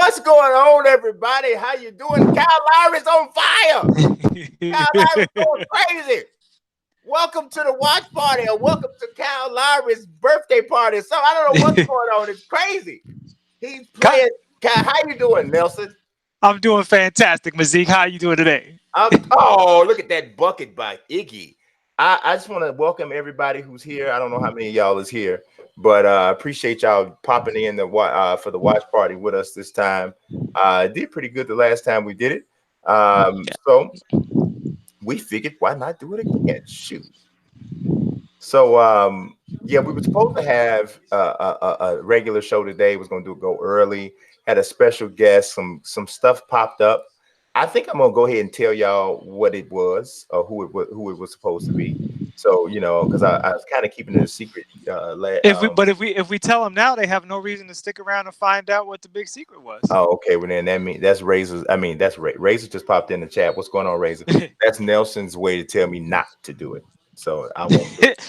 What's going on, everybody? How you doing? Kyle Lowry's on fire. Kyle Lowry's going crazy. Welcome to the watch party, or welcome to Kyle Lowry's birthday party. So I don't know what's going on. It's crazy. He's playing. Kyle, how you doing, Nelson? I'm doing fantastic, Mazique. How you doing today? Oh, look at that bucket by Iggy. I just want to welcome everybody who's here. I don't know how many of y'all is here, but appreciate y'all popping in for the watch party with us this time. Did pretty good the last time we did it. So we figured, why not do it again? Shoot. So yeah, we were supposed to have a regular show today. Was going to go early. Had a special guest. Some stuff popped up. I think I'm gonna go ahead and tell y'all what it was or who it was supposed to be. So because I was kind of keeping it a secret. If we tell them now, they have no reason to stick around and find out what the big secret was. Oh, okay. Well, then that means that's Razor's. I mean, that's Razor just popped in the chat. What's going on, Razor? That's Nelson's way to tell me not to do it. So I won't do it.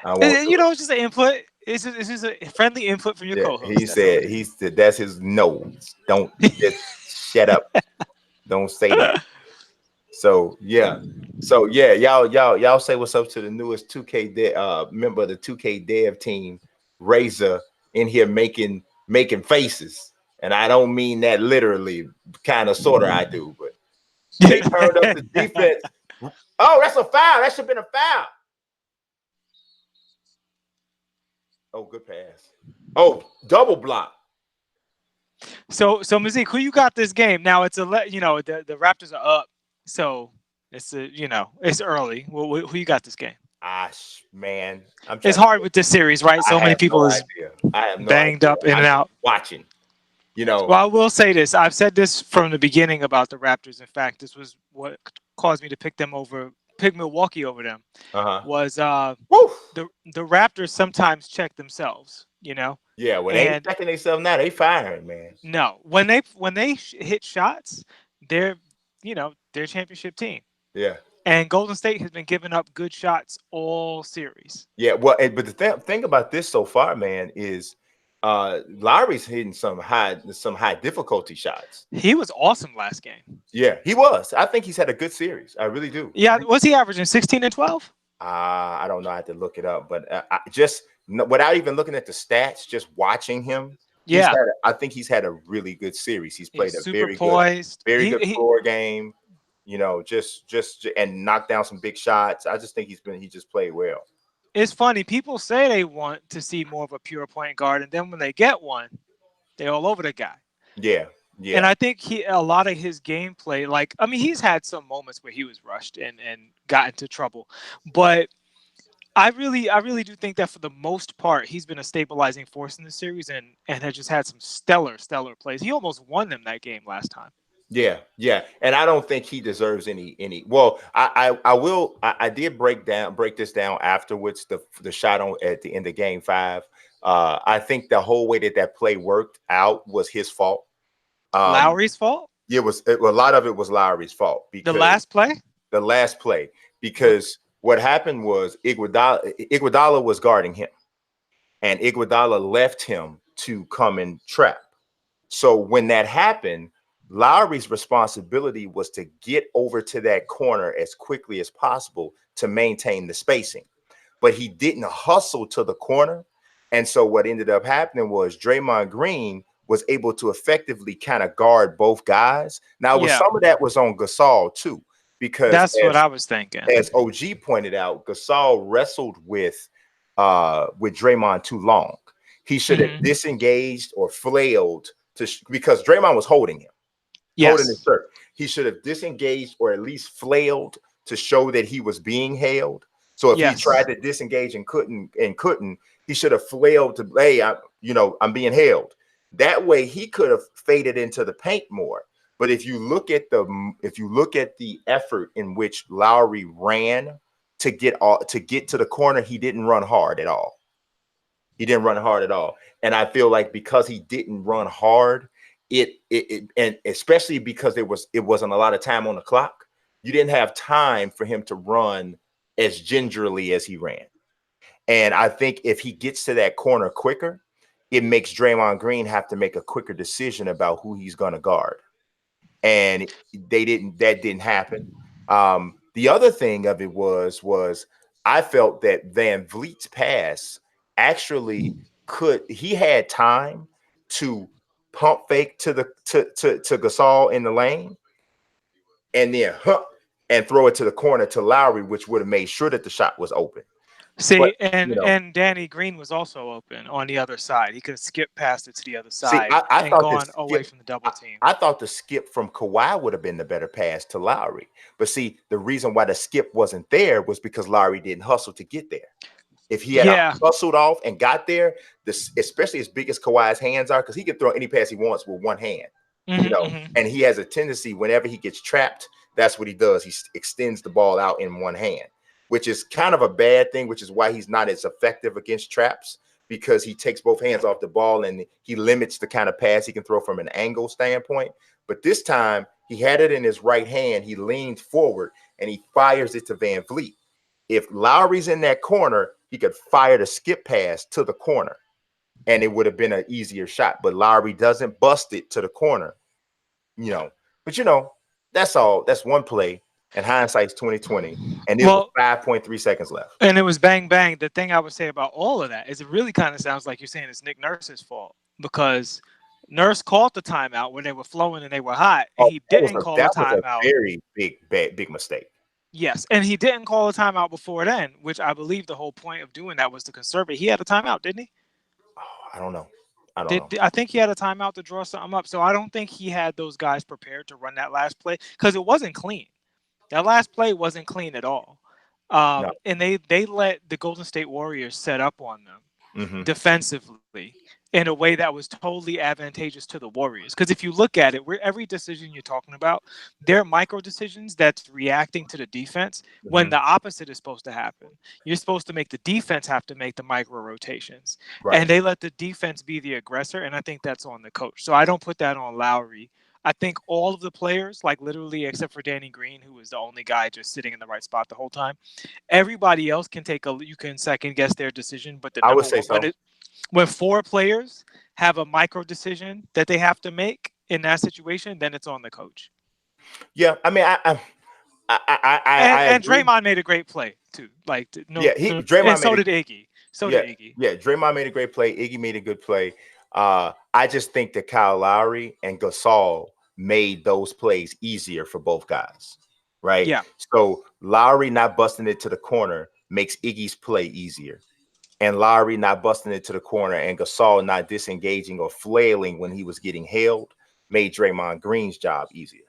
It's just an input. It's just a friendly input from your co-host. He said that's his nose. Don't just shut up. Don't say that. So yeah, y'all say what's up to the newest 2K member of the 2K dev team, Razor, in here making faces, and I don't mean that literally, kind of, sort of, I do, but they turned up the defense. Oh, that's a foul. That should have been a foul. Oh, good pass. Oh, double block. So Mazique, who you got this game? Now it's the Raptors are up, so it's it's early. Who you got this game? Man, it's hard with this series, right? So many people is banged up in and out. Watching, Well, I will say this. I've said this from the beginning about the Raptors. In fact, this was what caused me to pick Milwaukee over them. Was the Raptors sometimes check themselves, Yeah, when they checking themselves now, they firing, man. No, when they hit shots, they're a championship team. Yeah. And Golden State has been giving up good shots all series. Yeah, well, but the thing about this so far, man, is Lowry's hitting some high difficulty shots. He was awesome last game. Yeah, he was. I think he's had a good series. I really do. Yeah, was he averaging 16 and 12? I don't know. I have to look it up, but just without even looking at the stats, just watching him. Yeah, I think he's had a really good series. He's played very poised, good floor game. Just and knocked down some big shots. I just think he just played well. It's funny. People say they want to see more of a pure point guard, and then when they get one, they're all over the guy. Yeah. Yeah. And I think a lot of his gameplay, he's had some moments where he was rushed and got into trouble, but I really do think that for the most part, he's been a stabilizing force in the series and has just had some stellar plays. He almost won them that game last time. Yeah, and I don't think he deserves any. Well, I did break this down afterwards. The shot at the end of Game 5. I think the whole way that play worked out was his fault. Lowry's fault? Yeah, a lot of it was Lowry's fault. Because the last play, because what happened was Iguodala was guarding him, and Iguodala left him to come and trap. So when that happened, Lowry's responsibility was to get over to that corner as quickly as possible to maintain the spacing, but he didn't hustle to the corner. And so what ended up happening was Draymond Green was able to effectively kind of guard both guys. Now, some of that was on Gasol too, because that's what I was thinking. As OG pointed out, Gasol wrestled with Draymond too long. He should have disengaged or flailed because Draymond was holding him, holding his shirt. He should have disengaged or at least flailed to show that he was being held. So if he tried to disengage and couldn't, he should have flailed to, hey, I'm being held. That way he could have faded into the paint more. But if you look at the effort in which Lowry ran to get to the corner, he didn't run hard at all. And I feel like because he didn't run hard, and especially because it wasn't a lot of time on the clock, you didn't have time for him to run as gingerly as he ran. And I think if he gets to that corner quicker, it makes Draymond Green have to make a quicker decision about who he's going to guard. And that didn't happen. The other thing of it was I felt that Van Vliet's pass actually he had time to pump fake to Gasol in the lane and then and throw it to the corner to Lowry, which would have made sure that the shot was open. But See, and Danny Green was also open on the other side. He could have skipped past it to the other side I and thought gone away from the double team. I thought the skip from Kawhi would have been the better pass to Lowry. But see, the reason why the skip wasn't there was because Lowry didn't hustle to get there. If he had hustled off and got there, especially as big as Kawhi's hands are, because he can throw any pass he wants with one hand, and he has a tendency whenever he gets trapped, that's what he does. He extends the ball out in one hand, which is kind of a bad thing, which is why he's not as effective against traps, because he takes both hands off the ball and he limits the kind of pass he can throw from an angle standpoint. But this time he had it in his right hand. He leaned forward and he fires it to Van Vliet. If Lowry's in that corner, he could fire the skip pass to the corner and it would have been an easier shot. But Lowry doesn't bust it to the corner, But that's all. That's one play. And hindsight's 2020, and it was 5.3 seconds left. And it was bang bang. The thing I would say about all of that is it really kind of sounds like you're saying it's Nick Nurse's fault, because Nurse called the timeout when they were flowing and they were hot, and he didn't call the timeout. That was a very big mistake. Yes, and he didn't call a timeout before then, which I believe the whole point of doing that was to conserve it. He had a timeout, didn't he? Oh, I don't know. I think he had a timeout to draw something up. So I don't think he had those guys prepared to run that last play because it wasn't clean. That last play wasn't clean at all. No. And they let the Golden State Warriors set up on them defensively in a way that was totally advantageous to the Warriors. Because if you look at it, every decision you're talking about, they're micro decisions that's reacting to the defense when the opposite is supposed to happen. You're supposed to make the defense have to make the micro rotations. Right. And they let the defense be the aggressor, and I think that's on the coach. So I don't put that on Lowry. I think all of the players, like literally except for Danny Green, who was the only guy just sitting in the right spot the whole time, everybody else you can second guess their decision. But I would say so. When four players have a micro decision that they have to make in that situation, then it's on the coach. Yeah, I mean, and Draymond made a great play too. Draymond. So did Iggy. Did Iggy. Yeah, Draymond made a great play. Iggy made a good play. I just think that Kyle Lowry and Gasol made those plays easier for both guys, right? Yeah. So Lowry not busting it to the corner makes Iggy's play easier. And Lowry not busting it to the corner and Gasol not disengaging or flailing when he was getting held made Draymond Green's job easier.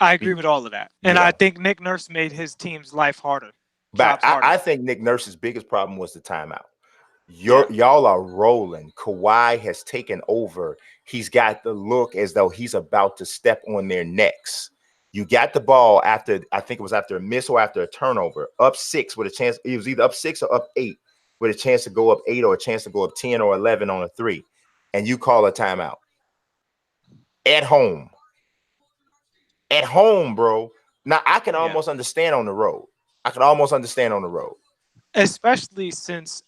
I agree with all of that. And I think Nick Nurse made his team's life harder. But I think Nick Nurse's biggest problem was the timeout. Y'all are rolling. Kawhi has taken over. He's got the look as though he's about to step on their necks. You got the ball after, I think it was after a miss or after a turnover, up 6 with a chance. It was either up 6 or up 8 with a chance to go up 8 or a chance to go up 10 or 11 on a 3. And you call a timeout. At home. At home, bro. Now, I can almost understand on the road. Especially since,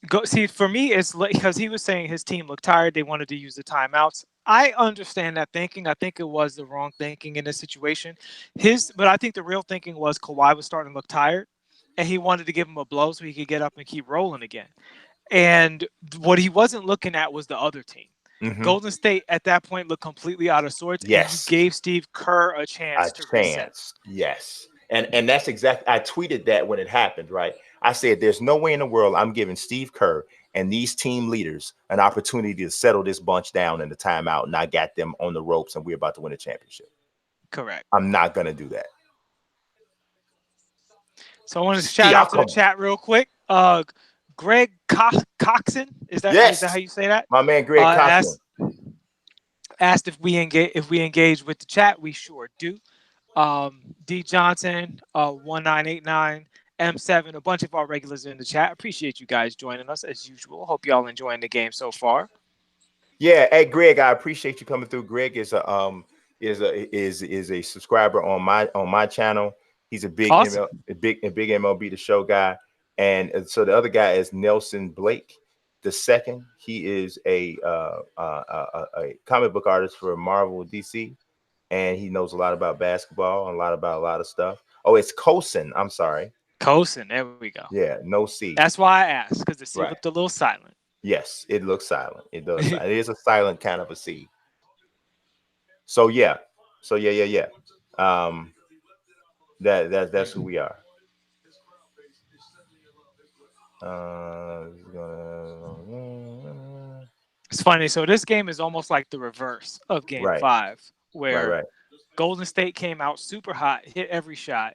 for me, it's because he was saying his team looked tired. They wanted to use the timeouts. I understand that thinking. I think it was the wrong thinking in this situation. But I think the real thinking was Kawhi was starting to look tired, and he wanted to give him a blow so he could get up and keep rolling again. And what he wasn't looking at was the other team. Golden State at that point looked completely out of sorts. Yes. And he gave Steve Kerr a chance to reset. Yes. And that's exactly, I tweeted that when it happened, right? I said, there's no way in the world I'm giving Steve Kerr and these team leaders an opportunity to settle this bunch down in the timeout, and I got them on the ropes and we're about to win a championship. Correct. I'm not going to do that. So I want to shout out to the chat real quick. Greg Coxon, is that how you say that? My man Greg Coxon asked if we engage with the chat. We sure do. D Johnson, 1989, M7, a bunch of our regulars in the chat. Appreciate you guys joining us as usual. Hope y'all enjoying the game so far. Yeah, hey Greg, I appreciate you coming through. Greg is a subscriber on my channel. He's a big awesome. big MLB The Show guy. And so the other guy is Nelson Blake. The second, he is a comic book artist for Marvel DC, and he knows a lot about basketball and a lot of stuff. Oh, it's Cosin. I'm sorry. Cosin, there we go. Yeah, no C. That's why I asked, because the C Right. looked a little silent. Yes, it looks silent. It does. It is a silent kind of a C. So yeah. So yeah. Um, that's who we are. It's funny. So this game is almost like the reverse of Game Right, 5, right, where right. Golden State came out super hot, hit every shot,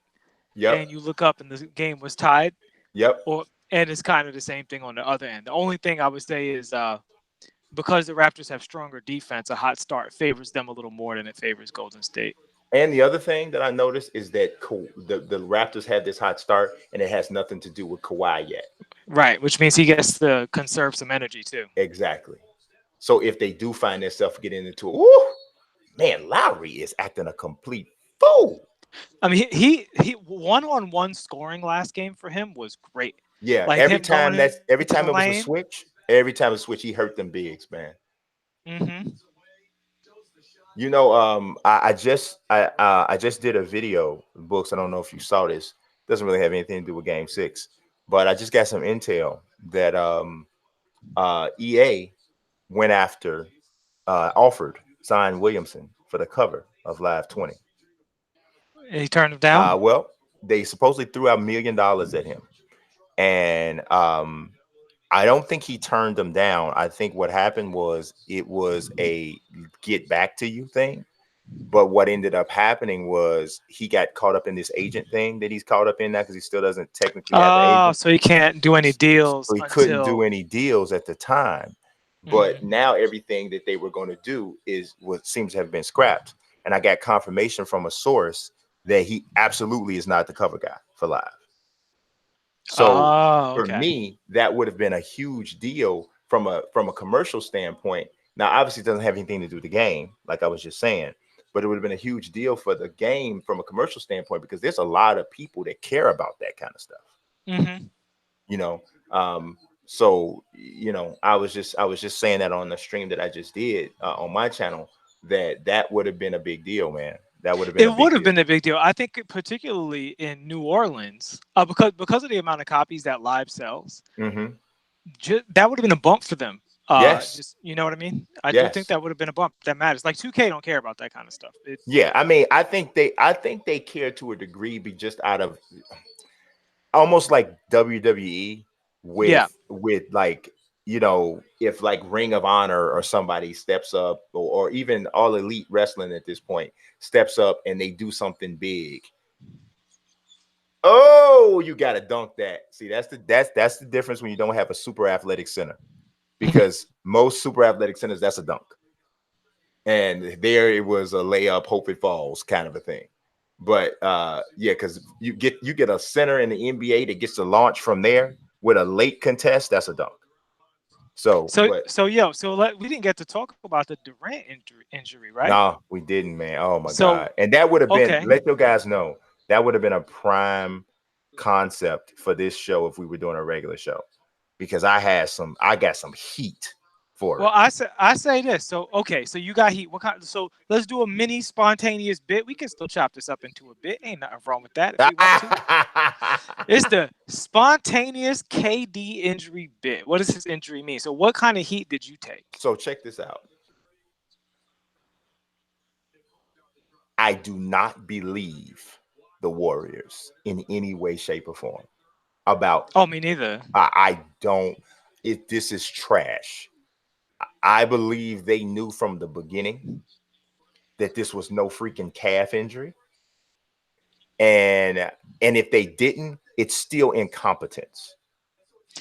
Yep, and you look up and the game was tied. yep. Or and it's kind of the same thing on the other end. The only thing I would say is because the Raptors have stronger defense, a hot start favors them a little more than it favors Golden State. And the other thing that I noticed is that the Raptors had this hot start, and it has nothing to do with Kawhi yet. Right, which means he gets to conserve some energy too. Exactly. So if they do find themselves getting into it, woo, man, Lowry is acting a complete fool. I mean, he one-on-one scoring last game for him was great. Yeah, Like him going every into the time it was a lane. switch, he hurt them bigs, man. Mm-hmm. You know, I just did a video, Books. I don't know if you saw this. Doesn't really have anything to do with Game 6, but I just got some intel that EA went after offered Zion Williamson for the cover of Live 20. He turned him down. Well, they supposedly threw out $1 million at him, and I don't think he turned them down. I think what happened was it was a get back to you thing. But what ended up happening was he got caught up in this agent thing that he's caught up in now because he still doesn't technically have an Oh, agent. so he can't do any deals So he until couldn't do any deals at the time. But Mhm. now everything that they were going to do is what seems to have been scrapped. And I got confirmation from a source that he absolutely is not the cover guy for Live. So Oh, for okay. me, that would have been a huge deal from a commercial standpoint. Now, obviously, it doesn't have anything to do with the game, like I was just saying, but it would have been a huge deal for the game from a commercial standpoint because there's a lot of people that care about that kind of stuff. Mm-hmm. You know, so you know, I was just saying that on the stream that I just did on my channel that would have been a big deal, man. That would have been It a big would have deal. been a big deal. I think particularly in New Orleans, because of the amount of copies that Live sells, Mm-hmm. that would have been a bump for them. Yes, Just you know what I mean? I do think yes. that would have been a bump that matters. Like 2K don't care about that kind of stuff. Yeah, I mean, I think they care to a degree, be just out of almost like WWE Yeah. with like, you know, if like Ring of Honor or somebody steps up, or even All Elite Wrestling at this point steps up and they do something big. Oh, you gotta dunk that. See, that's the difference when you don't have a super athletic center, because most super athletic centers, that's a dunk. And there it was a layup, hope it falls kind of a thing. But yeah, because you get a center in the NBA that gets to launch from there with a late contest, that's a dunk. So, So but so we didn't get to talk about the Durant injury, right? nah, we didn't, man. Oh my So God. And that would have been, okay. let your guys know, that would have been a prime concept for this show if we were doing a regular show. Because I got some heat for Well, it. I say this. So okay, so you got heat. What kind? So let's do a mini spontaneous bit. We can still chop this up into a bit. Ain't nothing wrong with that if we want to. It's the spontaneous KD injury bit. What does his injury mean? So what kind of heat did you take? So check this out. I do not believe the Warriors in any way, shape, or form. About Oh, me neither. I don't. This is trash. I believe they knew from the beginning that this was no freaking calf injury, and if they didn't, it's still incompetence.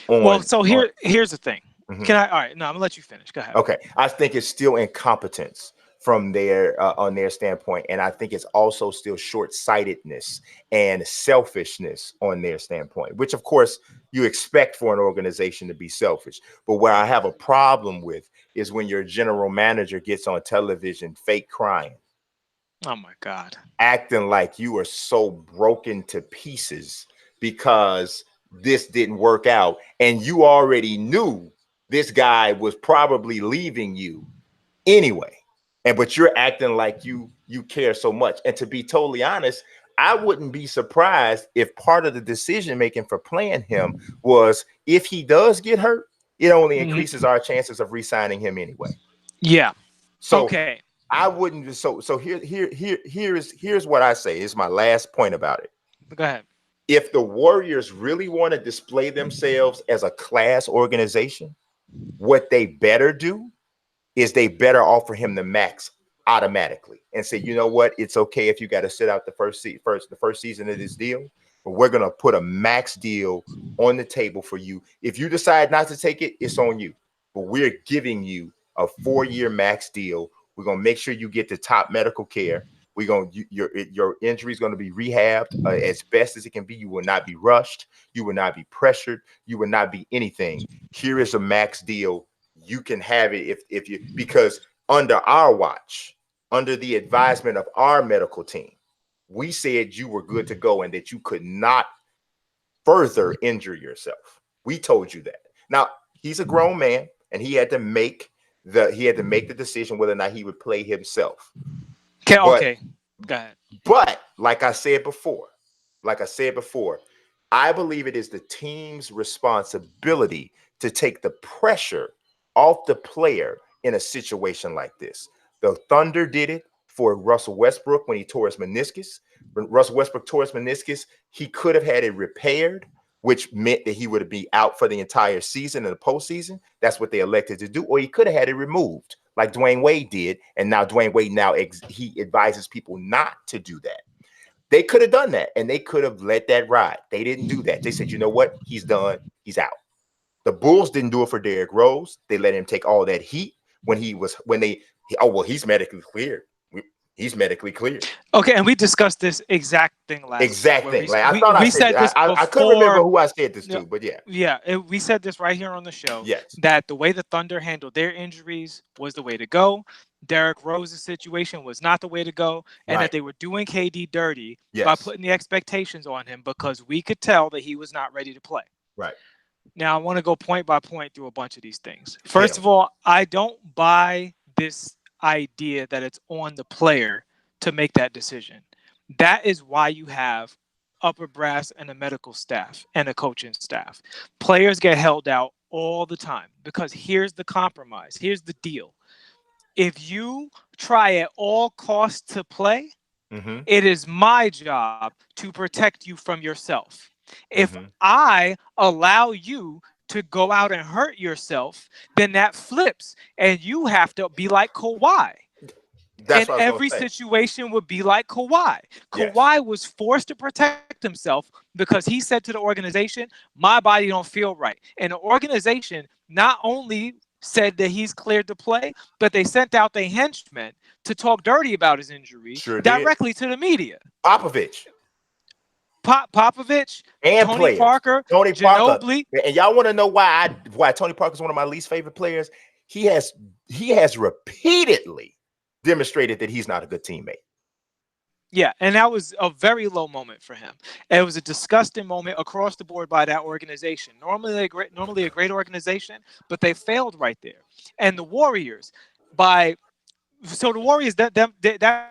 Well, On so here's the thing. Mhm. Can I? All right, no, I'm gonna let you finish. Go ahead. Okay, I think it's still incompetence from their on their standpoint, and I think it's also still short-sightedness and selfishness on their standpoint, which of course you expect for an organization to be selfish. But where I have a problem with is when your general manager gets on television fake crying, Oh my God. acting like you are so broken to pieces because this didn't work out, and you already knew this guy was probably leaving you anyway. And but you're acting like you care so much. And to be totally honest, I wouldn't be surprised if part of the decision making for playing him was if he does get hurt, it only increases our chances of re-signing him anyway. Yeah. So Okay. I wouldn't. So here's what I say. Is my last point about it. Go ahead. If the Warriors really want to display themselves as a class organization, what they better do is they better offer him the max automatically and say, you know what, it's okay if you got to sit out the first season of this deal, but we're gonna put a max deal on the table for you. If you decide not to take it, it's on you. But we're giving you a 4-year max deal. We're gonna make sure you get the top medical care. We're gonna your injury is gonna be rehabbed as best as it can be. You will not be rushed. You will not be pressured. You will not be anything. Here is a max deal. You can have it if you, because under our watch, under the advisement of our medical team, we said you were good to go and that you could not further injure yourself. We told you that. Now, he's a grown man and he had to make the decision whether or not he would play himself. Okay. Go ahead. But like I said before, I believe it is the team's responsibility to take the pressure off the player in a situation like this. The Thunder did it for Russell Westbrook when he tore his meniscus. When Russell Westbrook tore his meniscus, he could have had it repaired, which meant that he would be out for the entire season in the postseason. That's what they elected to do. Or he could have had it removed, like Dwayne Wade did. And now Dwayne Wade he advises people not to do that. They could have done that, and they could have let that ride. They didn't do that. They said, you know what? He's done. He's out. The Bulls didn't do it for Derrick Rose. They let him take all that heat he's medically cleared. He's medically cleared. Okay, and we discussed this exact thing last. Exact thing. I couldn't remember who I said this to, but yeah. Yeah, we said this right here on the show. Yes. That the way the Thunder handled their injuries was the way to go. Derrick Rose's situation was not the way to go, and that they were doing KD dirty by putting the expectations on him because we could tell that he was not ready to play. Right. Now, I want to go point by point through a bunch of these things. First of all, I don't buy this idea that it's on the player to make that decision. That is why you have upper brass and a medical staff and a coaching staff. Players get held out all the time because here's the compromise. Here's the deal. If you try at all costs to play, it is my job to protect you from yourself. If I allow you to go out and hurt yourself, then that flips and you have to be like Kawhi. That's and every situation would be like Kawhi. Kawhi was forced to protect himself because he said to the organization, my body don't feel right. And the organization not only said that he's cleared to play, but they sent out their henchmen to talk dirty about his injury directly to the media. Popovich and Tony Parker, Ginobili. And y'all want to know why Tony Parker is one of my least favorite players? He has repeatedly demonstrated that he's not a good teammate. Yeah, and that was a very low moment for him. It was a disgusting moment across the board by that organization. Normally a great organization, but they failed right there. And the Warriors, that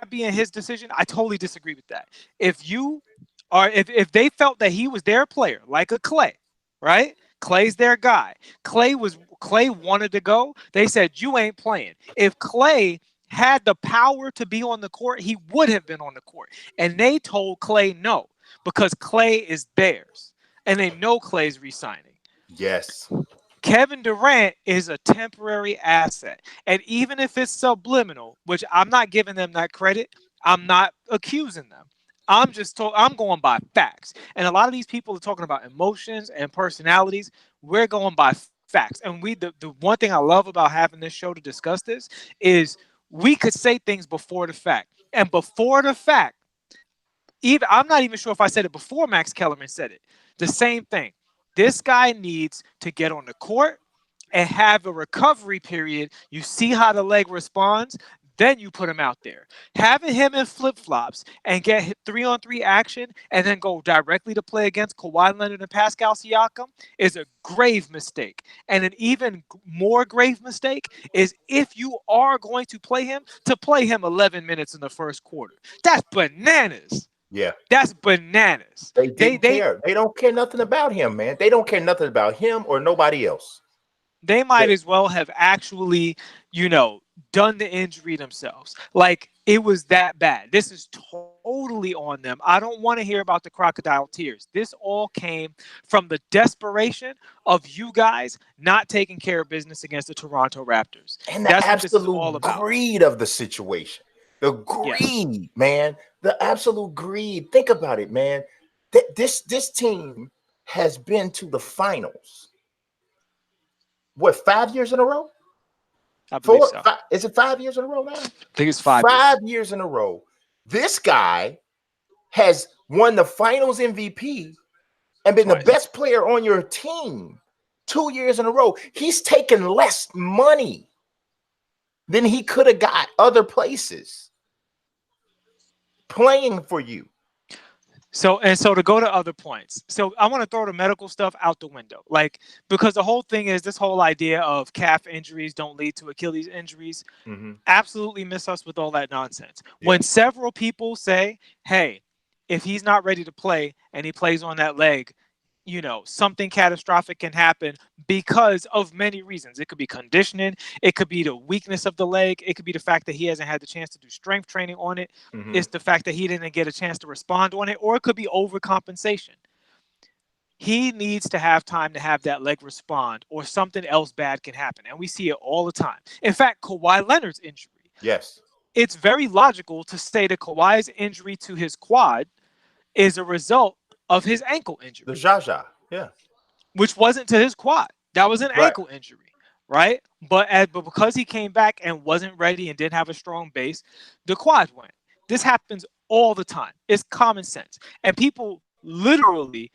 being his decision, I totally disagree with that. If they felt that he was their player, like a Clay, right? Clay's their guy. Clay wanted to go. They said, you ain't playing. If Clay had the power to be on the court, he would have been on the court. And they told Clay no, because Clay is theirs. And they know Clay's resigning. Yes. Kevin Durant is a temporary asset. And even if it's subliminal, which I'm not giving them that credit, I'm not accusing them. I'm going by facts. And a lot of these people are talking about emotions and personalities. We're going by facts. And the one thing I love about having this show to discuss this is we could say things before the fact. And before the fact, I'm not even sure if I said it before Max Kellerman said it. The same thing. This guy needs to get on the court and have a recovery period. You see how the leg responds. then you put him out there. Having him in flip flops and get 3-on-3 action and then go directly to play against Kawhi Leonard and Pascal Siakam is a grave mistake. And an even more grave mistake is if you are going to play him 11 minutes in the first quarter. That's bananas. Yeah. That's bananas. They They didn't they care. They don't care nothing about him, man. They don't care nothing about him or nobody else. they might They, as well have actually, you know, done the injury themselves. Like it was that bad. This is totally on them. I don't want to hear about the crocodile tears. This all came from the desperation of you guys not taking care of business against the Toronto Raptors. and the That's what this is all absolute about. greed of the situation. The Yes. greed, man. The absolute greed. Think about it, man. This team has been to the finals. What, 5 years in a row? I believe Four? so. Is it 5 years in a row now? I think it's 5 years. 5 years in a row. This guy has won the finals MVP and been the Twice. best player on your team 2 years in a row. He's taken less money than he could have got other places playing for you. So to go to other points. So I want to throw the medical stuff out the window. Like because the whole thing is this whole idea of calf injuries don't lead to Achilles injuries. Mm-hmm. Absolutely miss us with all that nonsense. Yeah. When several people say, "Hey, if he's not ready to play and he plays on that leg, you know, something catastrophic can happen because of many reasons. It could be conditioning, it could be the weakness of the leg, it could be the fact that he hasn't had the chance to do strength training on it, Mm-hmm. it's the fact that he didn't get a chance to respond on it, or it could be overcompensation. He needs to have time to have that leg respond, or something else bad can happen. And we see it all the time. In fact, Kawhi Leonard's injury, Yes. it's very logical to say that Kawhi's injury to his quad is a result of his ankle The injury, Jaja. Yeah. which wasn't to his quad. That was an Right. ankle injury, right? But because he came back and wasn't ready and didn't have a strong base, the quad went. This happens all the time. It's common sense. And people literally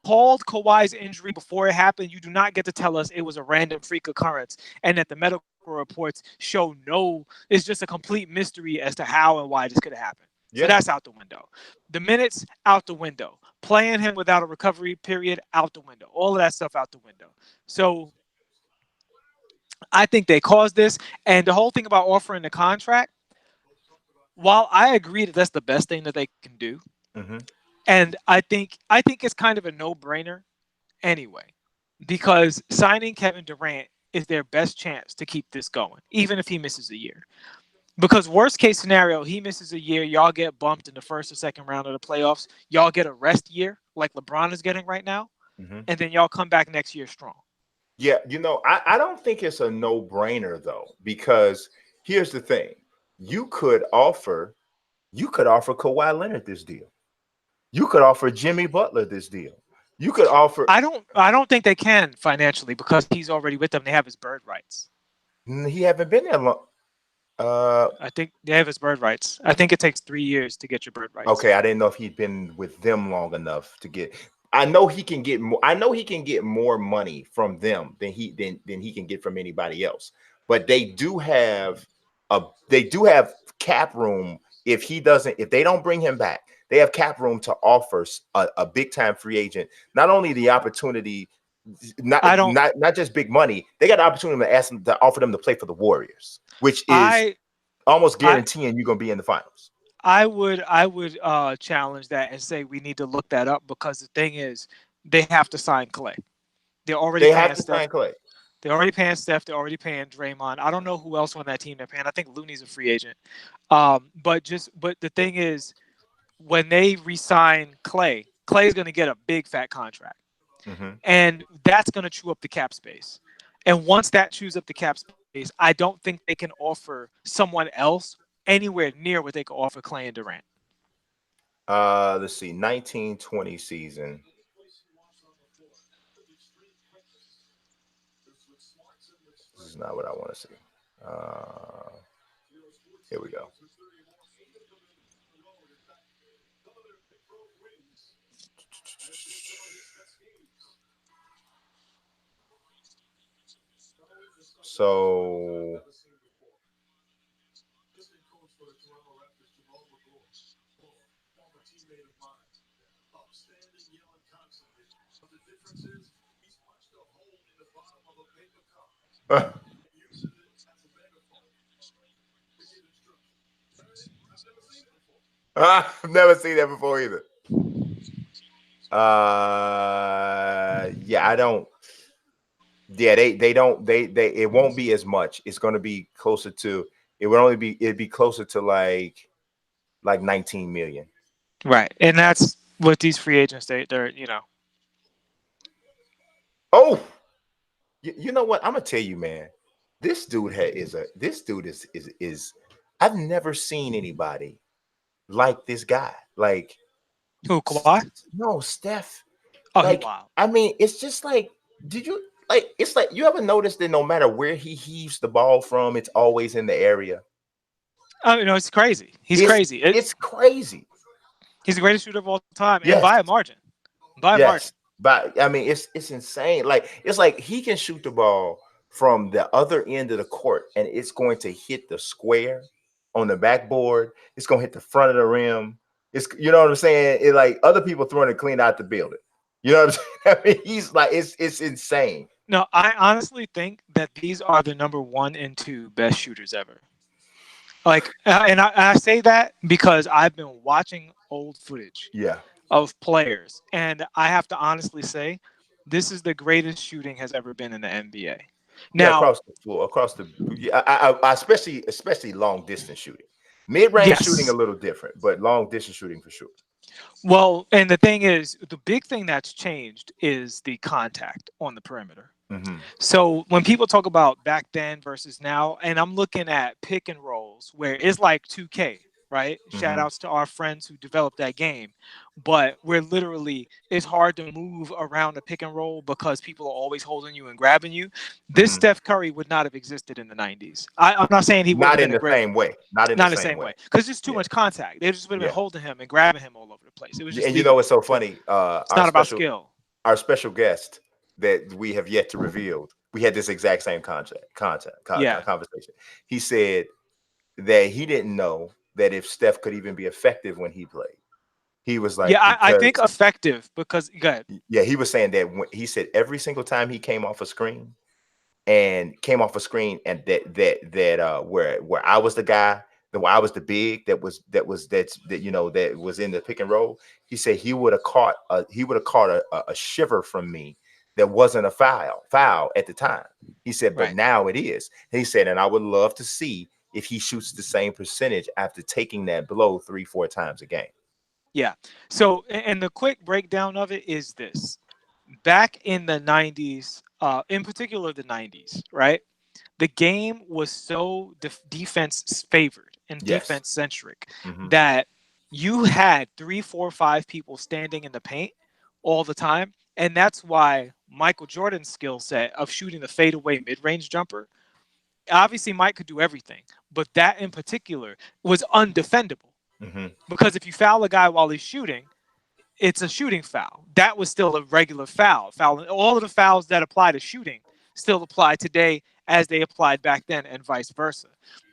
called Kawhi's injury before it happened. You do not get to tell us it was a random freak occurrence and that the medical reports show no, it's just a complete mystery as to how and why this could have happened. So Yeah. that's out the window. The minutes out the window. Playing him without a recovery period out the window. All of that stuff out the window. So I think they caused this. And the whole thing about offering the contract, while I agree that that's the best thing that they can do, Mm-hmm. and I think it's kind of a no-brainer anyway, because signing Kevin Durant is their best chance to keep this going, even if he misses a year. Because worst case scenario, he misses a year, y'all get bumped in the first or second round of the playoffs, y'all get a rest year like LeBron is getting right now, Mm-hmm. and then y'all come back next year strong. Yeah, I don't think it's a no-brainer though, because here's the thing. You could offer Kawhi Leonard this deal. You could offer Jimmy Butler this deal. You could offer I don't think they can financially because he's already with them. They have his bird rights. he haven't been there long. I think they have his bird rights. I think it takes 3 years to get your bird rights. Okay, I didn't know if he'd been with them long enough to get. I know he can get more. I know he can get more money from them than he can get from anybody else. But they do have cap room if they don't bring him back. They have cap room to offer a big time free agent not only the opportunity, I don't. not just big money. They got the opportunity to ask them to offer them to play for the Warriors, which is I almost I guaranteeing you're going to be in the finals. I would challenge that and say we need to look that up because the thing is they have to sign Clay. They're already They have paying to Steph. sign Clay. They're already paying Steph. They're already paying Draymond. I don't know who else on that team they're paying. I think Looney's a free agent. But the thing is, when they re-sign Clay, Clay's going to get a big fat contract, Mm-hmm. and that's going to chew up the cap space. And once that chews up the cap space, I don't think they can offer someone else anywhere near what they could offer Clay and Durant. Let's see, 1920 season. This is not what I want to see. Uh, Here we go. So I've never seen that before either. Yeah, I don't. Yeah, they don't they it won't be as much. It's going to be closer to. It would only be it'd be closer to like 19 million. Right, and that's what these free agents they're Oh, you know what? I'm gonna tell you, man. This dude this dude is. I've never seen anybody like this guy. Like, who Kawhi. no, Steph. Oh, he Like, wild. I mean, it's just like, did you like? It's like you ever notice that no matter where he heaves the ball from, it's always in the area. It's crazy. He's It's crazy. it's crazy. He's the greatest shooter of all time, and Yes, by a margin. By a margin. yes. But I mean, it's insane. Like, it's like he can shoot the ball from the other end of the court, and it's going to hit the square on the backboard. It's going to hit the front of the rim. It's, you know what I'm saying? It, like, other people throwing it clean out the building. You know what I'm saying? I mean, he's like, it's insane. No, I honestly think that these are the number 1 and 2 best shooters ever. Like, and I say that because I've been watching old footage Yeah. of players, and I have to honestly say, this is the greatest shooting has ever been in the NBA. Yeah, Now, across the floor, across the. Yeah, I especially long distance shooting, mid range shooting a yes. little different, but long distance shooting for sure. Well, and the thing is, the big thing that's changed is the contact on the perimeter. Mm-hmm. So when people talk about back then versus now, and I'm looking at pick and rolls where it's like 2K, right? Shout Mm-hmm. outs to our friends who developed that game. But we're literally, it's hard to move around a pick and roll because people are always holding you and grabbing you. This Mm-hmm. Steph Curry would not have existed in the 90s. I'm not saying he wouldn't Not have in been a the great, same way. Not in the not the same same way. way, because there's too Yeah. much contact. They just would have been Yeah. holding him and grabbing him all over the place. It was just And you know lethal. what's so funny? It's not about skill. Our special guest that we have yet to reveal. We had this exact same Yeah. conversation. He said that he didn't know that if Steph could even be effective when he played. He was Yeah, like, I think because effective because good. yeah, he was saying that when he said every single time he came off a screen and that where I was the guy, that where I was the big that was in the pick and roll. He said he would have caught a shiver from me that wasn't a foul at the time. He said, but Right. now it is. He said, and I would love to see if he shoots the same percentage after taking that blow 3-4 times a game. Yeah. So, and the quick breakdown of it is this: back in the 90s, in particular the 90s, right? The game was so defense favored and Yes. defense centric Mm-hmm. that you had 3, 4, 5 people standing in the paint all the time. And that's why Michael Jordan's skill set of shooting the fadeaway mid range jumper, obviously, Mike could do everything, but that in particular was undefendable. Mm-hmm. Because if you foul a guy while he's shooting, it's a shooting foul. That was still a regular foul. All of the fouls that apply to shooting still apply today as they applied back then, and vice versa.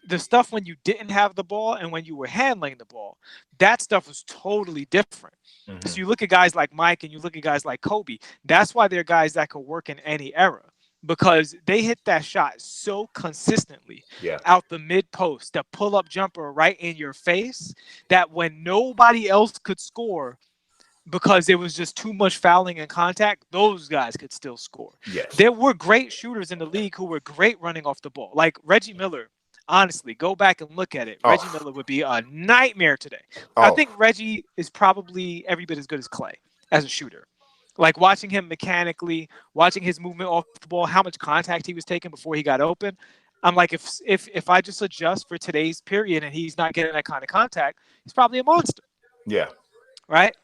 The stuff when you didn't have the ball and when you were handling the ball, that stuff was totally different. Mm-hmm. So you look at guys like Mike and you look at guys like Kobe. That's why they're guys that can work in any era, because they hit that shot so consistently out the mid post, the pull up jumper right in your face, that when nobody else could score because it was just too much fouling and contact, those guys could still score. Yes. There were great shooters in the league who were great running off the ball. Like Reggie Miller, honestly, go back and look at it. Oh. Reggie Miller would be a nightmare today. Oh. I think Reggie is probably every bit as good as Clay as a shooter. Like watching him mechanically, watching his movement off the ball, how much contact he was taking before he got open. I'm like, if I just adjust for today's period and he's not getting that kind of contact, he's probably a monster. Yeah. Right?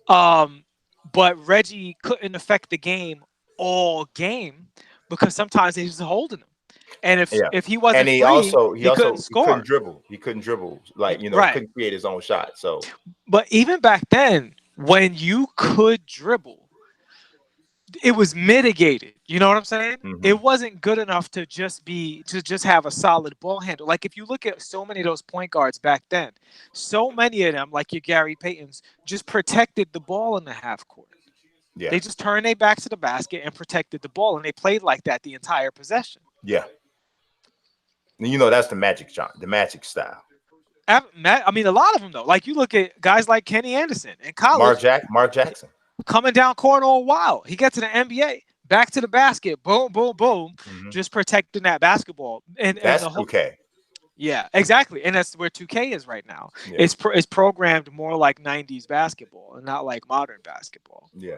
But Reggie couldn't affect the game all game because sometimes he was holding him. And if he wasn't he free, he couldn't score. couldn't dribble. He couldn't dribble. Like, he Right. couldn't create his own shot. So, but even back then, when you could dribble, it was mitigated. You know what I'm saying? Mm-hmm. It wasn't good enough to just have a solid ball handle. Like if you look at so many of those point guards back then, so many of them, like your Gary Paytons, just protected the ball in the half court. Yeah. They just turned their backs to the basket and protected the ball, and they played like that the entire possession. Yeah. And you know that's the Magic shot, the Magic style. I mean, a lot of them though. Like you look at guys like Kenny Anderson in college, Mark Jackson. coming down court all wild. He gets to the NBA, back to the basket, boom, boom, boom, Mm-hmm. just protecting that basketball. And That's the whole 2K. yeah, exactly. And that's where 2K is right now. Yeah. It's programmed more like 90s basketball and not like modern basketball. Yeah.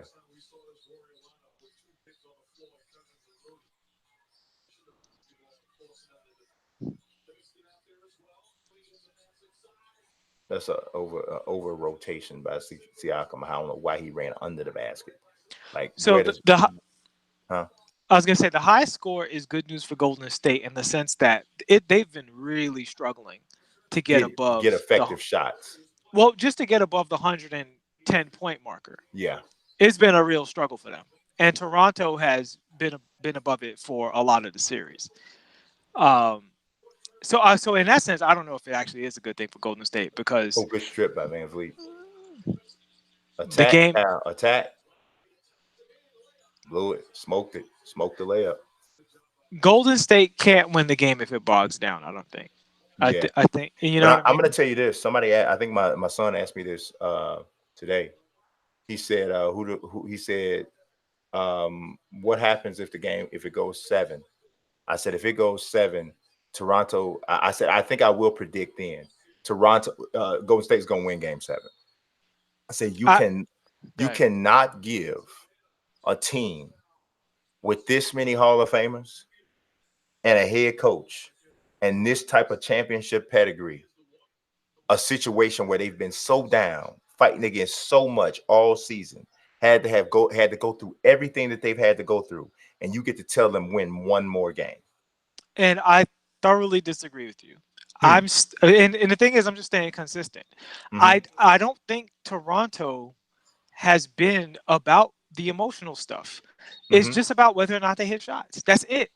That's a over rotation by Siakam. I don't know why he ran under the basket. Like So where does huh? I was gonna say the high score is good news for Golden State in the sense that they've been really struggling to get Get above effective shots. just to get above the 110-point marker. Yeah. It's been a real struggle for them, and Toronto has been above it for a lot of the series. So in that sense, I don't know if it actually is a good thing for Golden State because Good strip by Van Vliet. the game Attack. Blew it. Smoked the layup. Golden State can't win the game if it bogs down. I don't think. Yeah. I think you know. I'm going to tell you this. Somebody, I think my son asked me this today. He said, he said, what happens if it goes 7? I said, if it goes 7, Toronto. I said, I think I will predict then Toronto, Golden State's going to win Game 7. I said, you cannot give a team with this many Hall of Famers and a head coach and this type of championship pedigree a situation where they've been so down, fighting against so much all season, had to go through everything that they've had to go through, and you get to tell them win one more game. And I thoroughly disagree with you. And the thing is, I'm just staying consistent. Mm-hmm. I don't think Toronto has been about the emotional stuff. It's Mm-hmm. just about whether or not they hit shots. That's it.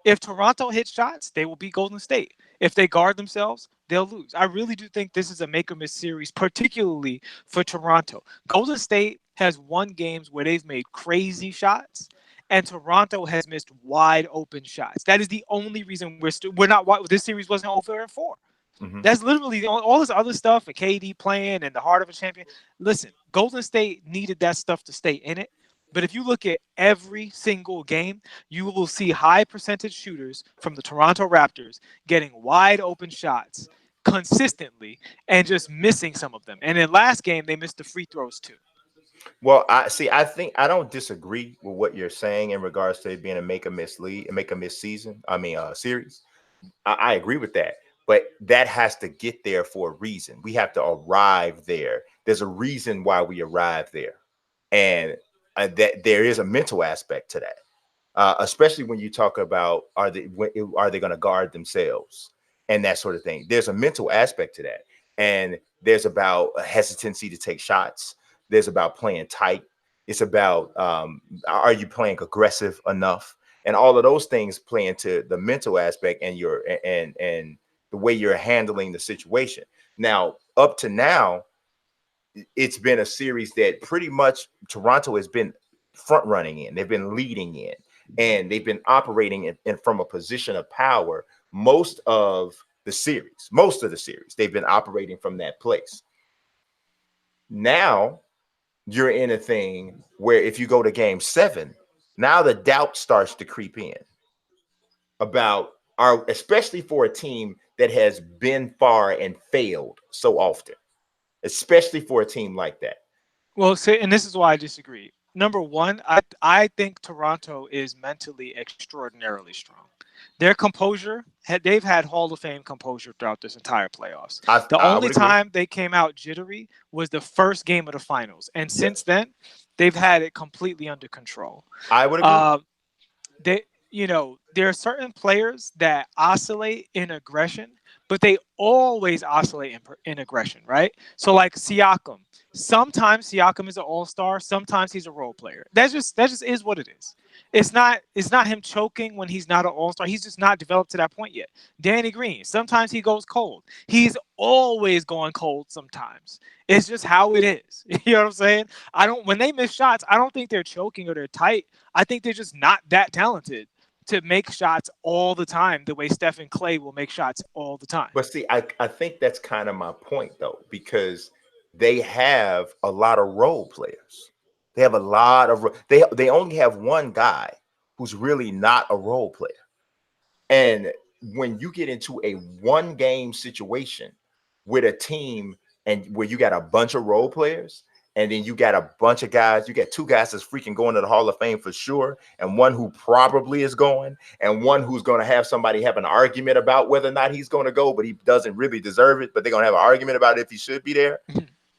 If Toronto hits shots, they will beat Golden State. If they guard themselves, they'll lose. I really do think this is a make or miss series, particularly for Toronto. Golden State has won games where they've made crazy shots, and Toronto has missed wide open shots. That is the only reason we're not. This series wasn't over in 4. Mm-hmm. That's literally all this other stuff for KD playing and the heart of a champion. Listen, Golden State needed that stuff to stay in it. But if you look at every single game, you will see high percentage shooters from the Toronto Raptors getting wide open shots consistently and just missing some of them. And in last game, they missed the free throws too. Well, I think I don't disagree with what you're saying in regards to it being a make or miss season. Series. I agree with that. But that has to get there for a reason. We have to arrive there. There's a reason why we arrive there. And that there is a mental aspect to that, especially when you talk about are they going to guard themselves and that sort of thing. There's a mental aspect to that, and there's about a hesitancy to take shots. There's about playing tight. It's about are you playing aggressive enough, and all of those things play into the mental aspect and and the way you're handling the situation. Now, up to now, it's been a series that pretty much Toronto has been front running in. They've been leading in, and they've been operating in from a position of power most of the series. They've been operating from that place. Now you're in a thing where if you go to Game 7, now the doubt starts to creep in about especially for a team that has been far and failed so often. Especially for a team like that. Well, and this is why I disagree. Number one, I think Toronto is mentally extraordinarily strong. Their composure, they've had Hall of Fame composure throughout this entire playoffs. The only time they came out jittery was the first game of the finals. And since then, they've had it completely under control. I would agree. there are certain players that oscillate in aggression, but they always oscillate in aggression, right? So like Siakam, sometimes Siakam is an all-star, sometimes he's a role player. That just is what it is. It's not him choking when he's not an all-star. He's just not developed to that point yet. Danny Green, sometimes he goes cold. He's always going cold sometimes. It's just how it is. You know what I'm saying? I don't when they miss shots, I don't think they're choking or they're tight. I think they're just not that talented to make shots all the time the way Steph and Clay will make shots all the time. But see, I think that's kind of my point though, because they have a lot of role players. They have a lot of they only have one guy who's really not a role player. And when you get into a one game situation with a team and where you got a bunch of role players, and then you got a bunch of guys, you got two guys that's freaking going to the Hall of Fame for sure, and one who probably is going, and one who's going to have somebody have an argument about whether or not he's going to go, but he doesn't really deserve it, but they're going to have an argument about if he should be there.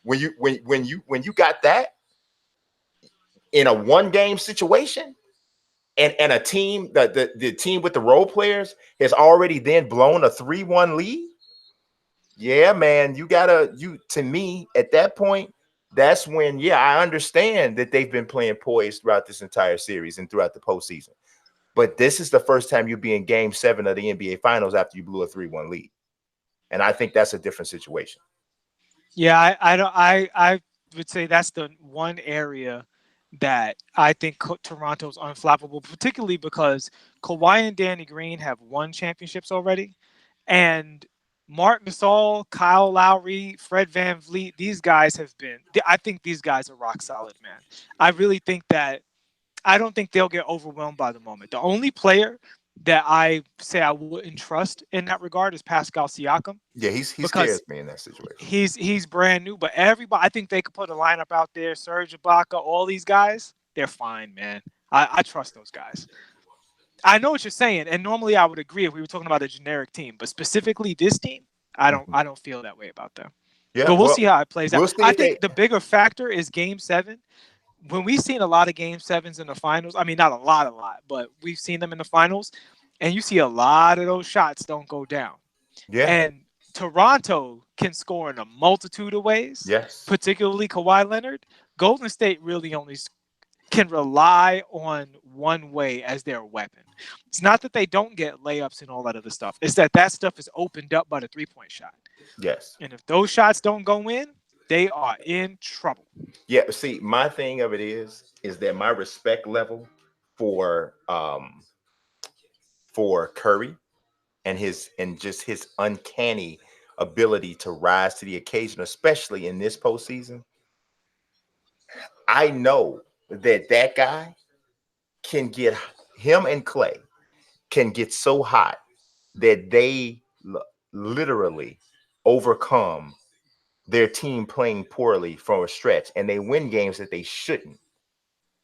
When you got that in a one game situation, and a team that the team with the role players has already then blown a 3-1 lead. Yeah, man, to me at that point, that's when, yeah, I understand that they've been playing poised throughout this entire series and throughout the postseason. But this is the first time you'll be in game 7 of the NBA Finals after you blew a 3-1 lead. And I think that's a different situation. Yeah, I would say that's the one area that I think Toronto's unflappable, particularly because Kawhi and Danny Green have won championships already, and Mark Gasol, Kyle Lowry, Fred VanVleet, these guys have been. I think these guys are rock solid, man. I really think that I don't think they'll get overwhelmed by the moment. The only player that I say I wouldn't trust in that regard is Pascal Siakam. Yeah, he because scares me in that situation. he's brand new, but everybody, I think they could put a lineup out there. Serge Ibaka, all these guys, they're fine, man. I trust those guys. I know what you're saying, and normally I would agree if we were talking about a generic team, but specifically this team, I don't feel that way about them. Yeah, But we'll well, see how it plays out. we'll see I if they. think the bigger factor is Game 7. When we've seen a lot of Game 7s in the finals, I mean not a lot, but we've seen them in the finals, and you see a lot of those shots don't go down. Yeah. And Toronto can score in a multitude of ways, Yes. particularly Kawhi Leonard. Golden State really only can rely on one way as their weapon. It's not that they don't get layups and all that other stuff. It's that stuff is opened up by the three-point shot. Yes. And if those shots don't go in, they are in trouble. Yeah. See, my thing of it is that my respect level for Curry and just his uncanny ability to rise to the occasion, especially in this postseason. I know that guy can get him and Clay can get so hot that they literally overcome their team playing poorly for a stretch, and they win games that they shouldn't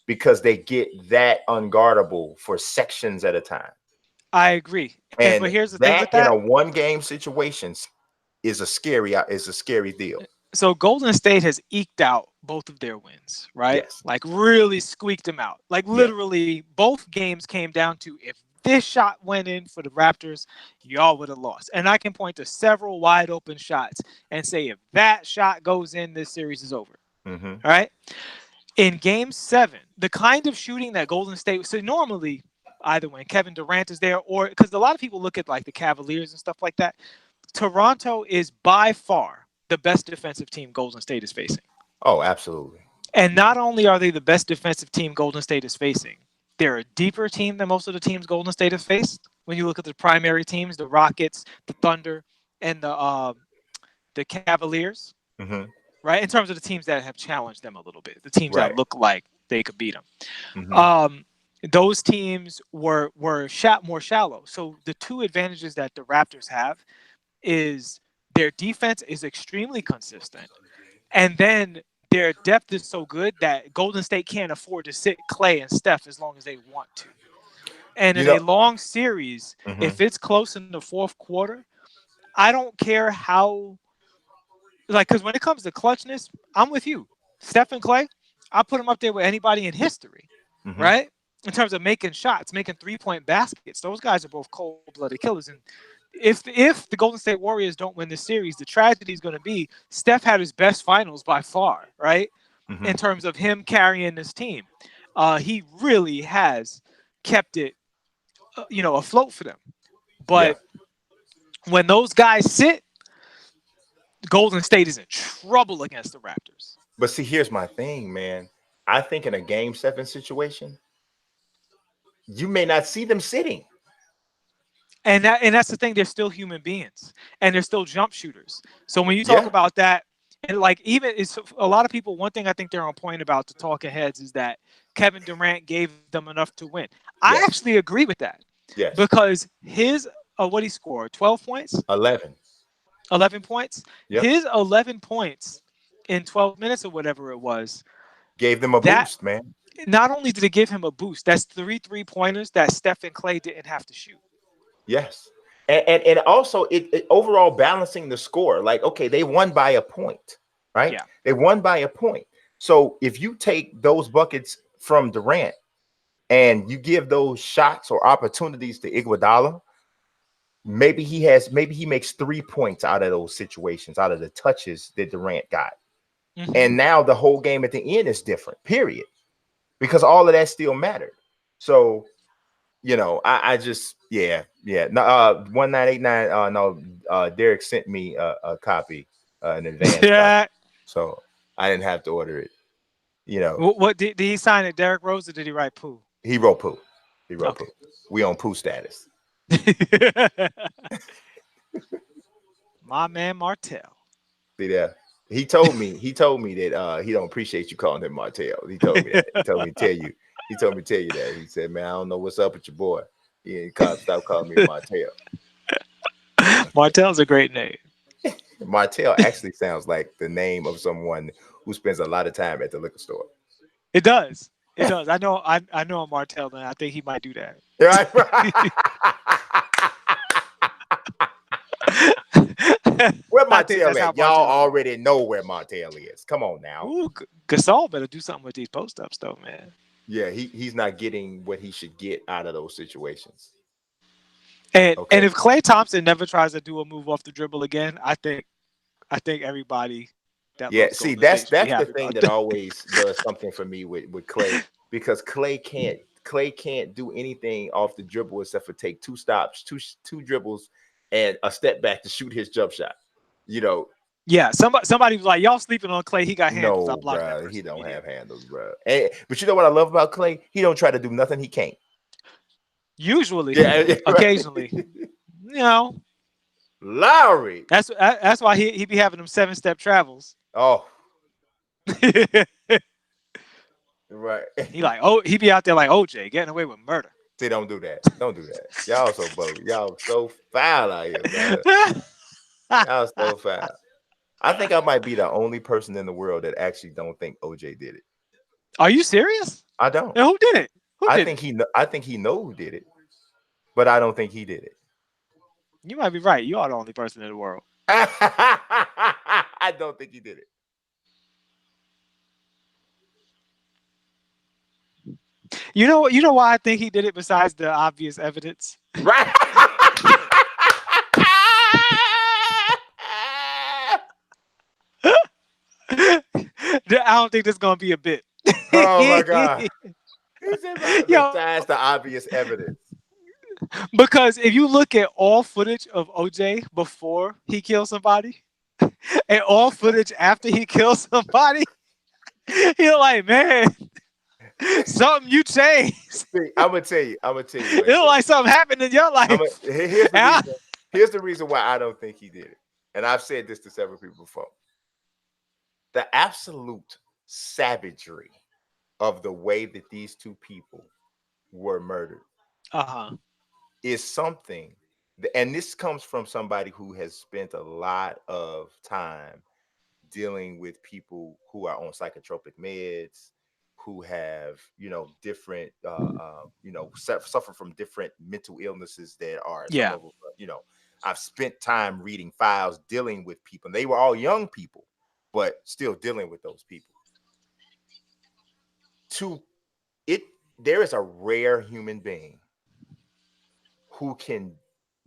because they get that unguardable for sections at a time. I agree. But And here's the thing with that in that. a one game situation is a scary deal. So Golden State has eked out both of their wins, right? Yes. Like really squeaked them out. Like literally both games came down to if this shot went in for the Raptors, y'all would have lost. And I can point to several wide open shots and say if that shot goes in, this series is over. Mm-hmm. All right. In Game 7, the kind of shooting that Golden State, so normally either when Kevin Durant is there or because a lot of people look at like the Cavaliers and stuff like that, Toronto is by far the best defensive team Golden State is facing. Oh, absolutely. And not only are they the best defensive team Golden State is facing, they're a deeper team than most of the teams Golden State has faced. When you look at the primary teams, the Rockets, the Thunder, and the Cavaliers, Mm-hmm. right? In terms of the teams that have challenged them a little bit, the teams that look like they could beat them. Mm-hmm. Those teams were more shallow. So the two advantages that the Raptors have is their defense is extremely consistent, and then their depth is so good that Golden State can't afford to sit Clay and Steph as long as they want to. And in a long series, if it's close in the fourth quarter, I don't care how, because when it comes to clutchness, I'm with you. Steph and Clay, I put them up there with anybody in history, right? in terms of making shots, making 3-point baskets. Those guys are both cold-blooded killers. And if the Golden State Warriors don't win this series, the tragedy is going to be Steph had his best finals by far, right? In Mm-hmm. terms of him carrying this team, he really has kept it, afloat for them. Yeah. But when those guys sit, Golden State is in trouble against the Raptors. But see, here's my thing, man. I think in a game 7 situation, you may not see them sitting. And that's the thing. They're still human beings, and they're still jump shooters. So when you talk Yeah. about that, and like even it's a lot of people. One thing I think they're on point about the talking heads is that Kevin Durant gave them enough to win. I Yes. actually agree with that Yes. because his what he scored 12 points, 11. 11 points. Yep. His 11 points in 12 minutes or whatever it was. Gave them a That boost, man. not only did it give him a boost, that's 3 3-pointers that Steph and Clay didn't have to shoot. Yes. And also it overall balancing the score. Like, okay, they won by a point, right? Yeah. They won by a point. So if you take those buckets from Durant and you give those shots or opportunities to Iguodala, maybe he makes 3 points out of those situations, out of the touches that Durant got. Mm-hmm. And now the whole game at the end is different, period. Because all of that still mattered. So, I just, yeah. No, 1989. No, Derek sent me a copy, an advance copy. Yeah. So I didn't have to order it. What did he sign it? Derrick Rose or did he write Pooh? He wrote poo. He wrote Okay. poo. We on poo status. My man Martell. See that? He told me that he don't appreciate you calling him Martell. He told me that. He told me to tell you. He told me to tell you that. He said, "Man, I don't know what's up with your boy. Stop calling me Martell." Martell's a great name. Martell actually sounds like the name of someone who spends a lot of time at the liquor store. It does. It does. I know a Martell, and I think he might do that. Right? Where Martell at? Y'all already know where Martell is. Come on now. Ooh, Gasol better do something with these post ups, though, man. Yeah, he's not getting what he should get out of those situations. And if Klay Thompson never tries to do a move off the dribble again, I think everybody that see, that's the thing that always does something for me with Klay, because Klay can't do anything off the dribble except for take two stops, two dribbles, and a step back to shoot his jump shot. Yeah, somebody was like, "Y'all sleeping on Klay? He got handles." No, bro, he don't have handles, bro. But you know what I love about Klay? He don't try to do nothing he can't. Usually, right. Occasionally, Lowry. That's why he be having them 7-step travels. Oh, right. He be out there like OJ getting away with murder. See, don't do that. Don't do that. Y'all so bogus. Y'all so foul out here, man. Y'all so foul. I think I might be the only person in the world that actually don't think OJ did it. Are you serious? I don't. And who did it? I think he know who did it, but I don't think he did it. You might be right. You are the only person in the world. I don't think he did it. You know why I think he did it besides the obvious evidence? Right. I don't think there's gonna be a bit. Oh my God. Besides the obvious evidence. Because if you look at all footage of OJ before he kills somebody and all footage after he kills somebody, you're like, man, something you changed. See, I'm gonna tell you. It look like something happened in your life. Here's the reason why I don't think he did it. And I've said this to several people before. The absolute savagery of the way that these two people were murdered is something, and this comes from somebody who has spent a lot of time dealing with people who are on psychotropic meds, who have different suffer from different mental illnesses that are I've spent time reading files dealing with people, and they were all young people but still dealing with those people. there is a rare human being who can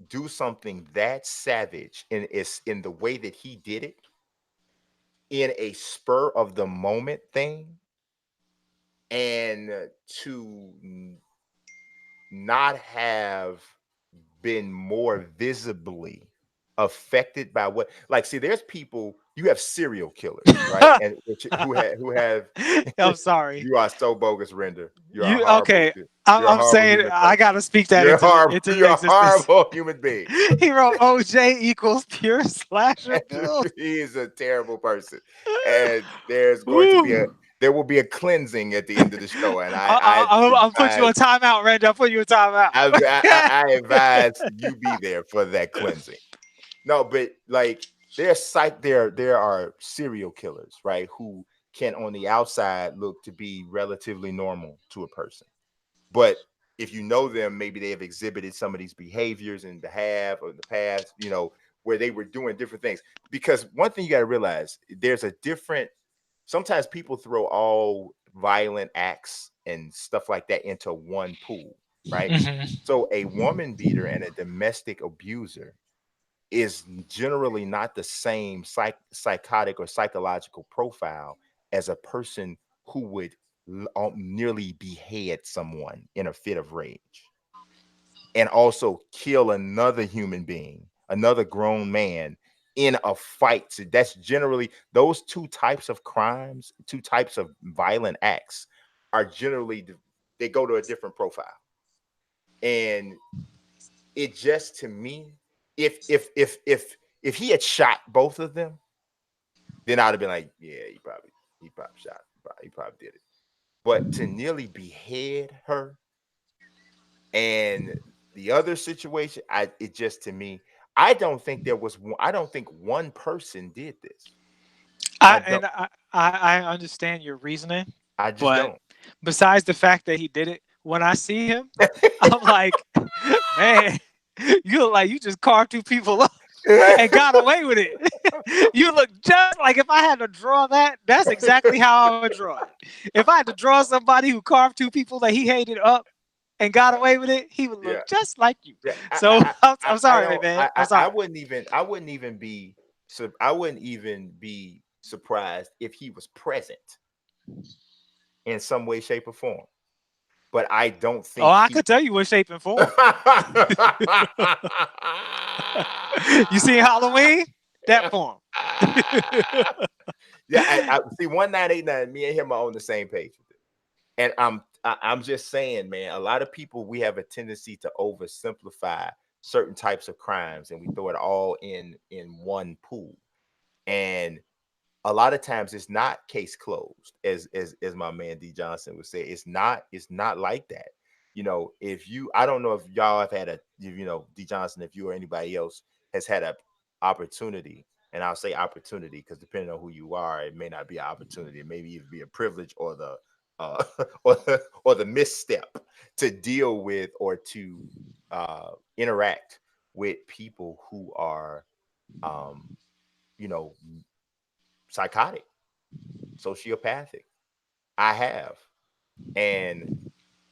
do something that savage and is in the way that he did it in a spur of the moment thing, and to not have been more visibly affected by what, like, see, there's people, you have serial killers, right? And who have I'm sorry. you are so bogus, Render. You're a You horrible, okay? you're a I'm horrible saying human I person. gotta speak that You're horrible, into you're a existence. horrible human being. He wrote OJ equals pure slasher bill. He is a terrible person. And there's going to be a Woo. there will be a cleansing at the end of the show. And I I'll put you advise on timeout, Randy. I'll put you on timeout. I advise you be there for that cleansing. No, but like there are serial killers, right? Who can on the outside look to be relatively normal to a person. But if you know them, maybe they have exhibited some of these behaviors in the past, where they were doing different things. Because one thing you got to realize, there's a different, sometimes people throw all violent acts and stuff like that into one pool, right? Mhm. So a woman beater and a domestic abuser is generally not the same psychotic or psychological profile as a person who would nearly behead someone in a fit of rage and also kill another human being, another grown man in a fight. So that's generally those two types of crimes, two types of violent acts are generally, they go to a different profile. And it just, to me, if he had shot both of them, then I'd have been like, yeah, he probably shot, he probably did it. But to nearly behead her, and the other situation, it just, to me, I don't think one person did this. I don't. I understand your reasoning, I just but don't. besides the fact that he did it, when I see him, I'm like, man, you look like you just carved two people up and got away with it. You look just like, if I had to draw that, that's exactly how I would draw it. If I had to draw somebody who carved two people that he hated up and got away with it, he would Yeah, look just like you. yeah. So I'm I sorry, don't. man. I'm I sorry. wouldn't even be. So I wouldn't even be surprised if he was present in some way, shape, or form. But I don't Oh, think I he. could tell you what shape and form. You see Halloween? That form. Yeah, I see 1989. Me and him are on the same page with it. And I'm just saying, man, a lot of people, we have a tendency to oversimplify certain types of crimes and we throw it all in one pool. And a lot of times it's not case closed, as my man D Johnson would say. It's not like that. If you, I don't know if y'all have had D Johnson, if you or anybody else has had a opportunity, and I'll say opportunity because depending on who you are, it may not be an opportunity. It may even be a privilege or the uh or the misstep to deal with or to interact with people who are um you know psychotic, sociopathic. I have. And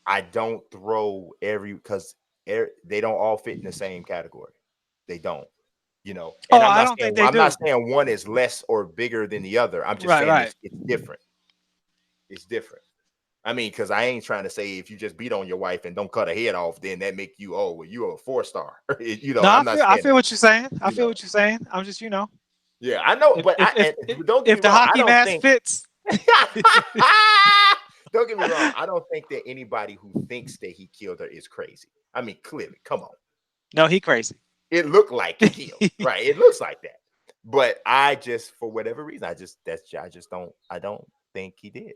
I don't throw because they don't all fit in the same category. They don't, Oh, and I don't think they I'm not do. saying one is less or bigger than the other. I'm just Right, saying right. it's different. It's different. I mean, because I ain't trying to say if you just beat on your wife and don't cut her head off, then that make you, oh, well, you're a 4-star. No, I'm not I saying feel that. what you're saying. I You feel know, what you're saying. I'm just, yeah, I know, if but if if if, but don't get if me the wrong. I hockey don't mask think. fits. Don't get me wrong. I don't think that anybody who thinks that he killed her is crazy. I mean, clearly, come on. No, he crazy. It looked like he killed, right? It looks like that. But I just, for whatever reason, I just don't, I don't think he did.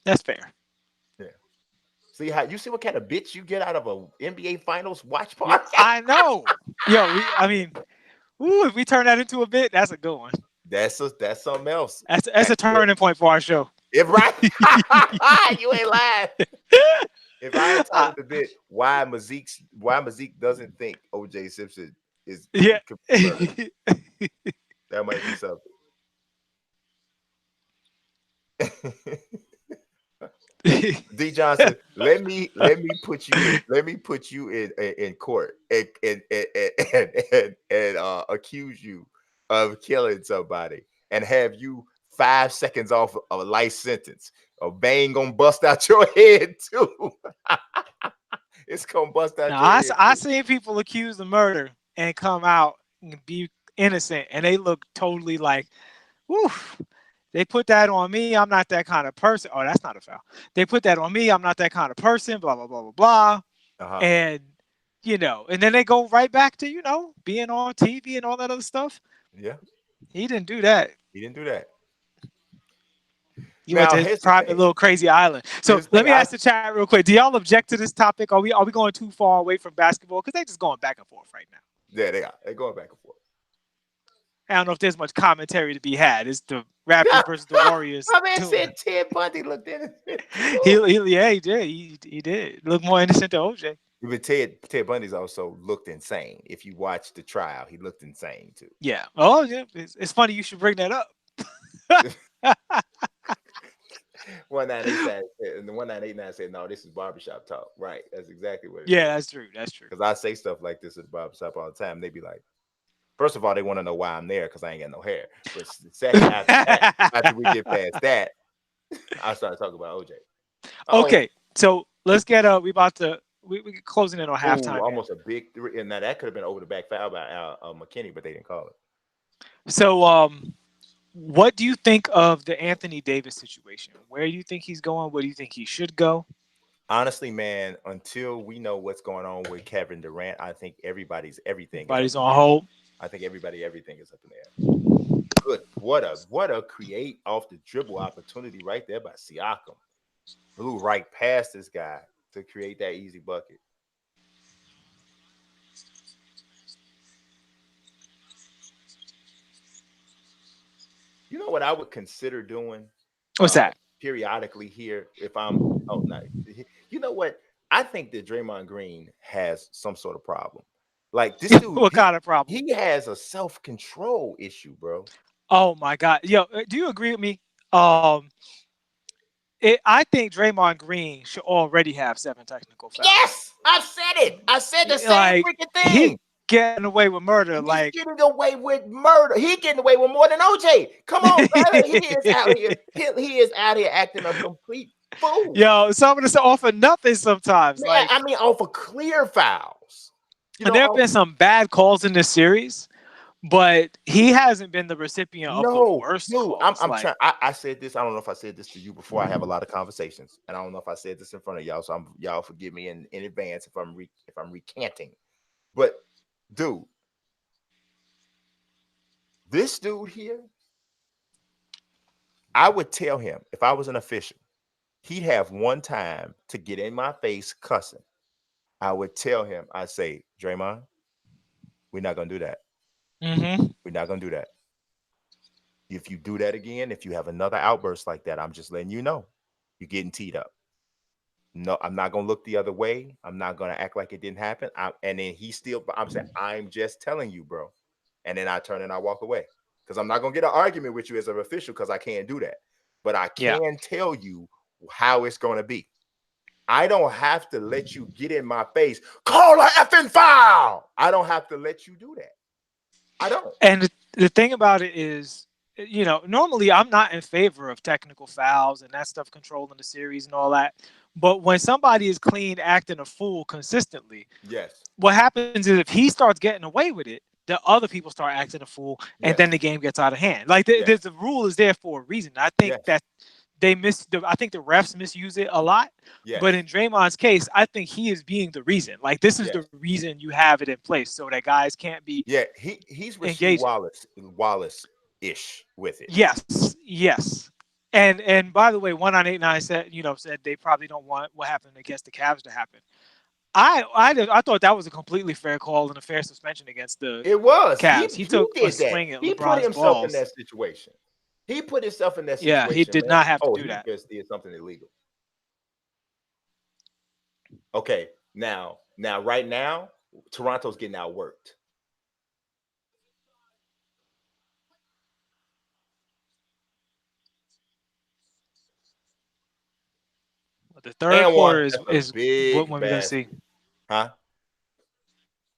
That's fair. Yeah. See how you see what kind of bitch you get out of a NBA Finals watch Yeah, party? I know. Yo, I mean, ooh, if we turn that into a bit, that's a good one. That's something else. That's a turning point for our show. If right, you ain't lying. If I Uh, entitled the bit, why Mazique doesn't think OJ Simpson is yeah. could be murdered, that might be something. D Johnson, let me put you in court and accuse you of killing somebody and have you 5 seconds off of a life sentence. A vein gonna bust out your head too. It's gonna bust out Now your head I too. seen people accused of murder and come out and be innocent, and they look totally like, whew. They put that on me. I'm not that kind of person. Oh, that's not a foul. They put that on me. I'm not that kind of person. Blah blah blah blah blah. Uh-huh. And and then they go right back to being on TV and all that other stuff. Yeah, He didn't do that. he didn't do that. He went Now to his here's the private thing. little crazy island. So Here's the let thing. me ask the chat real quick. Do y'all object to this topic? Are we going too far away from basketball? Because they just going back and forth right now. Yeah, they are. They're going back and forth. I don't know if there's much commentary to be had. It's the Raptors versus the Warriors. My man said Ted Bundy looked innocent too. Yeah, he did. He did look more innocent than OJ. But Ted Bundy's also looked insane. If you watch the trial, he looked insane too. Yeah. Oh yeah. It's funny you should bring that up. 1989 said, and the 1989 said, "No, this is barbershop talk." Right? That's exactly what it Yeah, is. that's true. That's true. Because I say stuff like this at the barbershop all the time. They be like, first of all, they want to know why I'm there because I ain't got no hair. But second, after that, after we get past that, I start talking about OJ. Oh, Okay, so let's get we about to we closing in on halftime here. almost a big three. And now that could have been over the back foul by McKinney, but they didn't call it. So what do you think of the Anthony Davis situation? Where do you think he's going? Where do you think he should go? Honestly, man, until we know what's going on with Kevin Durant, I think everything is up Everybody's in on the air. hold. I think everything is up in the air. Good. What a create off the dribble opportunity right there by Siakam. Blew right past this guy to create that easy bucket. You know what I would consider doing What's that? periodically here if I'm no. You know what? I think that Draymond Green has some sort of problem. Like this dude, What kind of problem? he has a self-control issue, bro. Oh my God, yo, do you agree with me? Um, I think Draymond Green should already have 7 technical fouls. Yes, I've said it. I said the same Like freaking he thing. getting away with murder. He's Like getting away with murder. He getting away with more than OJ. Come on, brother. He is out here. He is out here acting a complete fool. yo, some of this off of nothing sometimes. Man, Like, I mean, off of clear fouls. You and know, there have been some bad calls in this series, but he hasn't been the recipient of the no, worst dude. calls. I'm Like, trying. I said this. I don't know if I said this to you before. I have a lot of conversations, and I don't know if I said this in front of y'all. So y'all forgive me in advance if I'm recanting. But dude, this dude here, I would tell him if I was an official, he'd have one time to get in my face cussing. I would tell him, I say, Draymond, we're not gonna do that. mm-hmm. We're not gonna do that. If you do that again, if you have another outburst like that, I'm just letting you know you're getting teed up. No, I'm not gonna look the other way. I'm not gonna act like it didn't happen. And then I'm saying, I'm just telling you, bro. And then I turn and I walk away because I'm not gonna get an argument with you as an official because I can't do that. But I Yeah. can tell you how it's gonna be. I don't have to let you get in my face. Call a effing foul. I don't have to let you do that. I don't. And the thing about it is, normally I'm not in favor of technical fouls and that stuff controlling the series and all that. But when somebody is clean acting a fool consistently, Yes. what happens is if he starts getting away with it, the other people start acting a fool, and then Yes. the game gets out of hand. Like Yes. the rule is there for a reason. I think Yes. that I think the refs misuse it a lot. Yes. But in Draymond's case, I think he is being the reason. Like this is Yes. the reason you have it in place so that guys can't be Yeah. He's Rasheed engaging. Wallace-ish with it. Yes. And by the way, 1989 said they probably don't want what happened against the Cavs to happen. I thought that was a completely fair call and a fair suspension against the It was. Cavs. He He took a did that. swing at He put LeBron's himself in balls. that situation. He put himself in that Yeah, he situation, did man. not have to Oh, do he that. just did something illegal. Okay, now, right now, Toronto's getting outworked. The third And one. quarter That's a is what big when we're gonna see. basket. Huh?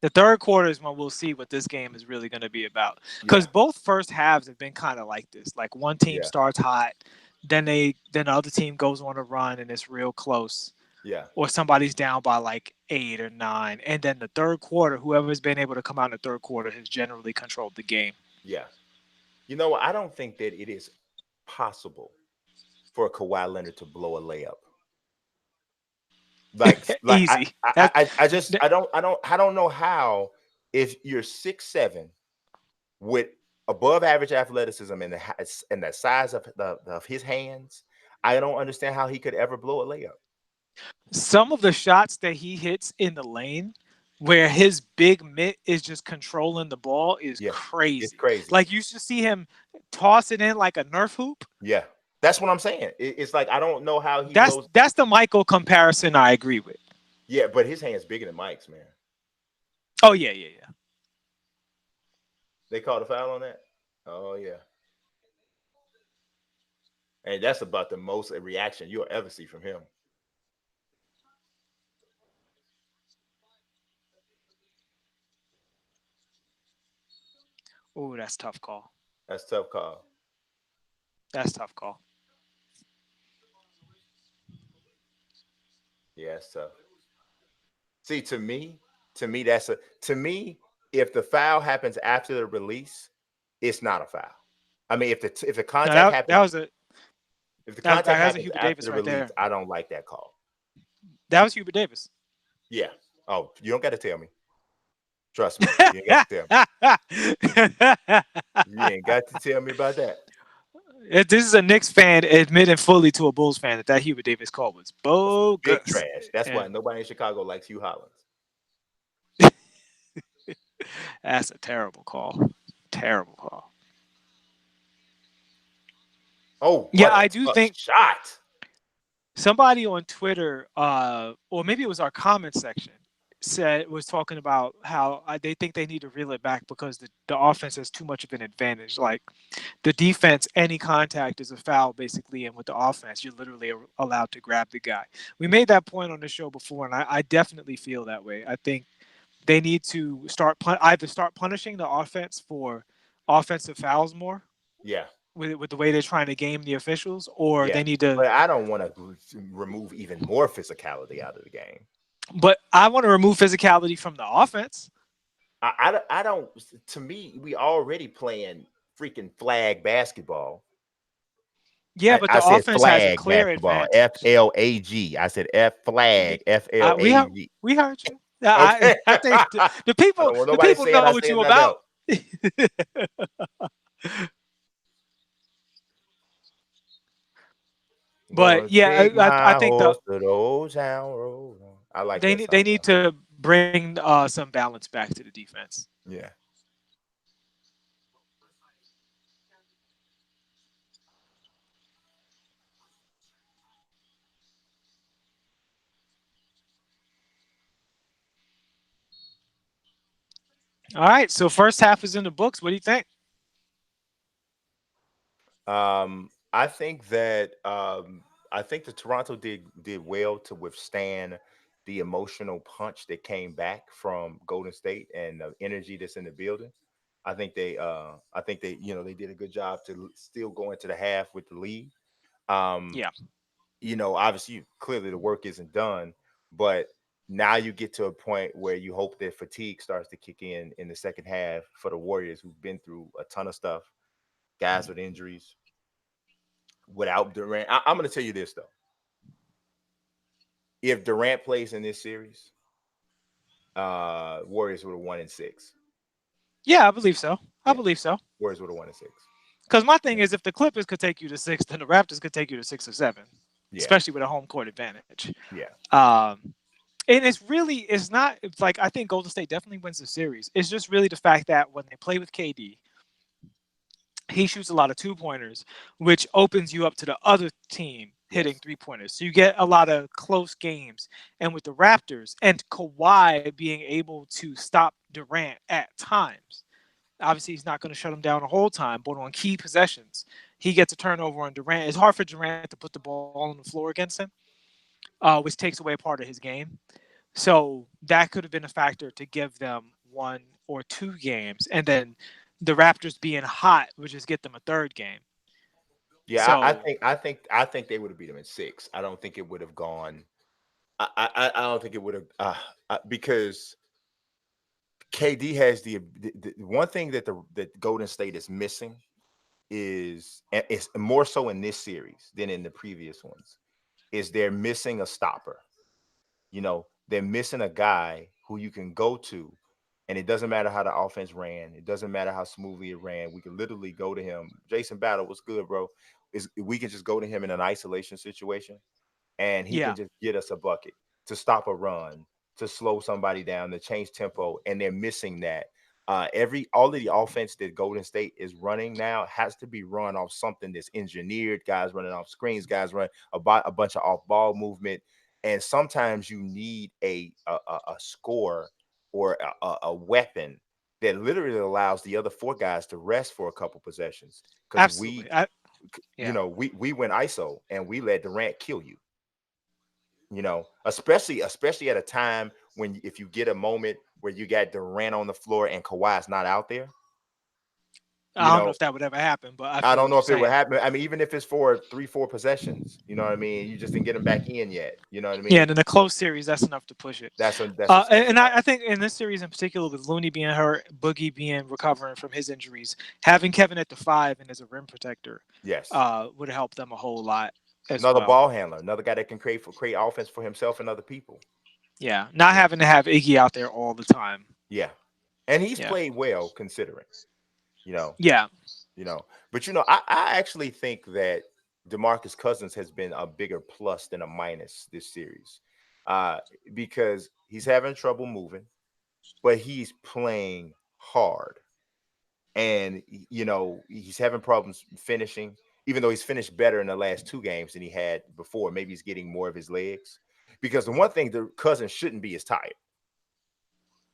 The third quarter is when we'll see what this game is really gonna be about. Because Yeah. both first halves have been kind of like this. Like one team Yeah. starts hot, then the other team goes on a run and it's real close. Yeah. Or somebody's down by like 8 or 9. And then the third quarter, whoever's been able to come out in the third quarter has generally controlled the game. Yeah. You know, I don't think that it is possible for Kawhi Leonard to blow a layup. Like Easy. That, I don't know how, if you're 6'7" with above average athleticism and the size of his hands, I don't understand how he could ever blow a layup. some of the shots that he hits in the lane where his big mitt is just controlling the ball is Yeah, it's crazy. crazy. Like you should see him toss it in like a Nerf hoop. Yeah, that's what I'm saying. It's like I don't know how he That's blows. that's the Michael comparison I agree with. Yeah, but his hand's bigger than Mike's, man. Oh yeah. They called a foul on that. Oh yeah, and that's about the most reaction you'll ever see from him. Oh, that's tough call. That's a tough call. That's tough call. Yeah, it's tough. See, that's a to me. If the foul happens after the release, it's not a foul. I mean, if the No, contact that happens was a if the that, contact that's a happens Hubert after Davis the right release, there. I don't like that call. That was Hubert Davis. Yeah. Oh, you don't got to tell me. Trust me, you ain't got to tell me. You ain't got to tell me about that. This is a Knicks fan admitting fully to a Bulls fan that Hubert Davis call was That's big bogus. trash. That's why And nobody in Chicago likes Hugh Hollins. that's a terrible call. Terrible call. Oh, Yeah, what a I do tough think shot. somebody on Twitter, or maybe it was our comment section, was talking about how they think they need to reel it back because the offense has too much of an advantage. Like the defense, any contact is a foul basically, and with the offense, you're literally allowed to grab the guy. We made that point on the show before, and I definitely feel that way. I think they need to either start punishing the offense for offensive fouls more Yeah. with the way they're trying to game the officials, or Yeah. they need to. But I don't want to remove even more physicality out of the game. But I want to remove physicality from the offense. I don't. To me, we already playing freaking flag basketball. Yeah, but I the said offense has a flag clear basketball. advantage. FLAG. I said F Yeah, flag. FLAG. we heard you. I Okay. I think the I people don't want the nobody people saying know I what said you nothing about. else. I'm But gonna yeah, take I my think horse to the old town road. I like that they song need though. to bring some balance back to the defense. Yeah. All right, so first half is in the books. What do you think? I think that I think the Toronto did well to withstand the emotional punch that came back from Golden State and the energy that's in the building. I think they they did a good job to still go into the half with the lead. Um, Yeah. Obviously clearly the work isn't done, but now you get to a point where you hope that fatigue starts to kick in the second half for the Warriors who've been through a ton of stuff, guys with injuries without Durant. I'm going to tell you this though: if Durant plays in this series, Warriors would have won in six. Yeah, I believe so. I Yeah, believe so. Warriors would have won in six. Because my thing Yeah, is, if the Clippers could take you to six, then the Raptors could take you to 6 or 7, yeah, especially with a home court advantage. yeah, Um, and it's not. It's like I think Golden State definitely wins the series. It's just really the fact that when they play with KD, he shoots a lot of 2 pointers, which opens you up to the other team hitting yes, 3 pointers. So you get a lot of close games. And with the Raptors and Kawhi being able to stop Durant at times, obviously he's not going to shut him down the whole time, but on key possessions, he gets a turnover on Durant. It's hard for Durant to put the ball on the floor against him. which takes away part of his game. So that could have been a factor to give them 1 or 2 games, and then the Raptors being hot would just get them a third game. Yeah, So I think they would have beat him in 6. I don't think it would have gone. I don't think it would have because KD has the one thing that that Golden State is missing is, and it's more so in this series than in the previous ones, is they're missing a stopper. You know, they're missing a guy who you can go to, and it doesn't matter how the offense ran. It doesn't matter how smoothly it ran. We can literally go to him. Jason Battle, what's good, bro? Is we can just go to him in an isolation situation, and he can yeah, just get us a bucket to stop a run, to slow somebody down, to change tempo, and they're missing that. All of the offense that Golden State is running now has to be run off something that's engineered. Guys running off screens, guys running a bunch of off ball movement, and sometimes you need a score or a weapon that literally allows the other 4 guys to rest for a couple possessions because absolutely. Yeah. we went ISO and we let Durant kill you. Especially at a time when if you get a moment where you got Durant on the floor and Kawhi's not out there, you I don't know know, if that would ever happen, but I I feel don't what know you're if it would saying. happen. I mean, even if it's for 3, 4 possessions, you know what I mean? You just didn't get him back in yet. You know what I Yeah, mean? and in a So close series, that's enough to push it. that's a step And aside. I think in this series in particular, with Looney being hurt, Boogie being recovering from his injuries, having Kevin at the 5 and as a rim protector Yes. would help them a whole lot as Another well. ball handler, another guy that can create offense for himself and other people. Yeah, not Yeah. having to have Iggy out there all the time. Yeah. And he's Yeah, played well considering, you know. yeah. you know. But I actually think that DeMarcus Cousins has been a bigger plus than a minus this series, uh, because he's having trouble moving, but he's playing hard, and he's having problems finishing. Even though he's finished better in the last 2 games than he had before, maybe he's getting more of his legs. Because the one thing the Cousins shouldn't be is tired.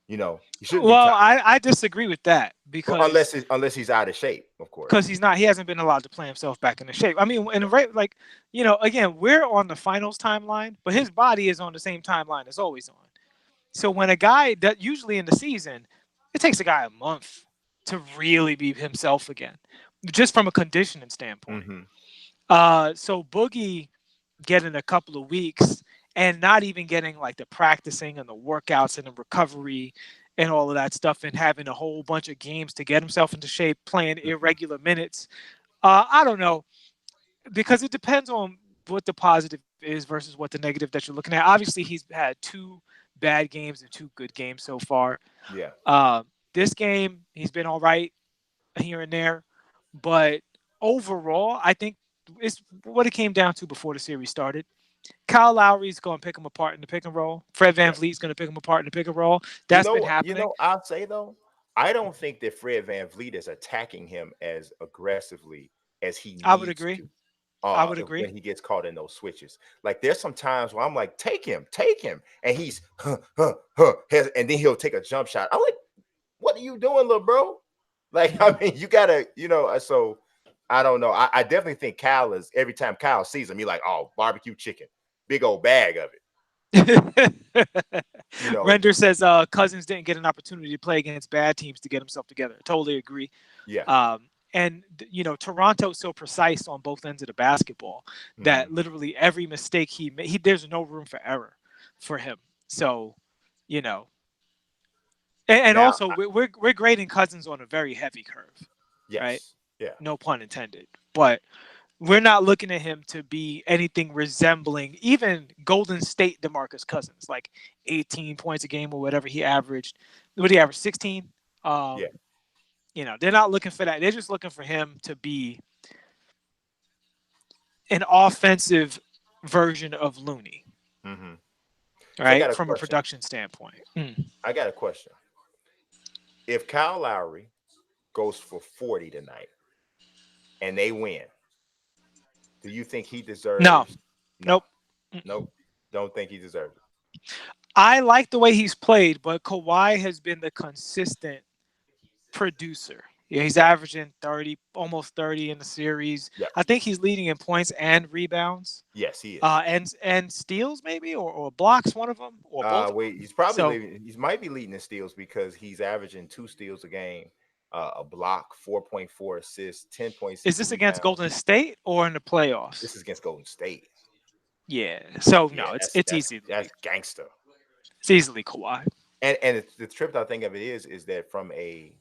He shouldn't be Well, tired. I disagree with that Well, because unless he's out of shape, of course. he hasn't been allowed to play himself back into shape. I mean, and right, like again, we're on the finals timeline, but his body is on the same timeline as always on. So when a guy that usually in the season, it takes a guy a month to really be himself again, just from a conditioning standpoint. Hmm. So Boogie getting a couple of weeks and not even getting like the practicing and the workouts and the recovery and all of that stuff and having a whole bunch of games to get himself into shape, playing Hmm. irregular minutes. I don't know because it depends on what the positive is versus what the negative that you're looking at. Obviously, he's had 2 bad games and 2 good games so far. Yeah. Uh, this game, he's been all right here and there, but overall, I think it's what it came down to before the series started. Kyle Lowry's going to pick him apart in the pick and roll. Fred Van Yeah. Vliet's going to pick him apart in the pick and roll. That's been happening. I'll say though, I don't think that Fred Van Vliet is attacking him as aggressively as he I would needs agree. to. I would agree. When he gets caught in those switches, like there's some times where I'm like, take him, and he's and then he'll take a jump shot. I'm like, what are you doing, little bro? Like, I mean, you gotta, so I don't know. I definitely think Kyle is every time Kyle sees him, he like, oh, barbecue chicken, big old bag of it, you know. Render says Cousins didn't get an opportunity to play against bad teams to get himself together. Totally agree. Yeah. And Toronto's so precise on both ends of the basketball Hmm. that literally every mistake he made, there's no room for error for him. So, you know, and Now, also we're grading Cousins on a very heavy curve, right? yes, yeah. No pun intended. But we're not looking at him to be anything resembling even Golden State DeMarcus Cousins, like 18 points a game or whatever he averaged. What did he average? 16. Yeah. They're not looking for that. They're just looking for him to be an offensive version of Looney, Hmm. So I got right? a From a question. production standpoint. I got a question. If Kyle Lowry goes for 40 tonight and they win, do you think he No, deserves? No, nope. nope. Don't think he deserves it. I like the way he's played, but Kawhi has been the consistent producer. Yeah, he's averaging 30, almost 30 in the series. Yep. I think he's leading in points and rebounds. Yes, he is. And steals maybe or blocks, one of them or both of them. Wait, he's probably So leading. He might be leading in steals because he's averaging 2 steals a game, a block, 4.4 assists, is 10.6 this against rebounds. Golden State or in the playoffs? This is against Golden State. Yeah. So Yeah, no, that's it's that's easily that's gangster. it's easily Kawhi. And the trip I think of it is that from a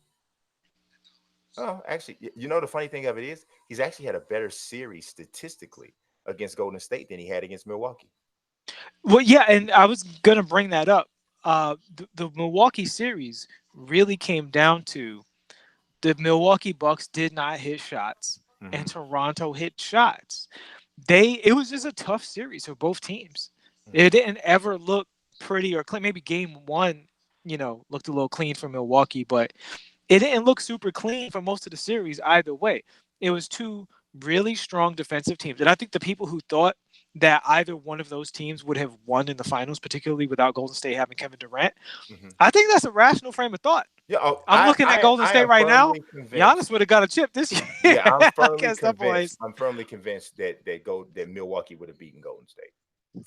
actually, the funny thing of it is he's actually had a better series statistically against Golden State than he had against Milwaukee. Well, yeah, and I was gonna bring that up. The Milwaukee series really came down to the Milwaukee Bucks did not hit shots, and Hmm. Toronto hit shots. It was just a tough series for both teams. Hmm. It didn't ever look pretty or clean. Maybe game one, looked a little clean for Milwaukee, but it didn't look super clean for most of the series either way. It was two really strong defensive teams. And I think the people who thought that either one of those teams would have won in the finals, particularly without Golden State having Kevin Durant, Hmm. I think that's a rational frame of thought. Yeah, I'm looking at Golden I State am right now. firmly convinced. Giannis would have got a chip this Yeah, I'm year firmly against the convinced. boys. I'm firmly convinced that Milwaukee would have beaten Golden State.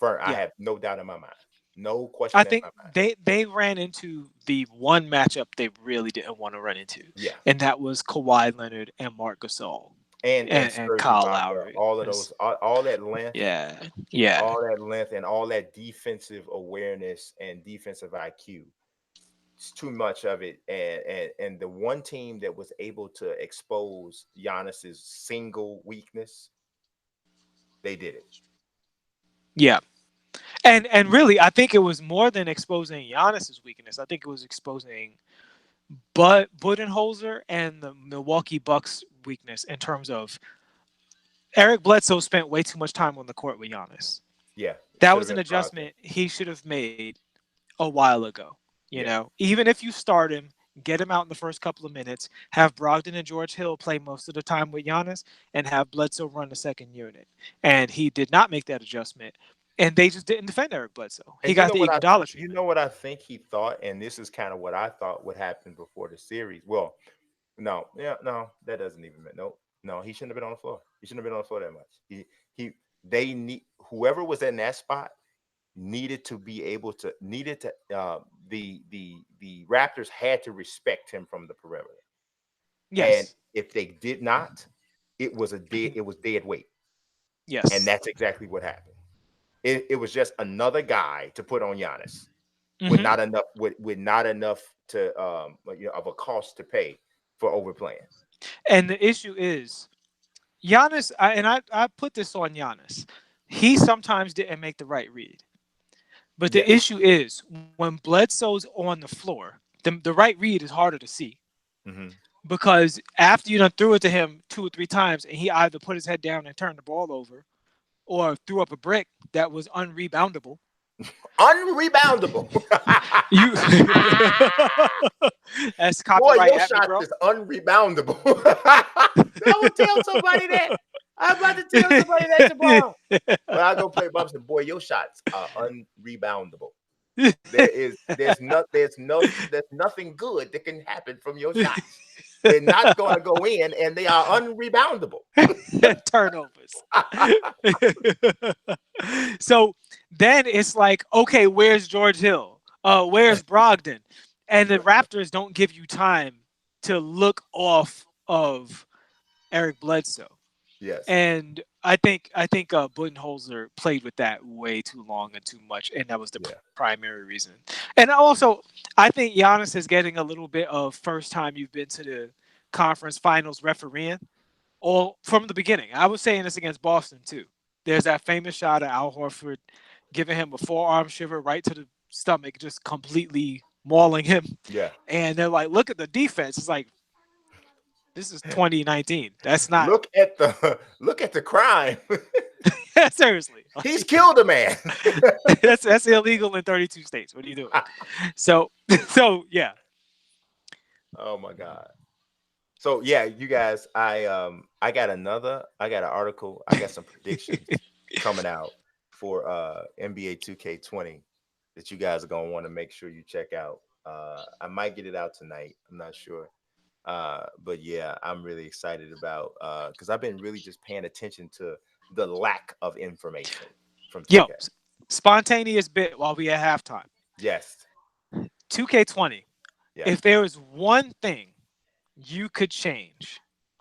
I Yeah, have no doubt in my mind, no I question in think my mind. they ran into the one matchup they really didn't want to run into, Yeah, and that was Kawhi Leonard and Marc Gasol and and Serge Kyle Ibaka, Lowry. all of those, all that length, Yeah, yeah, and all that defensive awareness and defensive IQ. It's too much of it, and the one team that was able to expose Giannis's single weakness, they did it. yeah. And really, I think it was more than exposing Giannis's weakness. I think it was exposing Budenholzer and the Milwaukee Bucks' weakness in terms of Eric Bledsoe spent way too much time on the court with Giannis. Yeah, it That should have was been an a project. adjustment he should have made a while ago. Yeah, Even if you start him, get him out in the first couple of minutes, have Brogdon and George Hill play most of the time with Giannis, and have Bledsoe run the second unit. And he did not make that adjustment. And they just didn't defend Eric Bledsoe. He and you got know the what Iguodala treatment. what I think he thought, and this is kind of what I thought would happen before the series. Well, no, yeah, no, that doesn't even no, no, he shouldn't have been on the floor. He shouldn't have been on the floor that much. He they need whoever was in that spot needed to the Raptors had to respect him from the perimeter. And Yes. if they did not, it was dead weight. And Yes. that's exactly what happened. It was just another guy to put on Giannis Hmm. with not enough to of a cost to pay for overplaying. And the issue is Giannis, I put this on Giannis. He sometimes didn't make the right read. But the Yes. issue is when Bledsoe's on the floor, the right read is harder to see Hmm. because after you done threw it to him 2 or 3 times and he either put his head down and turned the ball over or threw up a brick that was unreboundable. Unreboundable. You That's Boy, copyright your at me, shot bro. is unreboundable. I will tell somebody that. I'm about to tell somebody that tomorrow. When I go play bumps, and boy, your shots are unreboundable. There's nothing good that can happen from your shots. They're not going to go in, and they are unreboundable. Turnovers. So then it's like, okay, where's George Hill? Where's Brogdon? And the Raptors don't give you time to look off of Eric Bledsoe. Yes. And I think Budenholzer played with that way too long and too much, and that was the Yeah. primary reason. And also, I think Giannis is getting a little bit of first time you've been to the conference finals refereeing, all from the beginning. I was saying this against Boston too. There's that famous shot of Al Horford giving him a forearm shiver right to the stomach, just completely mauling him. Yeah. And they're like, "Look at the defense." It's like this is 2019. That's not Look at the crime. seriously. He's killed a man. That's illegal in 32 states. What are you doing? So so yeah. Oh my God. So yeah, you guys, I got an article, I got some predictions coming out for NBA 2K20 that you guys are gonna want to make sure you check out. I might get it out tonight. I'm not sure. But yeah, I'm really excited about because I've been really just paying attention to the lack of information from Yo, 2K. spontaneous bit while we at halftime. Yes, 2K20. yes. If there was one thing you could change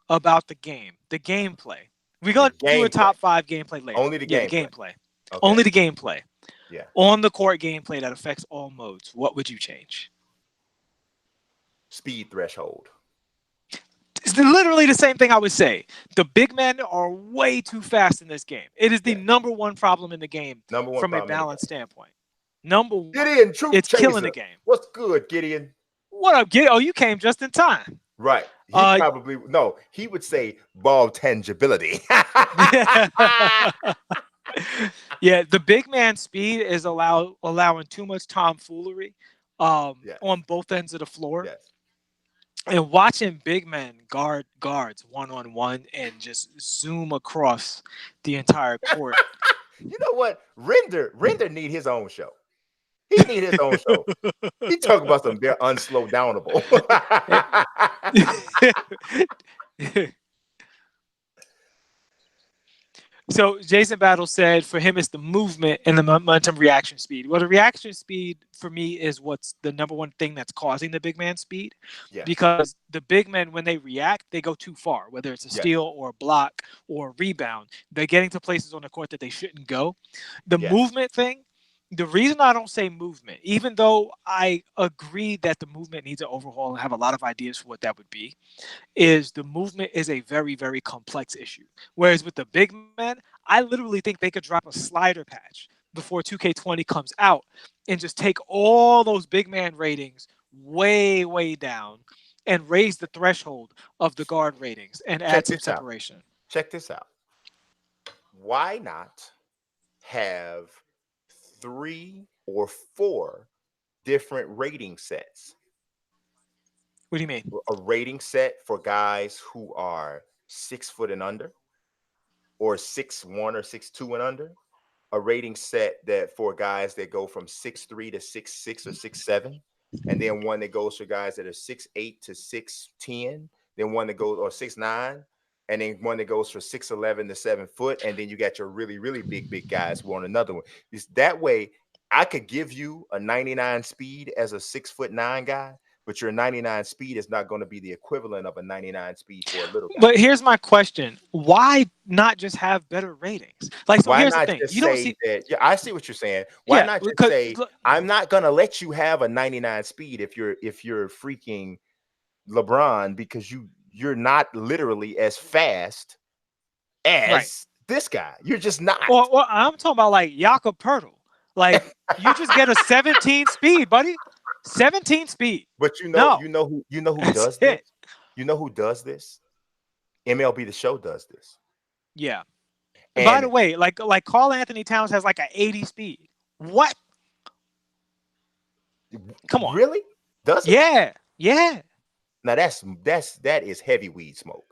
about the gameplay. We're The gonna do a gameplay, top 5 gameplay later. only the Yeah, the gameplay. gameplay. Okay, Only the gameplay. yeah. On the court gameplay that affects all modes. What would you change? Speed threshold. It's literally the same thing I would say. The big men are way too fast in this game. It is the Yeah, number one problem in the game number one from a problem in the balance game. standpoint. Number one. Gideon, Truth It's killing the Chaser. game. What's good, Gideon? What up, Gid? Oh, you came just in time. Right. He Uh, probably no. He would say ball tangibility. yeah, the big man speed is allowing too much tomfoolery Yes. on both ends of the floor. Yes. And watching big men guard guards one on one and just zoom across the entire court. You know what? Render need his own show. He need his own show. He talk about some they're unslow downable. So Jason Battle said for him it's the movement and the momentum reaction speed. Well, the reaction speed for me is what's the number one thing that's causing the big man speed. Yes. Because the big men, when they react, they go too far, whether it's a Yes. steal or a block or a rebound. They're getting to places on the court that they shouldn't go. The Yes. movement thing, the reason I don't say movement, even though I agree that the movement needs an overhaul and have a lot of ideas for what that would be, is the movement is a very, very complex issue. Whereas with the big men, I literally think they could drop a slider patch before 2K20 comes out and just take all those big man ratings way, way down and raise the threshold of the guard ratings and add some separation. Check this out. Why not have 3 or 4 different rating sets? What do you mean? A rating set for guys who are 6 foot and under, or 6'1" or 6'2" and under. A rating set that for guys that go from 6'3" to 6'6" or 6'7", and then one that goes for guys that are 6'8" to 6'10", then one that goes or 6'9", and then one that goes for 6'11" to 7 foot, and then you got your really, really big guys who are on another one. It's that way I could give you a 99 speed as a 6'9" guy, but your 99 speed is not going to be the equivalent of a 99 speed for a little guy. But here's my question: why not just have better ratings? Like, so why here's not the thing: just you don't say see. that? Yeah, I see what you're saying. Why Yeah, not just because say I'm not going to let you have a 99 speed if you're freaking LeBron, because you're not literally as fast as right. this guy. You're just not. Well, I'm talking about like Jakob Pertl. Like, you just get a 17 speed, buddy. 17 speed. But you No, know who that's does this? it. You know who does this? MLB The Show does this. Yeah. And by the And way, like Karl Anthony Towns has like an 80 speed. What? Come on. really? Does it? Yeah. Yeah. Now that is heavy weed smoke.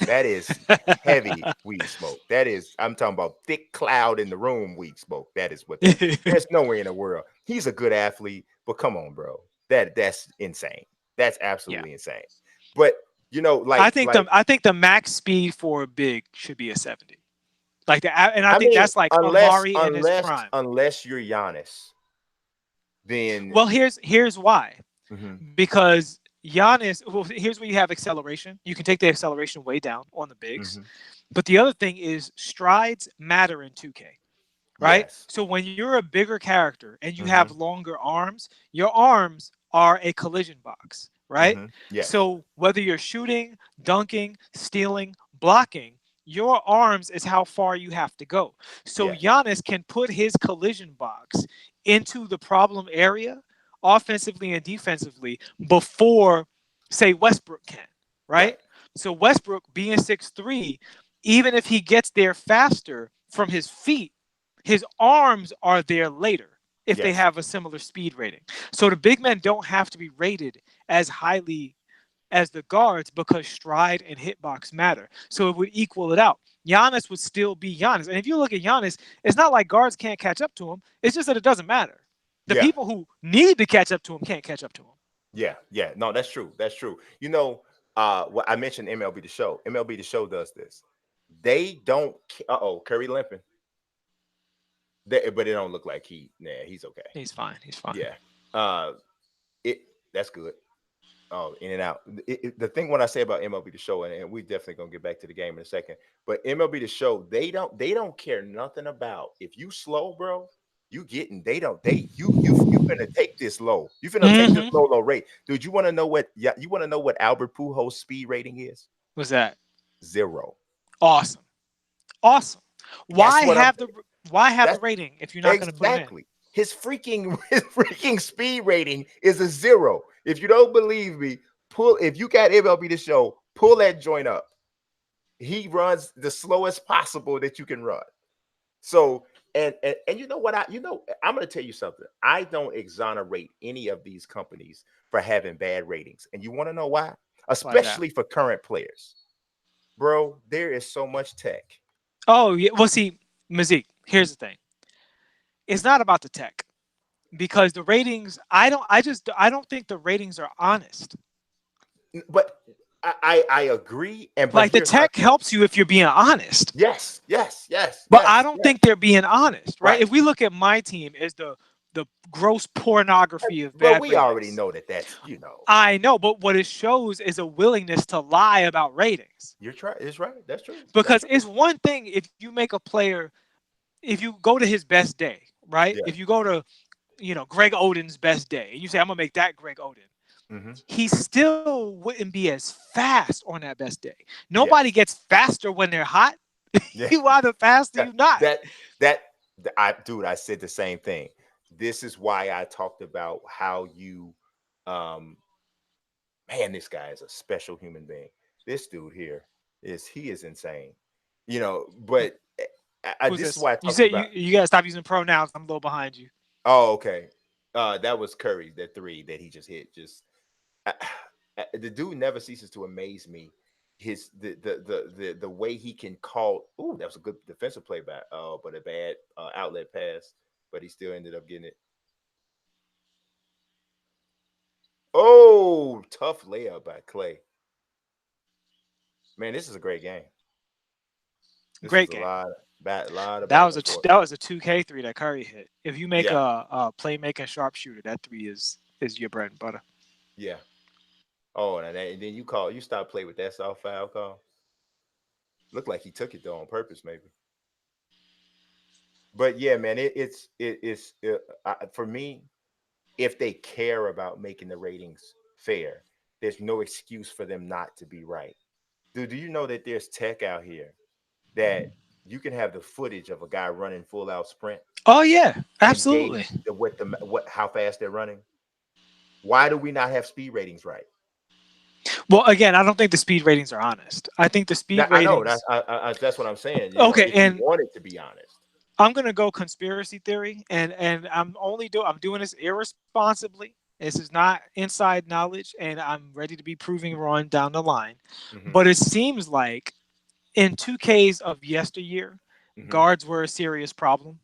That is heavy weed smoke. That is, I'm talking about thick cloud in the room weed smoke. That is what there's no way in the world. He's a good athlete, but come on, bro. That's insane. That's absolutely insane. But you know, like I think the max speed for a big should be a 70. Like and I think that's like Amari in his prime. Unless you're Giannis, then well, here's why. Mhm. Because Giannis, well, here's where you have acceleration. You can take the acceleration way down on the bigs. But the other thing is strides matter in 2K, right? Yes. So when you're a bigger character and you have longer arms, your arms are a collision box, right? Yes. So whether you're shooting, dunking, stealing, blocking, your arms is how far you have to go. So Giannis can put his collision box into the problem area offensively and defensively before, say, Westbrook can, right? So Westbrook being 6'3", even if he gets there faster from his feet, his arms are there later if they have a similar speed rating. So the big men don't have to be rated as highly as the guards because stride and hitbox matter. So it would equal it out. Giannis would still be Giannis. And if you look at Giannis, it's not like guards can't catch up to him. It's just that it doesn't matter. The people who need to catch up to him can't catch up to him. Yeah, yeah. No, that's true. That's true. What I mentioned MLB the Show. MLB the Show does this. They don't. Uh-oh, Curry limping. But it don't look like he's okay. He's fine. He's fine. Yeah. Uh, it that's good. Oh, in and out. The thing when I say about MLB the Show, and we definitely gonna get back to the game in a second, but MLB the Show, they don't care nothing about if you slow, bro. You getting they don't they you finna take this low. You finna take this Hmm. low rate, dude. You want to know what? Yeah, you want to know what Albert Pujols' speed rating is? What's that? 0. Awesome. Awesome. That's Why what I'm. have the That's rating if you're not going to put him in? exactly his freaking speed rating is a 0. If you don't believe me, if you got MLB the Show, pull that joint up. He runs the slowest possible that you can run. So and you know what I'm going to tell you something. I don't exonerate any of these companies for having bad ratings. And you want to know why? Why that? Especially for current players. Bro, there is so much tech. Oh, yeah. Well, see, Mazique, here's the thing. It's not about the tech because the ratings, I don't think the ratings are honest. But I agree. But Like the here's my tech thing. helps you if you're being honest. Yes, yes, yes, But I yes, don't yes. think they're being honest, right? Right. If we look at my team as the gross pornography of But bad we already ratings, know that that's. I know, but what it shows is a willingness to lie about ratings. You're trying. It's right. That's true. That's Because true. it's one thing if you make a player, if you go to his best day, right? Yeah. If you go to, Greg Oden's best day, and you say, I'm gonna make that Greg Oden, Mm-hmm. he still wouldn't be as fast on that best day. Nobody Yes. gets faster when they're hot. Yeah. You either fast or That you not. that that I said the same thing. This is why I talked about how you um man, this guy is a special human being. This dude here is insane. But Who's this is this? why I You talked said about. you gotta stop using pronouns. I'm a little behind you. Oh, okay. That was Curry, that three that he just hit. I, the dude never ceases to amaze me. His the way he can call. Ooh, that was a good defensive play back. Oh, but a bad outlet pass. But he still ended up getting it. Oh, tough layup by Clay. Man, this is a great game. This was Great a game. lot of That back was and forth. that was a 2K3 that Curry hit. If you make Yeah, a playmaking sharpshooter, that three is your bread and butter. yeah. Oh, and then you stop playing with that soft foul call. Looked like he took it though on purpose, maybe. But yeah, man, for me. If they care about making the ratings fair, there's no excuse for them not to be right. Dude, do you know that there's tech out here that you can have the footage of a guy running full out sprint Oh yeah, and absolutely. gauge what how fast they're running? Why do we not have speed ratings right? Well, again, I don't think the speed ratings are honest. I think the speed I know ratings. that's what I'm saying. Okay, If you and wanted to be honest, I'm gonna go conspiracy theory, and I'm doing this irresponsibly. This is not inside knowledge, and I'm ready to be proving wrong down the line. hmm But it seems like in 2Ks of yesteryear, hmm guards were a serious problem,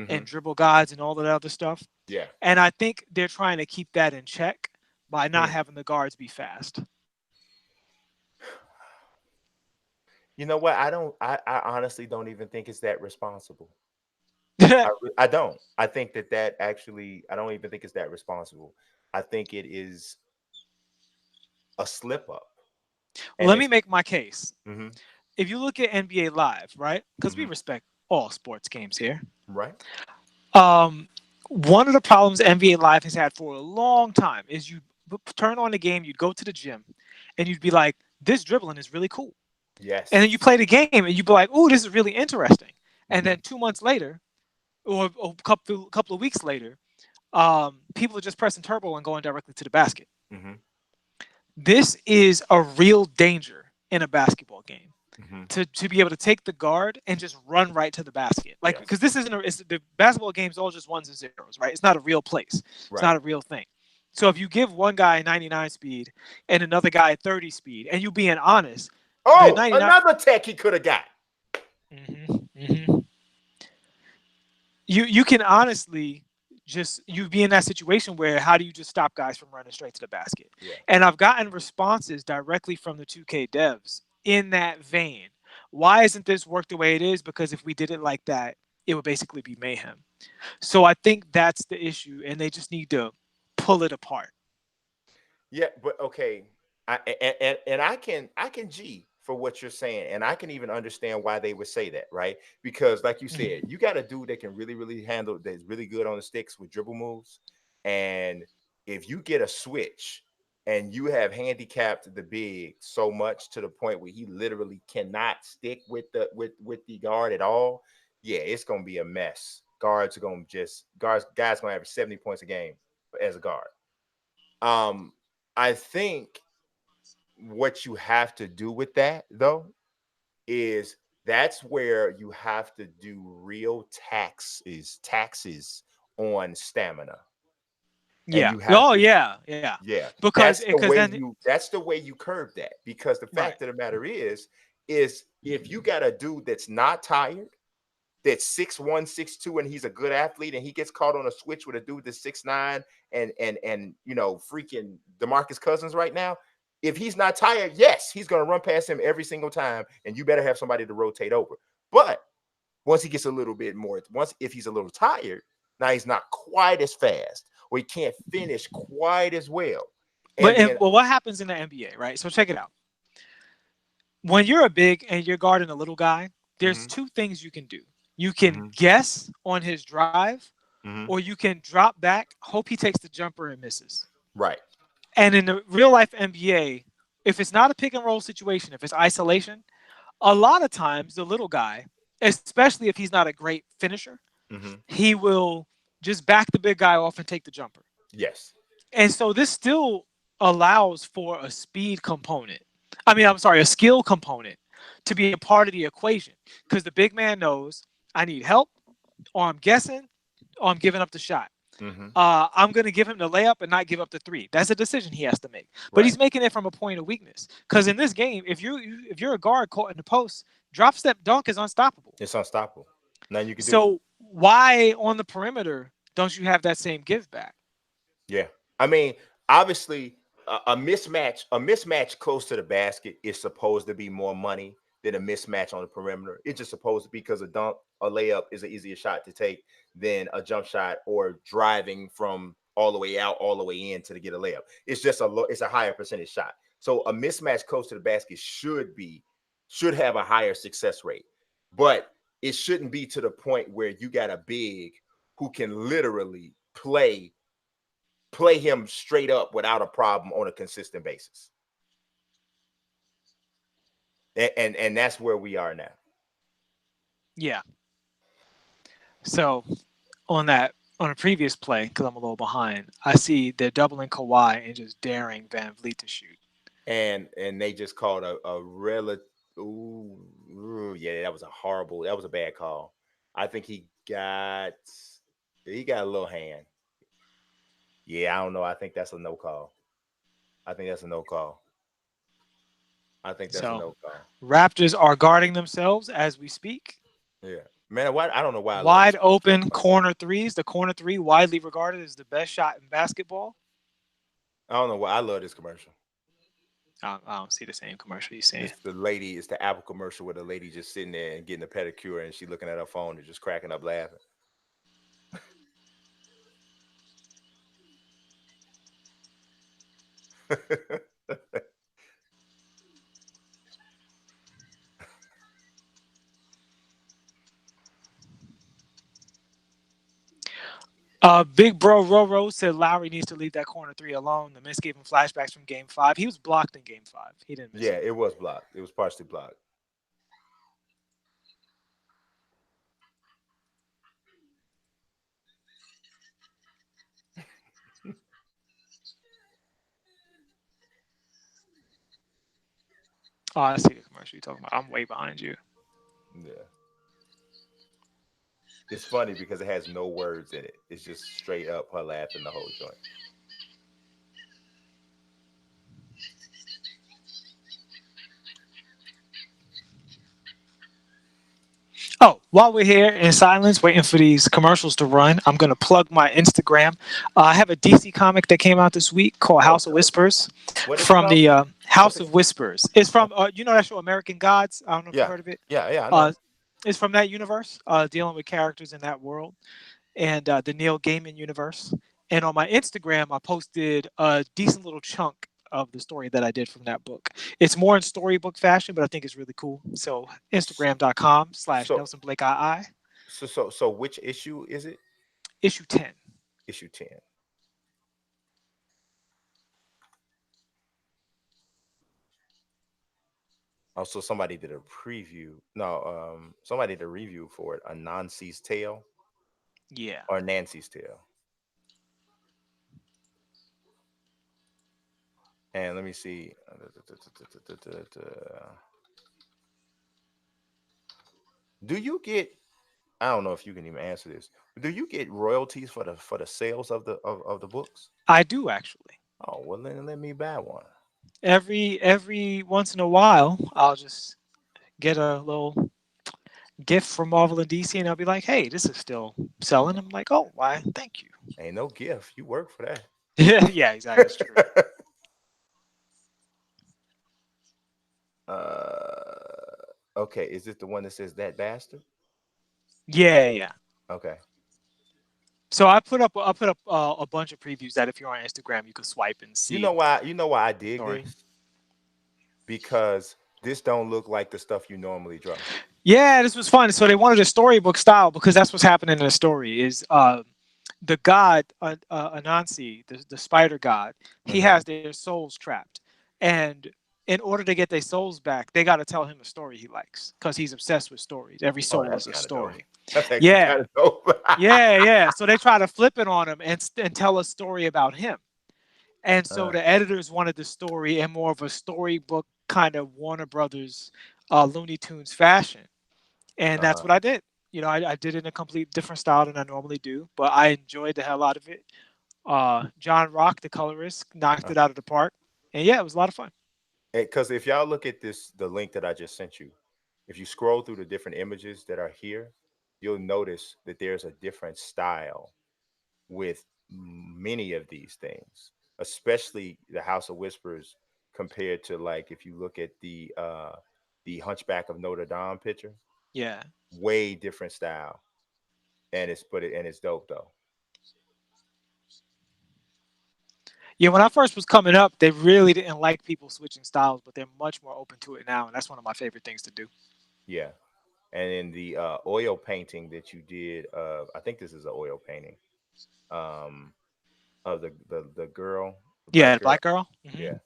and hmm dribble guides and all that other stuff. yeah. And I think they're trying to keep that in check by not Hmm. having the guards be fast. You know what? I honestly don't even think it's that responsible. I don't. I think that actually, I don't even think it's that responsible. I think it is a slip up, and Let me it's make my case. hmm If you look at NBA Live, right? Because we hmm respect all sports games here. right. Um, One of the problems NBA Live has had for a long time is you turn on the game, you'd go to the gym, and you'd be like, "This dribbling is really cool," and then you Yes. play the game, and you'd be like, "Oh, this is really interesting," and then hmm 2 months later, or a couple of weeks later, people are just pressing turbo and going directly to the basket. hmm This is a real danger in a basketball game. hmm To be able to take the guard and just run right to the basket, like because Yes. this isn't the basketball game's all just ones and zeros, right? It's not a real place. It's Right. not a real thing. So if you give one guy 99 speed and another guy 30 speed, and you being honest, the Oh, 99. another tech he could have got. Mhm, mhm. You can honestly just you be in that situation where how do you just stop guys from running straight to the basket? Yeah. And I've gotten responses directly from the 2K devs in that vein. Why isn't this work the way it is? Because if we did it like that, it would basically be mayhem. So I think that's the issue, and they just need to pull it apart. Yeah, but okay, and I can G for what you're saying, and I can even understand why they would say that, right? Because like you said, Mhm. you got a dude that can really handle that's really good on the sticks with dribble moves, and if you get a switch and you have handicapped the big so much to the point where he literally cannot stick with the guard at all, yeah, it's gonna be a mess. Guards are gonna just guys gonna average 70 points a game as a guard. Um, I think what you have to do with that though is that's where you have to do real taxes on stamina, and Yeah. you have Oh to, yeah, yeah. yeah, Because then that's the way you curb that, because the right. fact of the matter is if you got a dude that's not tired, that's 6'1", 6'2", and he's a good athlete, and he gets caught on a switch with a dude that's 6'9", and freaking DeMarcus Cousins right now. If he's not tired, yes, he's gonna run past him every single time, and you better have somebody to rotate over. But once he gets a little bit more, once if he's a little tired, now he's not quite as fast, or he can't finish quite as well. And then, But what happens in the NBA, right? So check it out. When you're a big and you're guarding a little guy, there's mhm, two things you can do. You can mhm, guess on his drive, mhm, or you can drop back, hope he takes the jumper and misses. right, And in the real life NBA, if it's not a pick and roll situation, if it's isolation, a lot of times the little guy, especially if he's not a great finisher, mhm, he will just back the big guy off and take the jumper. yes, And so this still allows for a speed component. I'm sorry, a skill component to be a part of the equation because the big man knows I need help, or I'm guessing, or I'm giving up the shot. mhm, I'm going to give him the layup and not give up the three. That's a decision he has to make. But right. he's making it from a point of weakness. Because in this game, if you're a guard caught in the post, drop step dunk is unstoppable. It's unstoppable. Nothing you can do. So why on the perimeter don't you have that same give back? Yeah. I mean, obviously, a mismatch close to the basket is supposed to be more money than a mismatch on the perimeter. It's just supposed to be because a dunk, a layup is an easier shot to take than a jump shot or driving from all the way out, all the way in to get a layup. It's just it's a higher percentage shot. So a mismatch close to the basket should have a higher success rate, but it shouldn't be to the point where you got a big who can literally play him straight up without a problem on a consistent basis. And that's where we are now. Yeah. So on a previous play, because I'm a little behind, I see they're doubling Kawhi and just daring Van Vliet to shoot. And they just called a relative. Yeah, that was a bad call. I think he got a little hand. Yeah, I don't know. I think that's a no call. I think that's a no call. I think that's a So no call. Raptors are guarding themselves as we speak. Yeah, man. Why I don't know why I love this Wide commercial so open much. corner threes. The corner three, widely regarded as the best shot in basketball. I don't know why I love this commercial. I don't see the same commercial you're saying. It's the Apple commercial where the lady just sitting there and getting a pedicure and she looking at her phone and just cracking up laughing. Big Bro Roro said Lowry needs to leave that corner three alone. The miss gave him flashbacks from Game 5. He was blocked in Game 5. He didn't miss Yeah, it. it was blocked. It was partially blocked. Oh, I see the commercial you're talking about. I'm way behind you. Yeah. It's funny because it has no words in it. It's just straight up her laughing the whole joint. Oh, while we're here in silence, waiting for these commercials to run, I'm gonna plug my Instagram. I have a DC comic that came out this week called Oh, House of dope. Whispers, What is it from called? the What's House it? of Whispers. It's from you know that show American Gods. I don't know if you've Yeah, heard of it. yeah, I know. Uh, it's from that universe, dealing with characters in that world, and the Neil Gaiman universe. And on my Instagram, I posted a decent little chunk of the story that I did from that book. It's more in storybook fashion, but I think it's really cool. So Instagram.com slash So, Nelson Blake II, so, which issue is it? issue 10. Issue 10. Also, somebody did a preview. No, somebody did a review for it. A Nancy's Tale Yeah. or Nancy's Tale. And let me see. Do you get? I don't know if you can even answer this. Do you get royalties for the sales of the books? I do actually. Oh well, then let me buy one. Every once in a while, I'll just get a little gift from Marvel and DC, and I'll be like, "Hey, this is still selling." I'm like, "Oh, why? Thank you." Ain't no gift. You work for Yeah, yeah, exactly. That's true. that. Okay. Is this the one that says that bastard? Yeah, yeah. Okay. So I put up a bunch of previews that if you're on Instagram, you can swipe and You know see why? You know why I dig story. this? Because this don't look like the stuff you normally draw. Yeah, this was fun. So they wanted a storybook style because that's what's happening in the story. Is the god Anansi, the spider god, he Mm-hmm. has their souls trapped, and in order to get their souls back, they got to tell him a story he likes because he's obsessed with stories. Every Oh, soul that's is a kind of dope. story. That's actually Yeah, kind of dope. yeah, yeah. So they try to flip it on him and tell a story about him. And so uh, the editors wanted the story in more of a storybook kind of Warner Brothers, Looney Tunes fashion, and that's uh-huh. what I did. You know, I did it in a complete different style than I normally do, but I enjoyed the hell out of it. John Rock, the colorist, knocked it out of the park, and yeah, it was a lot of fun. Because if y'all look at this, the link that I just sent you, if you scroll through the different images that are here, you'll notice that there's a different style with many of these things, especially the House of Whispers compared to like if you look at the Hunchback of Notre Dame picture, Yeah, way different style. And it's dope though. yeah. When I first was coming up, they really didn't like people switching styles, but they're much more open to it now, and that's one of my favorite things to do. Yeah. And in the oil painting that you did of, I think this is an oil painting, um, of the girl, the Yeah, black the girl. black girl. Yeah.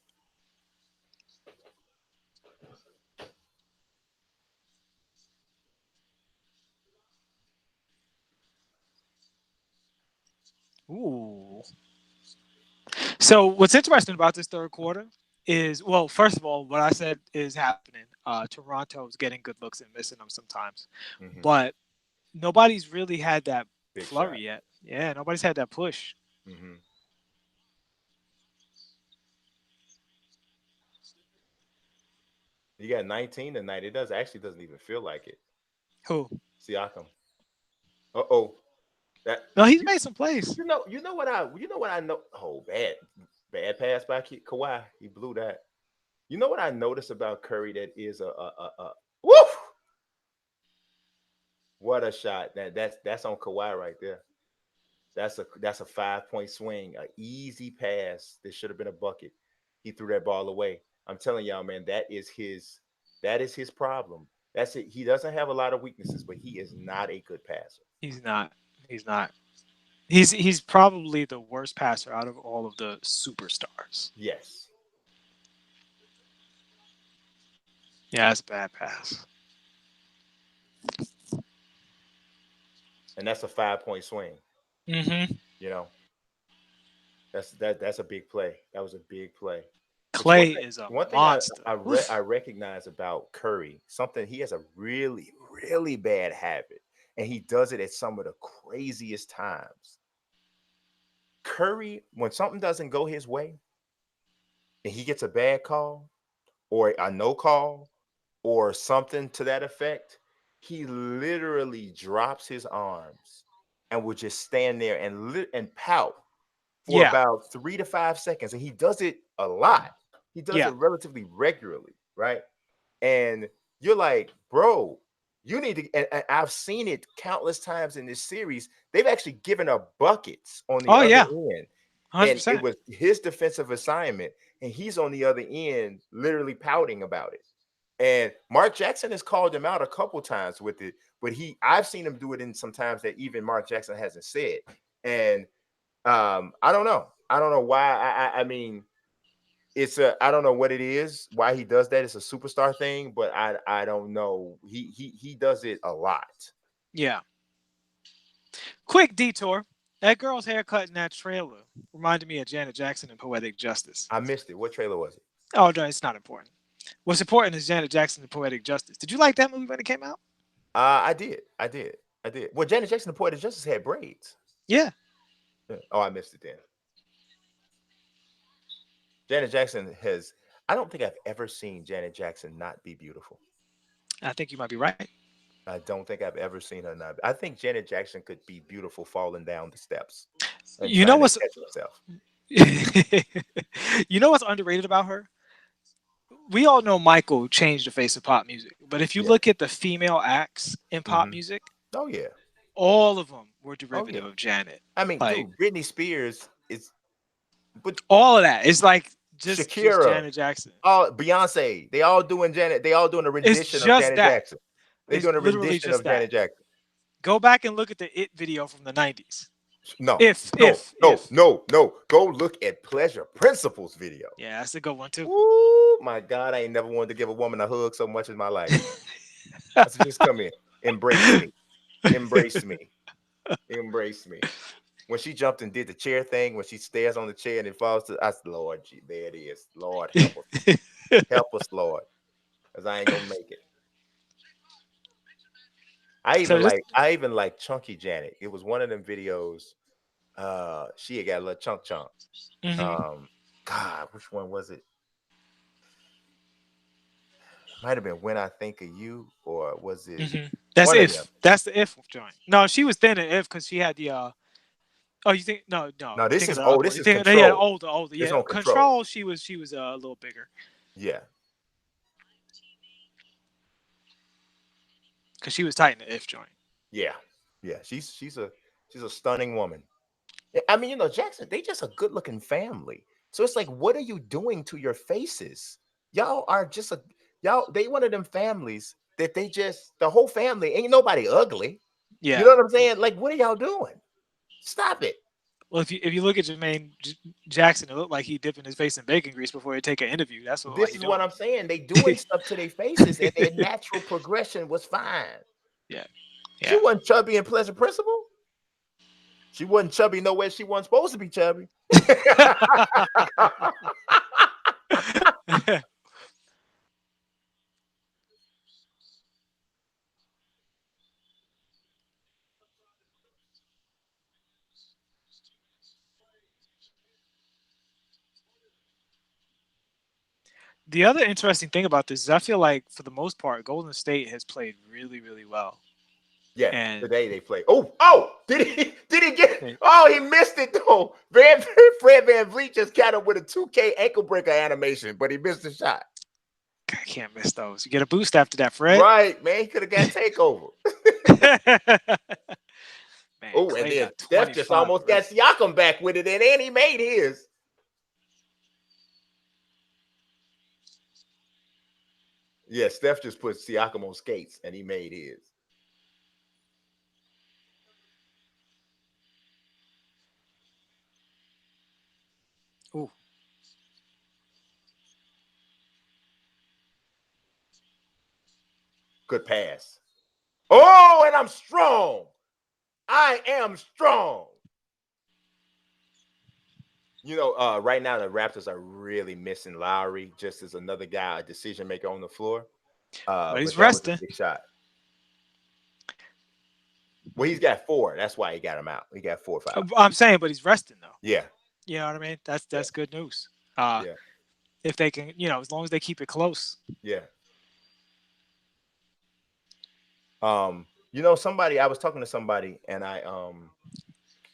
Ooh. So what's interesting about this third quarter is, well, first of all, what I said is happening. Toronto's getting good looks and missing them sometimes, Hmm. but nobody's really had that Big shot. flurry yet. Yeah, nobody's had that push. Hmm. You got 19 tonight. It doesn't even feel like it. Who? Siakam. Uh-oh. That No, he's you, made some plays. you know what I know. Oh, bad pass by Kawhi. He blew that. You know what I noticed about Curry that is a woof. What a shot. That's on Kawhi right there. That's a 5 point swing, an easy pass that should have been a bucket. He threw that ball away. I'm telling y'all, man, that is his problem. That's it. He doesn't have a lot of weaknesses, but he is not a good passer. He's not. He's not. He's probably the worst passer out of all of the superstars. Yes, Yeah, that's a bad pass. and that's a 5 point swing. Mm-hmm. You know, that's a big play. That was a big play. But Clay is a one thing monster. I Oof. recognize about Curry, something he has a really really bad habit, and he does it at some of the craziest times. Curry, when something doesn't go his way, and he gets a bad call or a no call or something to that effect, he literally drops his arms and will just stand there and pout for Yeah. about 3 to 5 seconds. And he does it a lot. He does Yeah. it relatively regularly, right? And you're like, bro, you need to. And I've seen it countless times in this series. They've actually given up buckets on the Oh other yeah. end, and it 100%. was his defensive assignment, and he's on the other end, literally pouting about it. And Mark Jackson has called him out a couple times with it, but I've seen him do it in sometimes that even Mark Jackson hasn't said. And I don't know. I don't know why. I mean, I don't know what it is, why he does that. It's a superstar thing, but I don't know. He does it a lot. Yeah. Quick detour. That girl's haircut in that trailer reminded me of Janet Jackson in Poetic Justice. I missed it. What trailer was it? Oh no, it's not important. What's important is Janet Jackson in Poetic Justice. Did you like that movie when it came out? I did. I did. I did. Well, Janet Jackson, the Poetic Justice, had braids. Yeah. Yeah. Oh, I missed it then. Janet Jackson has. I don't think I've ever seen Janet Jackson not be beautiful. I think you might be right. I don't think I've ever seen her not. I think Janet Jackson could be beautiful falling down the steps and You know trying to what's catch herself. you know what's underrated about her? We all know Michael changed the face of pop music, but if you Yeah. look at the female acts in pop Hmm. music, Oh yeah. all of them were Oh derivative yeah. of Janet. I mean, Like dude, Britney Spears is, but all of that. It's like just Shakira, Janet Jackson. all Beyonce, they all doing Janet. They all doing a It's rendition of just Janet that. Jackson. They It's doing a literally rendition just of that. Janet Jackson. Go back and look at the It video from the 90s. No, If, no, if, no, if. no, no. Go look at Pleasure Principles video. Yeah, that's a good one too. Ooh, my God, I ain't never wanted to give a woman a hug so much in my life. I said, just come in, embrace me, embrace me, embrace me. When she jumped and did the chair thing, when she stares on the chair and it falls to, I said, Lord, there it is. Lord, help us, Lord, because I ain't gonna make it. So just I even like Chunky Janet. It was one of them videos. She had got a little chunk. mhm, Um, God, which one was it? Might have been When I Think of You, or was it mhm. That's one of them? if. That's the if joint. No, she was thin in if because she had the oh, you think no? No, You think of the other one. this You is think yeah, Control. older. This Yeah, on Control. control. She was a little bigger Yeah, because she was tight in the if joint. yeah, yeah. She's a stunning woman. I mean, Jackson, they just a good looking family. So it's like, what are you doing to your faces? Y'all are just they one of them families that they just, the whole family ain't nobody ugly. You know Yeah. what I'm saying? Like, what are y'all doing? Stop it. Well, if you look at Jackson, it looked like he dipping his face in bacon grease before he take an interview. That's what like This he is what doing. I'm saying. They doing stuff to their faces, and their natural progression was fine. Yeah. She Yeah. wasn't chubby in Pleasure Principle. She wasn't chubby nowhere she wasn't supposed to be chubby. The other interesting thing about this is I feel like for the most part, Golden State has played really, really well. Yeah, And today they play. Oh, did he get it? they- Oh, he missed it though. Fred Van Vliet just got him with a 2K ankle breaker animation, but he missed the shot. I can't miss those. You get a boost after that, Fred. Right, man. He could have got takeover. Man, Oh, and Clay then got Steph just 25 almost got already. Siakam back with it, and he made his. Yeah, Steph just put Siakam on skates, and he made his. Ooh. Good pass. Oh, and I'm strong. I am strong. Right now the Raptors are really missing Lowry just as another guy, a decision maker on the floor. But he's But that was a resting. big shot. Well, he's got four. That's why he got him out. He got 4 or 5. I'm saying, but he's resting though. Yeah, You know what I mean? That's yeah, that's good news. yeah, If they can, as long as they keep it close. yeah. Somebody, I was talking to somebody, and and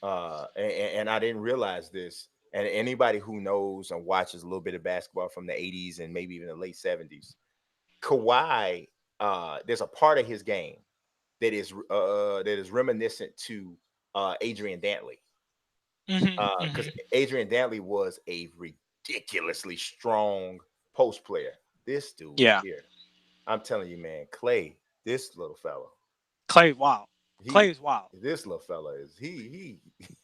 I didn't realize this. And anybody who knows and watches a little bit of basketball from the 80s and maybe even the late 70s, Kawhi, there's a part of his game that is reminiscent to Adrian Dantley, because Hmm. Adrian Dantley was a ridiculously strong post player. This dude Yeah, here, I'm telling you, man, Clay, this little fella, Clay. Wow, Clay he, is wild. this little fella is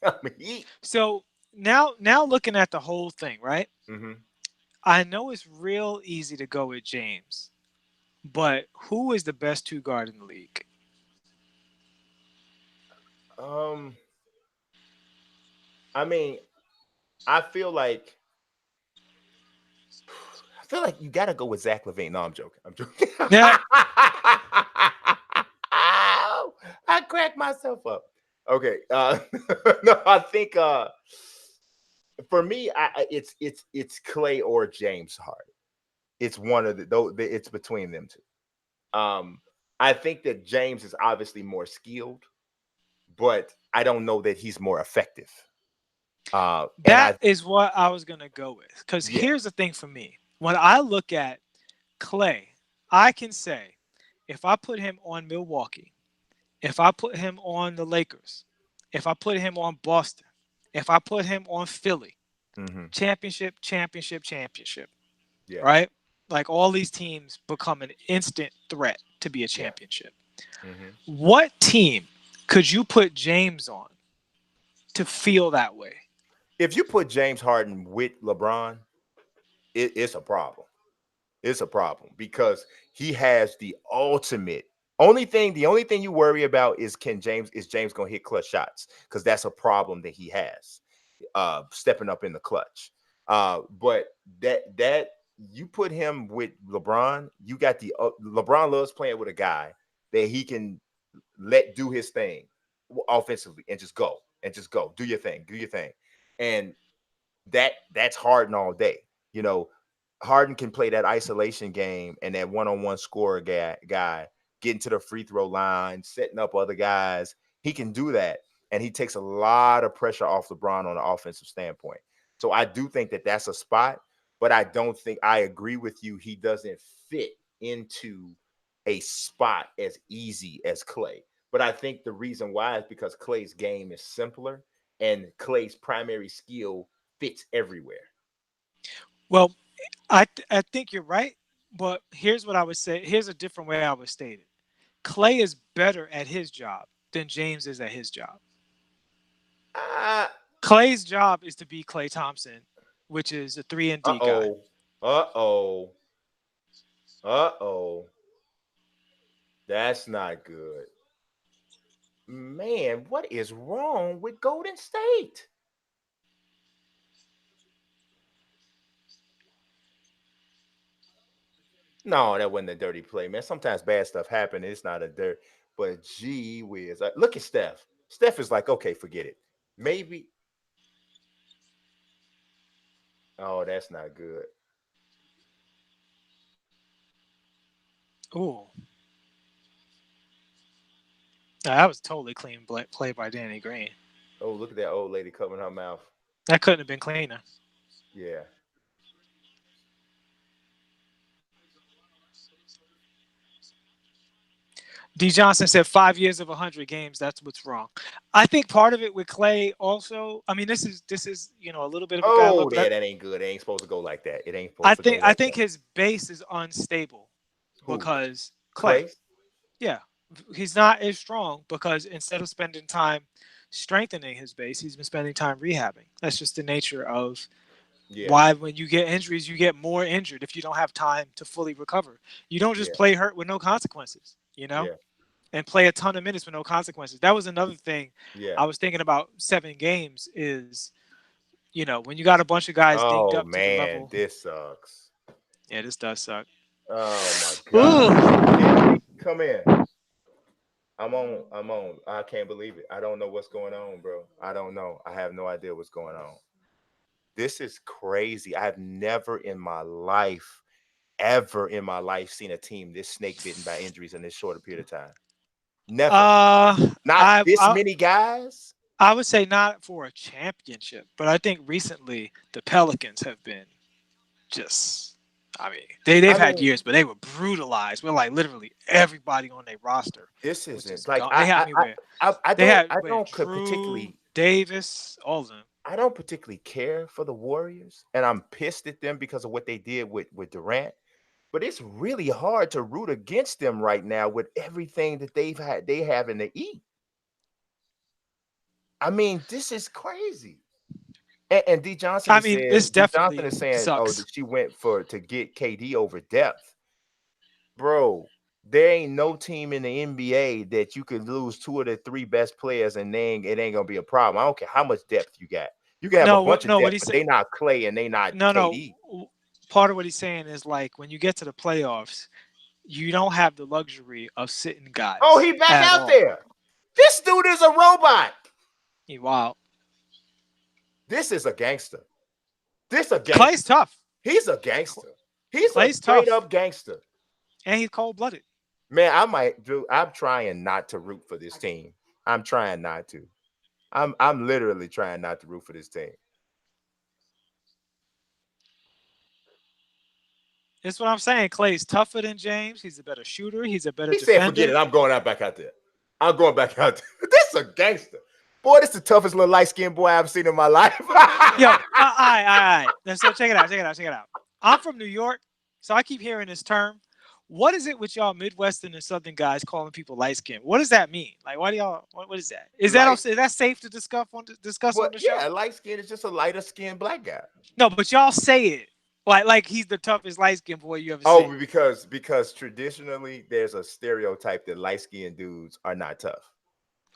I mean, So now looking at the whole thing, right? mhm. I know it's real easy to go with James, but who is the best two guard in the league? um, I mean, I feel like you got to go with Zach LaVine. No, I'm joking. I'm joking. Yeah. I cracked myself up. Okay. No, I think for me, it's Clay or James Harden. It's one of the though. It's between them two. I think that James is obviously more skilled, but I don't know that he's more effective. And That I is what I was gonna go with. Because Yeah. here's the thing for me: when I look at Clay, I can say if I put him on Milwaukee, if I put him on the Lakers, if I put him on Boston, if I put him on Philly, Hmm. championship, championship, championship, Yeah. right? Like all these teams become an instant threat to be a Yeah. championship. Hmm. What team could you put James on to feel that way? If you put James Harden with LeBron, it's a problem. It's a problem because he has the ultimate. The only thing you worry about is James gonna hit clutch shots, because that's a problem that he has. Stepping up in the clutch. But that you put him with LeBron, you got the LeBron loves playing with a guy that he can let do his thing offensively and just go, do your thing, and that's Harden all day. You know, Harden can play that isolation game and that one-on-one scorer guy getting to the free throw line, setting up other guys. He can do that, and he takes a lot of pressure off LeBron on the offensive standpoint. So I do think that that's a spot, but I don't think I agree with you. He doesn't fit into a spot as easy as Clay. But I think the reason why is because Clay's game is simpler and Clay's primary skill fits everywhere. Well, I think you're right, but here's what I would say. Here's a different way I would state it. Clay is better at his job than James is at his job. Uh, Clay's job is to be Clay Thompson, which is a 3 and D guy. uh-oh. Uh-oh. Uh-oh. That's not good. Man, what is wrong with Golden State? No, that wasn't a dirty play, man. Sometimes bad stuff happens. It's not a dirt, but gee whiz. Look at Steph. Steph is like, okay, forget it. Maybe. Oh, that's not good. Ooh, that was totally clean play by Danny Green. Oh, look at that old lady covering her mouth. That couldn't have been cleaner. Yeah. D. Johnson said 5 years of 100 games. That's what's wrong. I think part of it with Clay also. I mean, this is a little bit of a bad look, Oh, but yeah, that ain't good. It ain't supposed to go like that. It ain't I supposed to go think I like think that. his base is unstable Who? because Clay. Clay? Yeah, he's not as strong because instead of spending time strengthening his base, he's been spending time rehabbing. That's just the nature of Yeah. why when you get injuries, you get more injured if you don't have time to fully recover. You don't just Yeah. play hurt with no consequences, Yeah. and play a ton of minutes with no consequences. That was another thing Yeah. I was thinking about 7 games is, when you got a bunch of guys dinged Oh up to the man, level. this sucks. Yeah, this does suck. Oh my God. Ooh. Henry, come in. I'm on. I'm on. I can't believe it. I don't know what's going on, bro. I don't know. I have no idea what's going on. This is crazy. I've never in my life, ever in my life, seen a team this snake bitten by injuries in this short a period of time. Never. Uh, Not I, this I many guys. I would say not for a championship, but I think recently the Pelicans have been just. I mean, they've I had mean, years, but they were brutalized. We're like literally everybody on their roster this was just isn't like gone. They had me where they had I with don't Drew particularly Davis, all of them. I don't particularly care for the Warriors, and I'm pissed at them because of what they did with Durant. But it's really hard to root against them right now with everything that they have in the East. I mean, this is crazy. And D Johnson I is mean, this saying D Johnson definitely is saying, oh, sucks. that she went for to get KD over depth. Bro, there ain't no team in the NBA that you could lose two of the three best players and it ain't gonna be a problem. I don't care how much depth you got. You can have a No, bunch of what depth, he but said. they not Clay and they not No. KD. Part of what he's saying is like when you get to the playoffs, you don't have the luxury of sitting Oh, guys he back at out all. there. This dude is a robot. Wow, This is a gangster. This a Clay's gangster. tough. He's a gangster. He's a Clay's straight tough, up gangster. and he's cold blooded. Man, I might do. I'm trying not to root for this team. I'm trying not to. I'm literally trying not to root for this team. That's what I'm saying. Clay's tougher than James. He's a better shooter. He's a better He said, "Forget defender. it. I'm going out back out there. I'm going back out there." This a gangster. Boy, this the toughest little light skinned boy I've seen in my life. Yo, all right. So check it out. I'm from New York, so I keep hearing this term. What is it with y'all Midwestern and Southern guys calling people light skinned? What does that mean? Like, why do y'all? What is that? Light, Is that safe to discuss on but the show? yeah, light skin is just a lighter skinned black guy. No, but y'all say it like he's the toughest light skinned boy you ever Oh, seen. because traditionally there's a stereotype that light skinned dudes are not tough.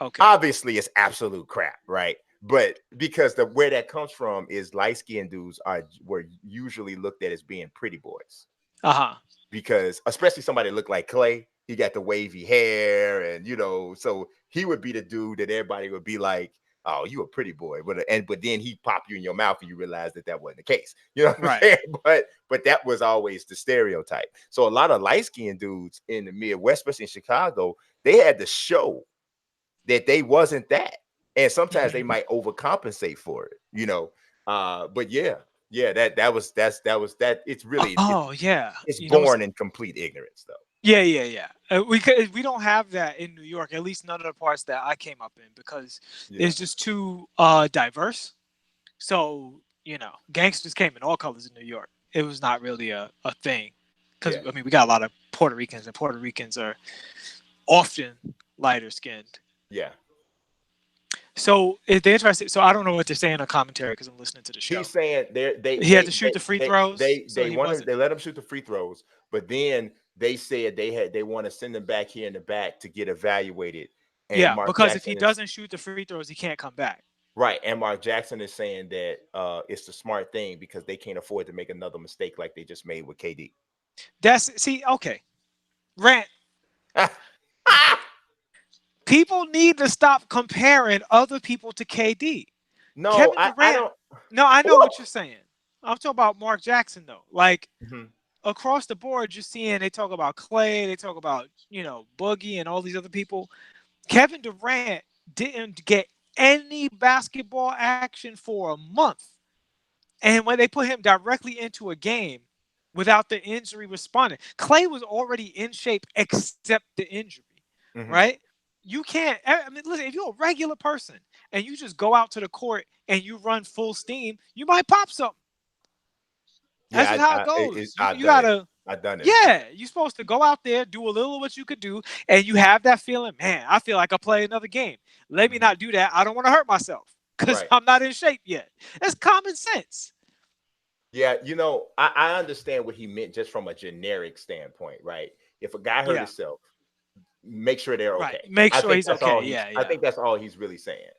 Okay. Obviously, it's absolute crap, right? But because the where that comes from is light skinned dudes were usually looked at as being pretty boys. Uh-huh. Because especially somebody that looked like Clay, he got the wavy hair, and so he would be the dude that everybody would be like, "Oh, you a pretty boy," but then he pop you in your mouth and you realize that wasn't the case. You know what I'm Right. saying? But that was always the stereotype. So a lot of light skinned dudes in the Midwest, especially in Chicago, they had to show that they wasn't that, and sometimes they might overcompensate for it. But yeah, that it's really Oh yeah. it's You know. born in complete ignorance, though. Yeah. We don't have that in New York. At least none of the parts that I came up in because Yeah, it's just too diverse. So gangsters came in all colors in New York. It was not really a thing because yeah, I mean we got a lot of Puerto Ricans and Puerto Ricans are often lighter skinned. yeah. So if they're interested, so I don't know what they're saying on commentary because I'm listening to the show. He's saying He had to shoot the free throws, so they he wanted wasn't. they let him shoot the free throws, but then they said they want to send him back here in the back to get evaluated. And Yeah, Mark because if he Jackson is doesn't shoot the free throws, he can't come back. right, and Mark Jackson is saying that it's the smart thing because they can't afford to make another mistake like they just made with KD. Okay. Rant. People need to stop comparing other people to KD. No, Kevin I Durant. don't. No, I know Woo! what you're saying. I'm talking about Mark Jackson though. Like Mhm. across the board, you're seeing they talk about Clay, they talk about Boogie and all these other people. Kevin Durant didn't get any basketball action for a month, and when they put him directly into a game without the injury responding, Clay was already in shape except the injury, Mhm. right? You can't. I mean, listen. If you're a regular person and you just go out to the court and you run full steam, you might pop something. That's Yeah, just how it goes. You I've you done it. gotta. I've done it. Yeah, you're supposed to go out there, do a little of what you could do, and you have that feeling, man, I feel like I play another game. Let me Mhm. not do that. I don't want to hurt myself because Right. I'm not in shape yet. That's common sense. Yeah, I understand what he meant just from a generic standpoint, right? If a guy hurt Yeah, himself, make sure they're right. okay. Make I sure think he's that's all okay. he's. Yeah, I yeah. think that's all he's really saying.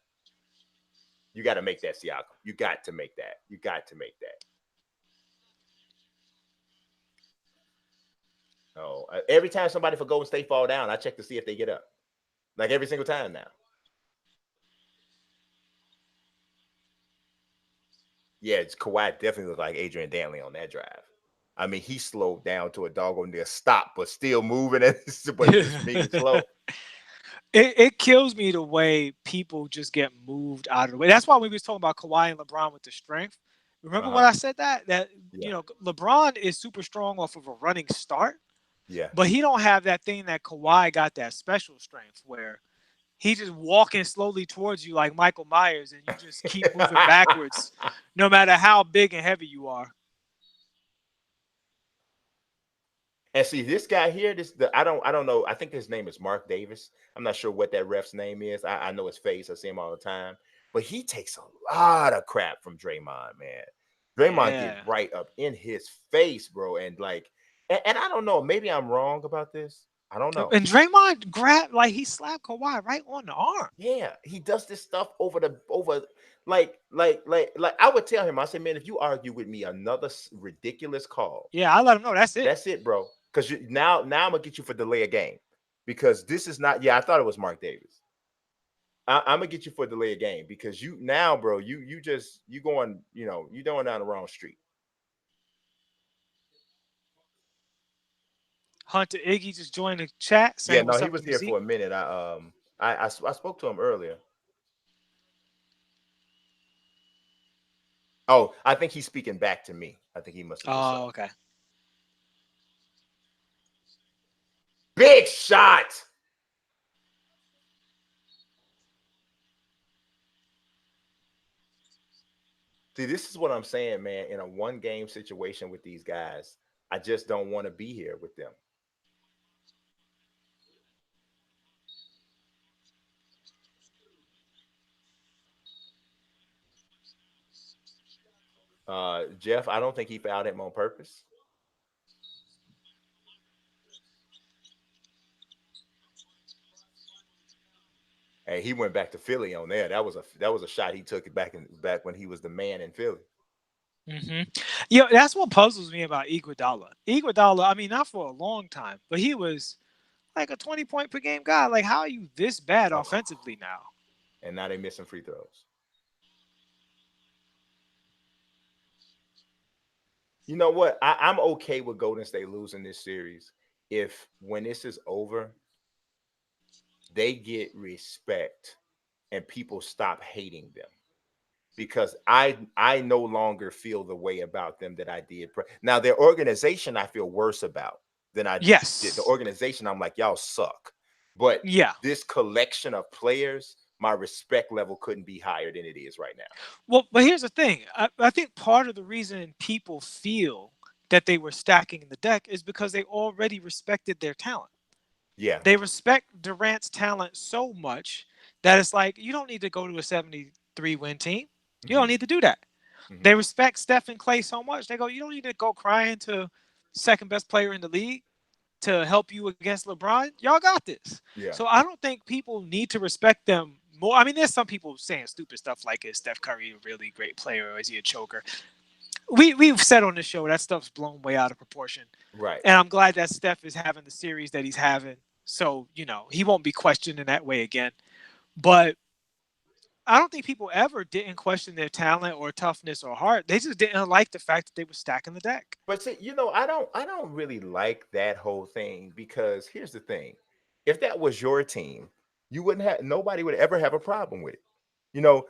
You got to make that, Siakam. You got to make that. You got to make that. Oh, every time somebody for Golden State fall down, I check to see if they get up. Like every single time now. Yeah, it's Kawhi definitely looked like Adrian Dantley on that drive. I mean, he slowed down to a doggone near stop, but still moving, but just being slow. it kills me the way people just get moved out of the way. That's why we was talking about Kawhi and LeBron with the strength. Remember when Uh-huh. I said that? That Yeah. LeBron is super strong off of a running start, Yeah. but he don't have that thing that Kawhi got, that special strength where he just walking slowly towards you like Michael Myers, and you just keep moving backwards, no matter how big and heavy you are. And see this guy here, I don't know. I think his name is Mark Davis. I'm not sure what that ref's name is. I know his face. I see him all the time. But he takes a lot of crap from Draymond, man. Draymond get Yeah. right up in his face, bro. And like, and I don't know. Maybe I'm wrong about this. I don't know. And Draymond grabbed, like, he slapped Kawhi right on the arm. Yeah, he does this stuff over like I would tell him. I said, man, if you argue with me another ridiculous call, Yeah, I let him know that's it. that's it, bro. Because now I'm gonna get you for delay a game because this is not. Yeah, I thought it was Mark Davis. I'm gonna get you for delay a game because you now, bro. You going, you going down the wrong street. Hunter Iggy just joined the chat Yeah, saying no, what's he up to was here for Mazique. a minute. I spoke to him earlier. Oh, I think he's speaking back to me. I think he must have just saw. Oh, okay. Big shot. See, this is what I'm saying, man. In a one game situation with these guys, I just don't want to be here with them. Jeff, I don't think he fouled him on purpose. And he went back to Philly on there. That was a shot he took it back when he was the man in Philly. hmm Yeah, that's what puzzles me about Iguodala. Iguodala, I mean, not for a long time, but he was like a 20-point per game guy. Like, how are you this bad Oh, offensively now? and now they missing free throws. You know what? I'm okay with Golden State losing this series if when this is over, they get respect and people stop hating them. Because I no longer feel the way about them that I did. Now their organization I feel worse about than I did. The Yes. organization I'm like y'all suck, but Yeah. this collection of players, my respect level couldn't be higher than it is right now. Well, but here's the thing. I think part of the reason people feel that they were stacking the deck is because they already respected their talent. Yeah. They respect Durant's talent so much that it's like, you don't need to go to a 73 win team. You don't Hmm. need to do that. Hmm. They respect Steph and Clay so much. They go, you don't need to go crying to second best player in the league to help you against LeBron. Y'all got this. Yeah. So I don't think people need to respect them more. I mean, there's some people saying stupid stuff like, is Steph Curry a really great player or is he a choker? We've said on the show that stuff's blown way out of proportion. Right. And I'm glad that Steph is having the series that he's having. So, he won't be questioned in that way again. But I don't think people ever didn't question their talent or toughness or heart. They just didn't like the fact that they were stacking the deck. But see, I don't really like that whole thing because here's the thing. If that was your team, you wouldn't have nobody would ever have a problem with it.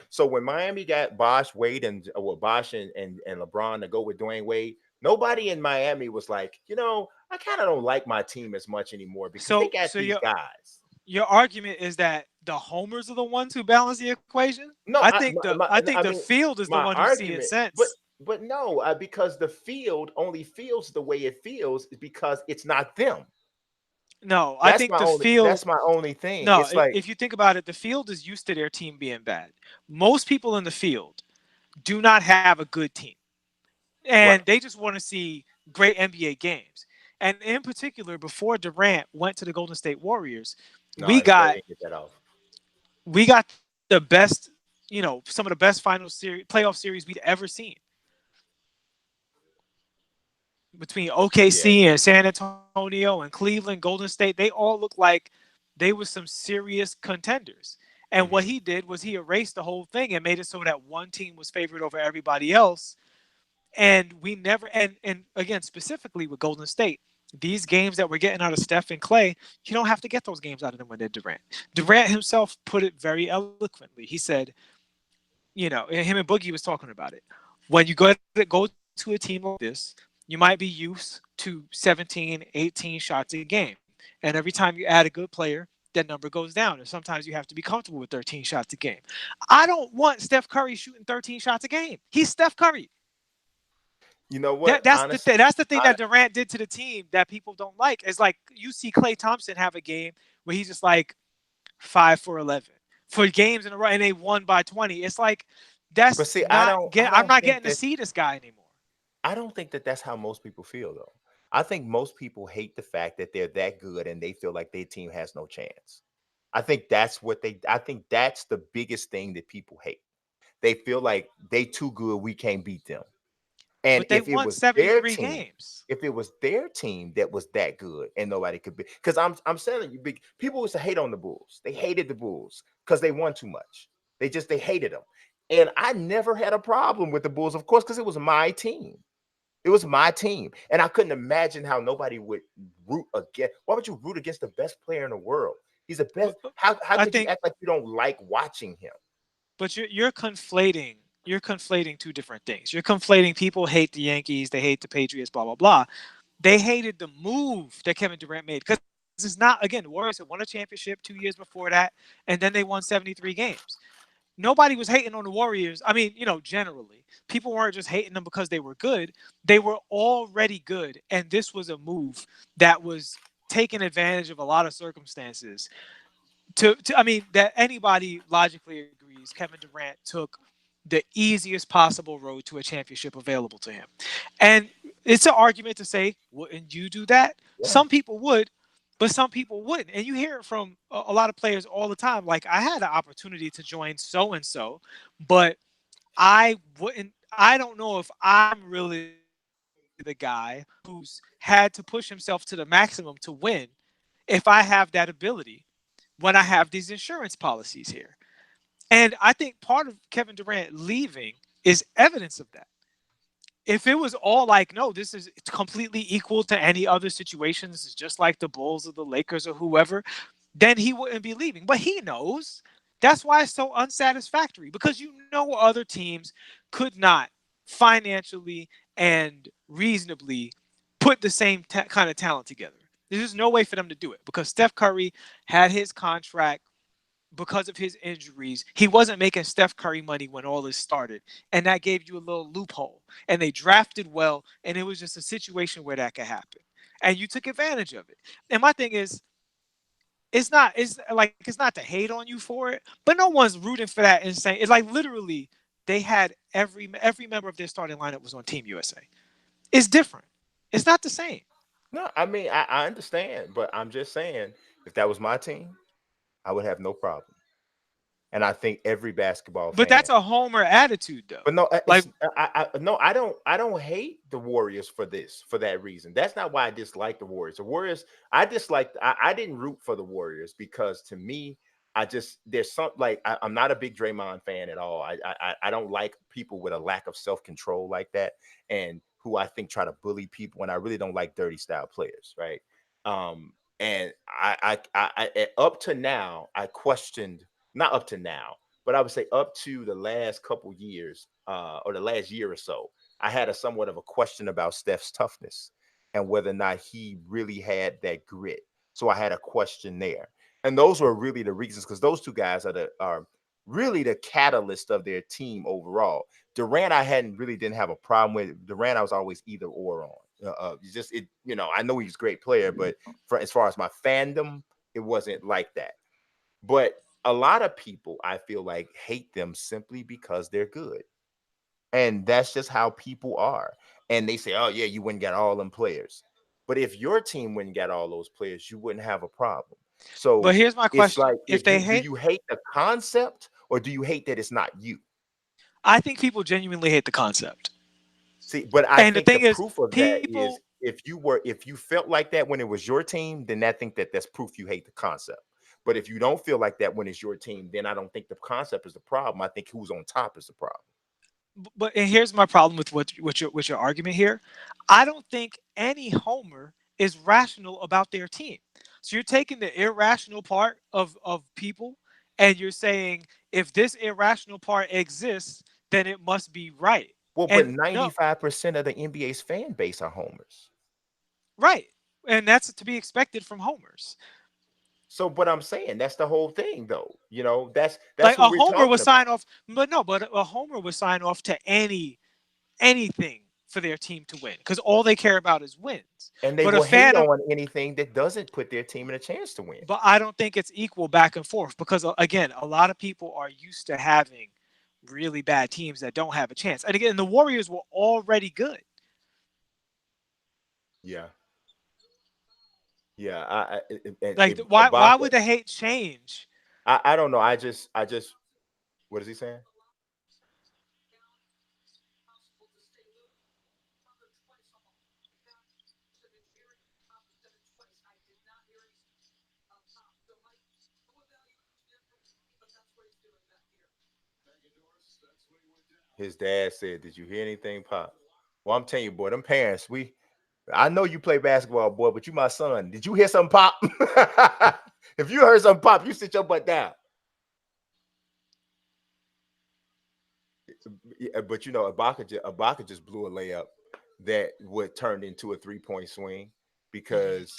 So when Miami got Bosh, Wade, and Bosh and LeBron to go with Dwayne Wade, nobody in Miami was like, I kind of don't like my team as much anymore because they So got so these your guys. your argument is that the homers are the ones who balance the equation? No, I think I the mean field is the my one who's seeing argument, but sense. but no, because the field only feels the way it feels because it's not them. No, I That's think my the only. field. That's my only thing. No, It's like if you think about it, the field is used to their team being bad. Most people in the field do not have a good team, right. and they just want to see great NBA games. And in particular, before Durant went to the Golden State Warriors, No, we they got didn't get that off. we got the best, some of the best final series, playoff series we'd ever seen between Yeah. OKC and San Antonio and Cleveland, Golden State. They all look like they were some serious contenders. And what Hmm. he did was he erased the whole thing and made it so that one team was favored over everybody else. And we never, and again, specifically with Golden State, these games that we're getting out of Steph and Clay, you don't have to get those games out of them when they're Durant. Durant himself put it very eloquently. He said, and him and Boogie was talking about it. When you go to a team like this, you might be used to 17, 18 shots a game. And every time you add a good player, that number goes down. And sometimes you have to be comfortable with 13 shots a game. I don't want Steph Curry shooting 13 shots a game. He's Steph Curry. You know That what? that's the Honestly, thing. That's the thing I that Durant did to the team that people don't like. It's like you see Klay Thompson have a game where he's just like 5 for 11 for games in a row, and they won by 20. It's like but that's see, not I get. I'm don't not think getting to that see this guy anymore. I don't think that that's how most people feel though. I think most people hate the fact that they're that good and they feel like their team has no chance. I think that's the biggest thing that people hate. They feel like they too good, we can't beat them. And But they won games. if it was their team that was that good and nobody could be, because I'm telling you, big people used to hate on the Bulls. They hated the Bulls because they won too much. They hated them. And I never had a problem with the Bulls, of course, because it was my team. It was my team. And I couldn't imagine how nobody would root against. Why would you root against the best player in the world? He's the best. How I could you think, act like you don't like watching him? but you're conflating. You're conflating two different things. You're conflating people hate the Yankees, they hate the Patriots, blah blah blah. They hated the move that Kevin Durant made because it's not, again, the Warriors had won a championship 2 years before that, and then they won 73 games. Nobody was hating on the Warriors. I mean, generally, people weren't just hating them because they were good. They were already good, and this was a move that was taking advantage of a lot of circumstances. I mean, that anybody logically agrees, Kevin Durant took the easiest possible road to a championship available to him. And it's an argument to say, wouldn't you do that? Yeah. Some people would, but some people wouldn't. And you hear it from a lot of players all the time. Like, I had an opportunity to join so and so, but I wouldn't. I don't know if I'm really the guy who's had to push himself to the maximum to win if I have that ability when I have these insurance policies here. And I think part of Kevin Durant leaving is evidence of that. If it was all like, no, this is completely equal to any other situation, this is just like the Bulls or the Lakers or whoever, then he wouldn't be leaving. But he knows. That's why it's so unsatisfactory because other teams could not financially and reasonably put the same kind of talent together. There's no way for them to do it because Steph Curry had his contract because of his injuries. He wasn't making Steph Curry money when all this started. And that gave you a little loophole. And they drafted well. And it was just a situation where that could happen. And you took advantage of it. And my thing is, it's not to hate on you for it, but no one's rooting for that and saying it's like literally they had every member of their starting lineup was on Team USA. It's different. It's not the same. No, I mean I understand, but I'm just saying if that was my team, I would have no problem. And I think every basketball But fan. that's a homer attitude though. But no, Like, no, I don't hate the Warriors for that reason. That's not why I dislike the Warriors. The Warriors, I didn't root for the Warriors because to me, there's some like I'm not a big Draymond fan at all. I don't like people with a lack of self control like that, and who I think try to bully people. And I really don't like dirty style players, right? And up to now, I questioned, not up to now, but I would say up to the last couple years, or the last year or so, I had a somewhat of a question about Steph's toughness and whether or not he really had that grit. So I had a question there, and those were really the reasons because those two guys are really the catalyst of their team overall. Durant, I hadn't really didn't have a problem with Durant. I was always either or on. Just it, I know he's a great player, but as far as my fandom, it wasn't like that. But a lot of people, I feel like, hate them simply because they're good. And that's just how people are. And they say, oh, yeah, you wouldn't get all them players. But if your team wouldn't get all those players, you wouldn't have a problem. but So here's my it's question. like, If if they you do hate you hate the concept or do you hate that it's not you? I think people genuinely hate the concept. See, but I And the think the thing is, proof of that people is if you felt like that when it was your team, then I think that's proof you hate the concept. But if you don't feel like that when it's your team, then I don't think the concept is the problem. I think who's on top is the problem. but and here's my problem with what your argument here. I don't think any homer is rational about their team. So you're taking the irrational part of people and you're saying if this irrational part exists, then it must be right. Well, but And no, 95% of the NBA's fan base are homers. right. And that's to be expected from homers. So, but I'm saying that's the whole thing, though. That's Like who a we're homer talking would about. sign off, but no, but a homer would sign off to anything for their team to win because all they care about is wins. And they But a will hate fan of on anything that doesn't put their team in a chance to win. but I don't think it's equal back and forth because again, a lot of people are used to having really bad teams that don't have a chance. And again, the Warriors were already good. Yeah, yeah. Like why Ibaka, would the hate change? I don't know. I just. What is he saying? His dad said, "Did you hear anything, Pop?" Well, I'm telling you, boy, them parents. I know you play basketball, boy, but you my son. Did you hear something, Pop? If you heard something, Pop, you sit your butt down. Yeah, but Ibaka just blew a layup that would turn into a 3-point swing Mhm. because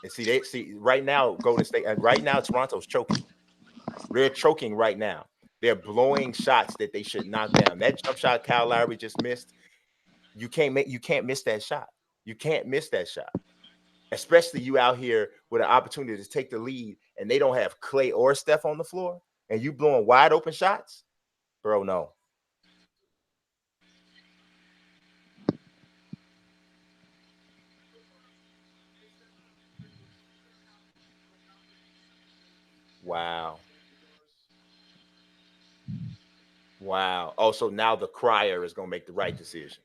and see right now Golden State and right now Toronto's choking. They're choking right now. They're blowing shots that they should knock down. That jump shot Kyle Lowry just missed. You can't miss that shot. You can't miss that shot. Especially you out here with an opportunity to take the lead and they don't have Clay or Steph on the floor and you blowing wide open shots, bro. No. Wow. Wow. Oh, so now the crier is gonna make the right decision.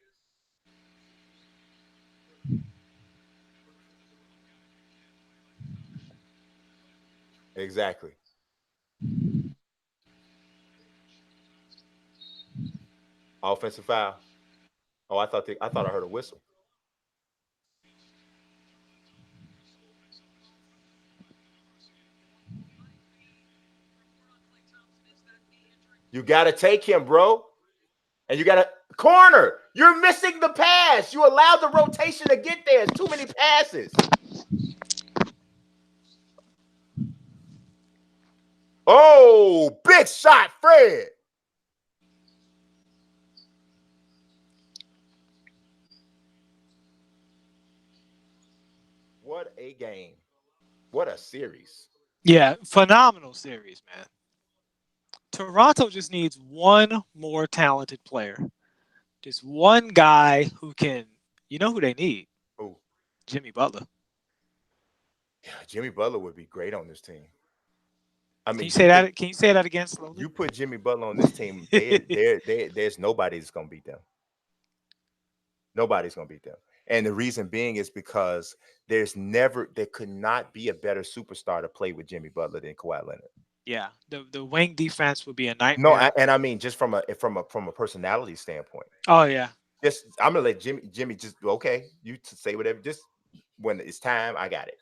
Exactly. Offensive foul. Oh, I thought I heard a whistle. You gotta take him, bro. And you gotta corner. You're missing the pass. You allowed the rotation to get there. It's too many passes. Oh, big shot, Fred. What a game. What a series. Yeah, phenomenal series, man. Toronto just needs one more talented player. Just one guy who can, you know who they need? Oh, Jimmy Butler. yeah, Jimmy Butler would be great on this team. I Can you mean, say that? Can you say that again slowly? you put Jimmy Butler on this team, there's nobody that's gonna beat them. Nobody's gonna beat them. And the reason being is because there could not be a better superstar to play with Jimmy Butler than Kawhi Leonard. Yeah, the wing defense would be a No, nightmare. and I mean just from a personality standpoint. Oh yeah. Just I'm gonna let Jimmy just okay. You say whatever. Just when it's time, I got it.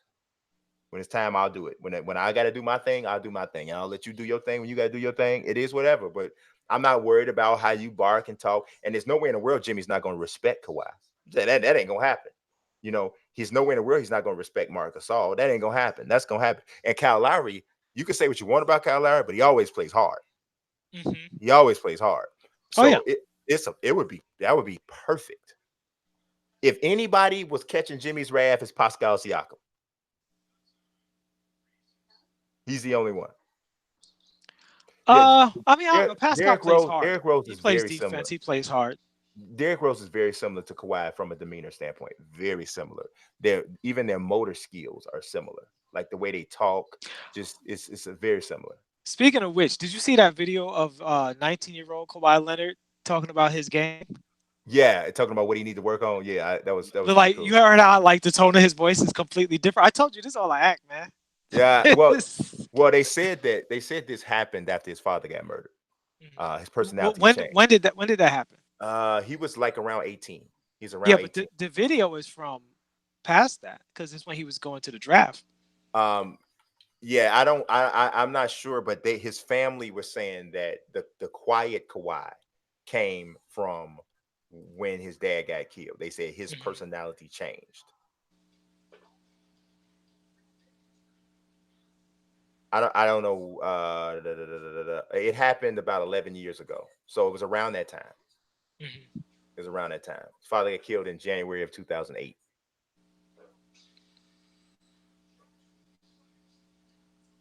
When it's time, I'll do it. When I got to do my thing, I'll do my thing, and I'll let you do your thing. When you got to do your thing, it is whatever. But I'm not worried about how you bark and talk. And there's no way in the world Jimmy's not going to respect Kawhi. That ain't gonna happen. He's nowhere in the world he's not going to respect Marc Gasol. That ain't gonna happen. That's gonna happen. And Kyle Lowry, you can say what you want about Kyle Lowry, but he always plays hard. Hmm. He always plays hard. Oh yeah. So it would be perfect. If anybody was catching Jimmy's wrath, it's Pascal Siakam. He's the only one. Yeah, I mean, I don't know. Pascal plays hard. Derrick Rose He is plays very similar. defense. He plays hard. Derrick Rose is very similar to Kawhi from a demeanor standpoint. Very similar. Even their motor skills are similar. Like the way they talk, just it's a very similar. Speaking of which, did you see that video of 19-year-old Kawhi Leonard talking about his game? Yeah, talking about what he need to work on. Yeah, that was pretty Like you cool. heard how like the tone of his voice is completely different. I told you this is all I act, man. Yeah, well, they said this happened after his father got murdered. His personality changed. When did that happen? He was like around 18. He's Yeah, around but 18. the video is from past that because it's when he was going to the draft. Um, yeah, I don't. I'm not sure, but his family was saying that the quiet Kawhi came from when his dad got killed. They said his Mhm. personality changed. I don't know. It happened about 11 years ago, so it was around that time. Mhm. It was around that time. His father got killed in January of 2008.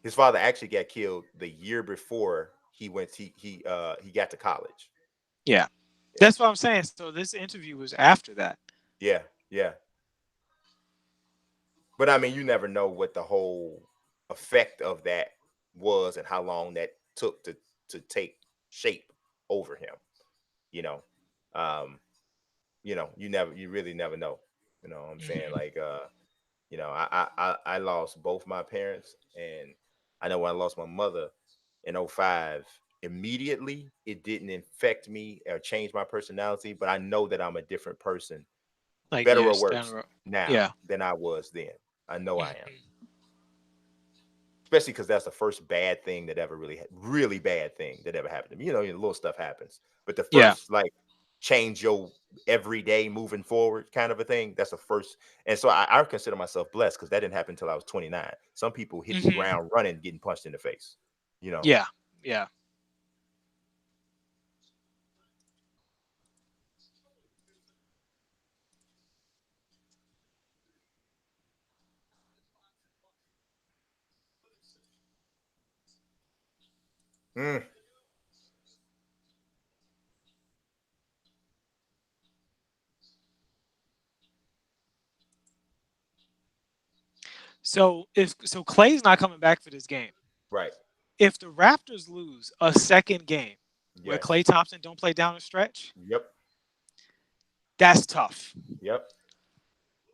His father actually got killed the year before he got to college. Yeah, Yeah, that's what I'm saying. So this interview was after that. yeah, yeah. But I mean, you never know what the whole effect of that was and how long that took to take shape over him. You know, um, you really never know. You know what I'm saying? Mhm. Like, I lost both my parents, and I know when I lost my mother in '05, immediately it didn't infect me or change my personality, but I know that I'm a different person, Like better or years down the worse road. now Yeah. than I was then. I know I am. Mhm. Especially because that's the first bad thing that ever really bad thing that ever happened to me. Little stuff happens, but the Yeah. first like change your everyday moving forward kind of a thing. That's the first, and so I consider myself blessed because that didn't happen until I was 29. Some people hit the Mhm. ground running, getting punched in the face. You know. Yeah. Yeah. Mm, So Clay's not coming back for this game. right. If the Raptors lose a second game where Clay Yes. Thompson don't play down the stretch, Yep. that's tough. Yep.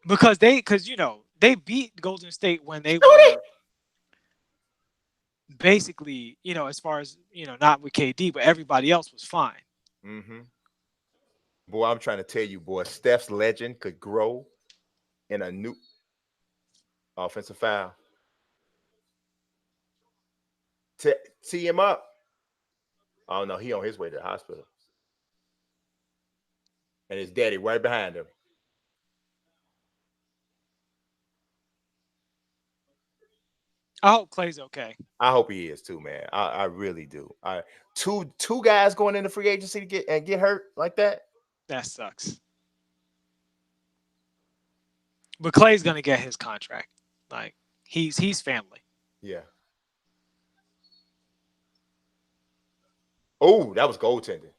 Because they beat Golden State when they Scooty. were basically, as far as, not with KD, but everybody else was fine. Mm-hmm. Boy, I'm trying to tell you, boy, Steph's legend could grow in a new offensive foul. Tee him up. Oh no, he on his way to the hospital, and his daddy right behind him. I hope Clay's okay. I hope he is too, man. I really do. Two guys going into free agency to get hurt like that. That sucks. But Clay's gonna get his contract. Like he's family. Yeah. Oh, that was goaltending.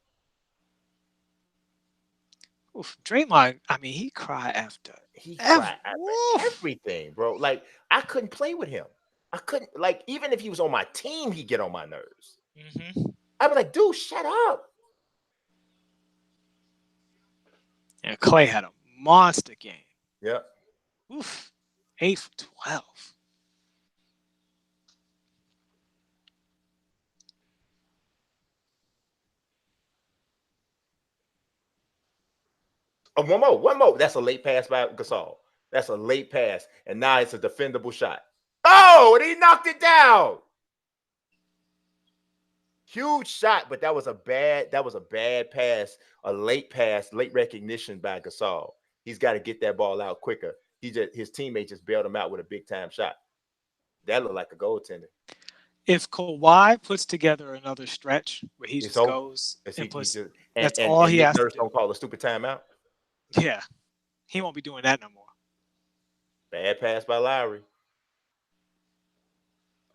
Oof, Draymond, I mean, he cried after He every. cried after Woof. everything, bro. Like I couldn't play with him. I couldn't like even if he was on my team, he'd get on my nerves. Hmm. I'd be like, dude, shut up. And Clay had a monster game. Yeah. Oof, 8 for 12. Oh, one more, one more. That's a late pass by Gasol. That's a late pass, and now it's a defendable shot. Oh, and he knocked it down. Huge shot, but that was a bad pass, a late pass, late recognition by Gasol. He's got to get that ball out quicker. His teammate just bailed him out with a big time shot. That looked like a goaltender. If Kawhi puts together another stretch where he It's just over. goes It's and he puts, just that's and all and he Nick has to Nurse do. don't call a stupid timeout. Yeah, he won't be doing that no more. Bad pass by Lowry.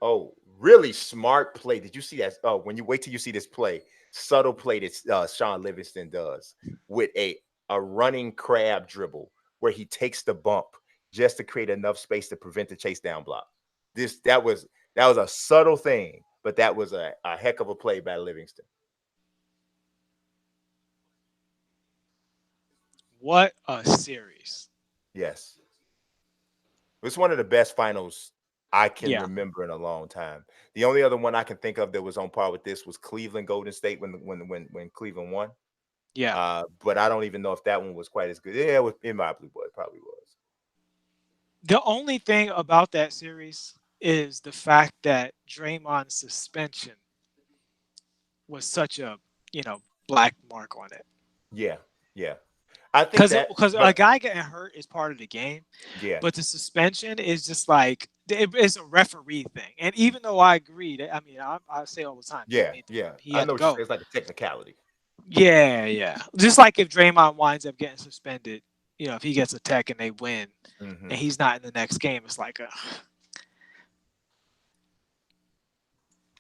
Oh, really smart play. Did you see that? Oh, when you wait till you see this play, subtle play that Sean Livingston does with a running crab dribble where he takes the bump just to create enough space to prevent the chase down block. That was a subtle thing, but that was a heck of a play by Livingston. What a series. Yes, it's one of the best finals I can Yeah, remember in a long time. The only other one I can think of that was on par with this was Cleveland Golden State when Cleveland won. yeah. But I don't even know if that one was quite as good. Yeah, it probably was. The only thing about that series is the fact that Draymond's suspension was such a, black mark on it. Yeah, yeah. I think Because that, because a but guy getting hurt is part of the game, yeah, but the suspension is just like it's a referee thing. And even though I agree that, I mean, I say all the time, yeah, yeah. he I had know to what you're saying. go. It's like a technicality. Yeah, yeah. Just like if Draymond winds up getting suspended, if he gets a tech and they win, Hmm. and he's not in the next game, it's like,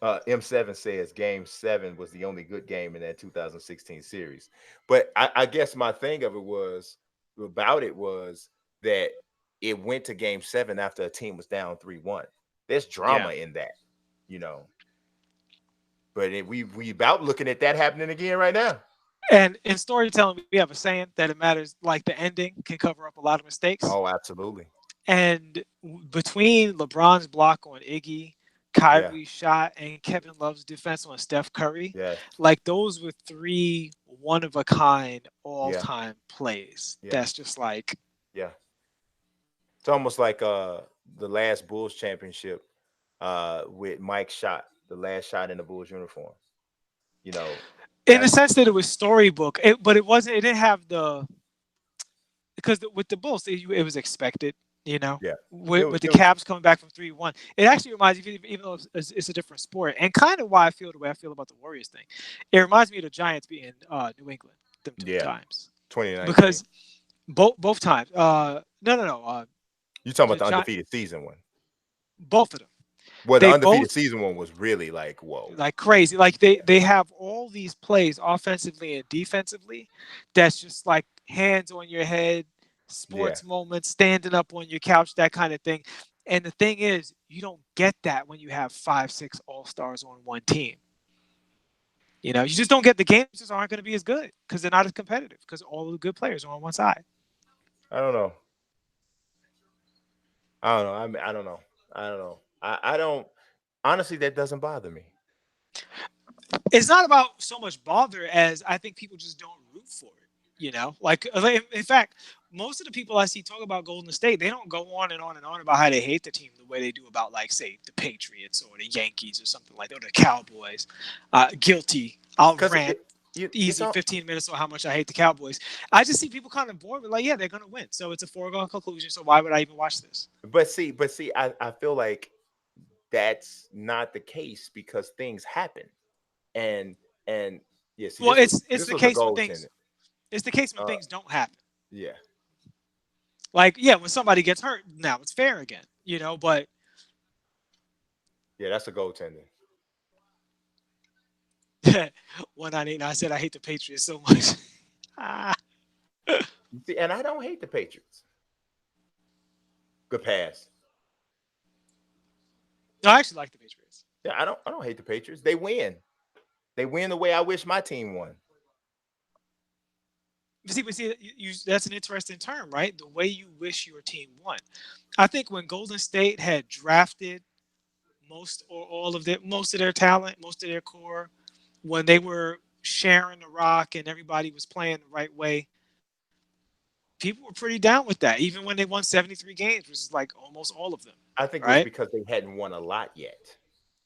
M7 says Game 7 was the only good game in that 2016 series. But I guess my thing of it was about it was that it went to Game 7 after a team was down 3-1. There's yeah. drama in that, you know. But we about looking at that happening again right now. And in storytelling, we have a saying that it matters, like the ending can cover up a lot of mistakes. Oh, absolutely. And between LeBron's block on Iggy, Yeah. Kyrie's shot, and Kevin Love's defense on Steph Curry, Yes. like those were three one of a kind all Yeah. time plays. Yeah. That's just like, Yeah. It's almost like the last Bulls championship with Mike shot, the last shot in the Bulls uniform. You know, in the that's sense that it was storybook, but it wasn't. It didn't have the, because with the Bulls, it was expected. You know, yeah. with the It was Cavs coming back from 3-1, it actually reminds me, even though it's a different sport, and kind of why I feel the way I feel about the Warriors thing. It reminds me of the Giants beating New England them two yeah, times, 2019. because both times. No. You talking about The the Gi- undefeated season one? both of them. Well, the They undefeated both season one was really like whoa. like crazy. Like they have all these plays offensively and defensively that's just like hands on your head, Yeah, sports moments, standing up on your couch, that kind of thing. And the thing is, you don't get that when you have 5, 6 all-stars on one team. You just don't get, the games just aren't going to be as good because they're not as competitive because all the good players are on one side. I don't know. I don't know. I mean, I don't know. I don't know. I don't. Honestly, that doesn't bother me. It's not about so much bother as I think people just don't root for it. Like in fact, most of the people I see talk about Golden State, they don't go on and on and on about how they hate the team the way they do about, like, say, the Patriots or the Yankees or something like that, or the Cowboys. Guilty. I'll Because rant it's easy all. 15 minutes on how much I hate the Cowboys. I just see people kind of bored with, like, yeah, they're gonna win, so it's a foregone conclusion. So why would I even watch this? But see, I feel like that's not the case because things happen, and and yeah. See, Well, this was it's this the was a case when goaltending. things it's the case when Uh, things don't happen. yeah, Like, yeah, when somebody gets hurt, now it's fair again. But yeah, that's a goaltending. 198. I said I hate the Patriots so much. Ah. See, and I don't hate the Patriots. Good pass. No, I actually like the Patriots. Yeah, I don't hate the Patriots. They win. They win the way I wish my team won. But see, that's an interesting term, right? The way you wish your team won. I think when Golden State had drafted most or all of their talent, most of their core, when they were sharing the rock and everybody was playing the right way, people were pretty down with that. Even when they won 73 games, which is like almost all of them, I think it was right? because they hadn't won a lot yet.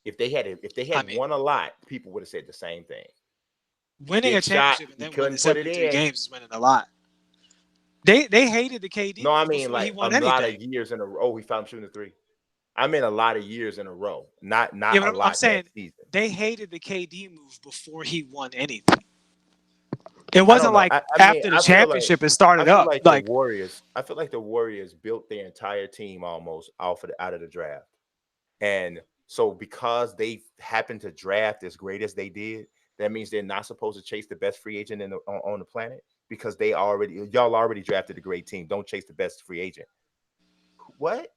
If they I had mean, won a lot, people would have said the same thing. winning a Big shot, championship and he then winning couldn't put it 73 in. games is winning a lot. They hated the KD No, I move mean before he like a won lot anything. of years in a row. He found shooting the three. I mean a lot of years in a row, not Yeah, a but I'm lot that saying season. they hated the KD move before he won anything. It I don't wasn't know. like I mean, after the championship it I started feel up. like the Like, Warriors. I feel like the Warriors built their entire team almost out of the draft. And so because they happened to draft as great as they did, that means they're not supposed to chase the best free agent on the planet because y'all already drafted a great team. Don't chase the best free agent. What?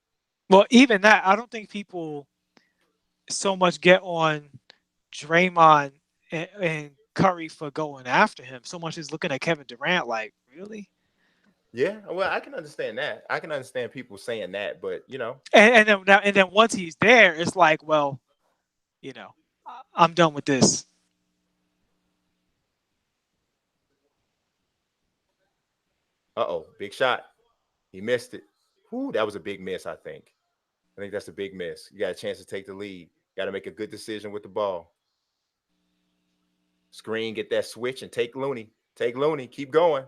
well, even that, I don't think people so much get on Draymond and Curry for going after him. So much as looking at Kevin Durant like, really? Yeah, well, I can understand that. I can understand people saying that, but And then once he's there, it's like, well, I'm done with this. big shot. He missed it. Ooh, that was a big miss, I think. I think that's a big miss. You got a chance to take the lead. Got to make a good decision with the ball. Screen, get that switch, and take Looney. Take Looney. Keep going.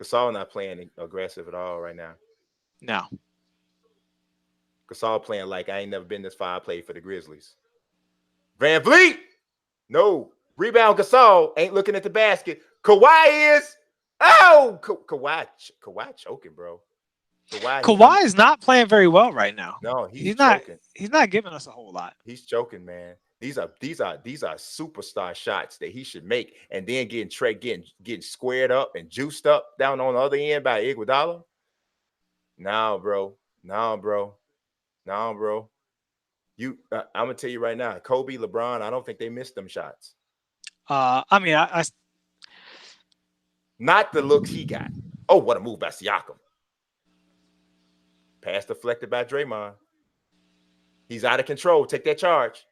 Gasol not playing aggressive at all right now. No. Gasol playing like I ain't never been this far. I played for the Grizzlies. Van Vliet. No. Rebound Gasol. Ain't looking at the basket. Kawhi is. Oh, Kawhi choking, bro. Kawhi is not playing very well right now. No, he's not. choking. He's not giving us a whole lot. He's choking, man. These are superstar shots that he should make, and then getting squared up and juiced up down on the other end by Iguodala. No, bro. No, bro. No, bro. I'm gonna tell you right now, Kobe, LeBron. I don't think they missed them shots. I mean, Not the looks he got. Oh, what a move by Siakam. Pass deflected by Draymond. He's out of control. Take that charge.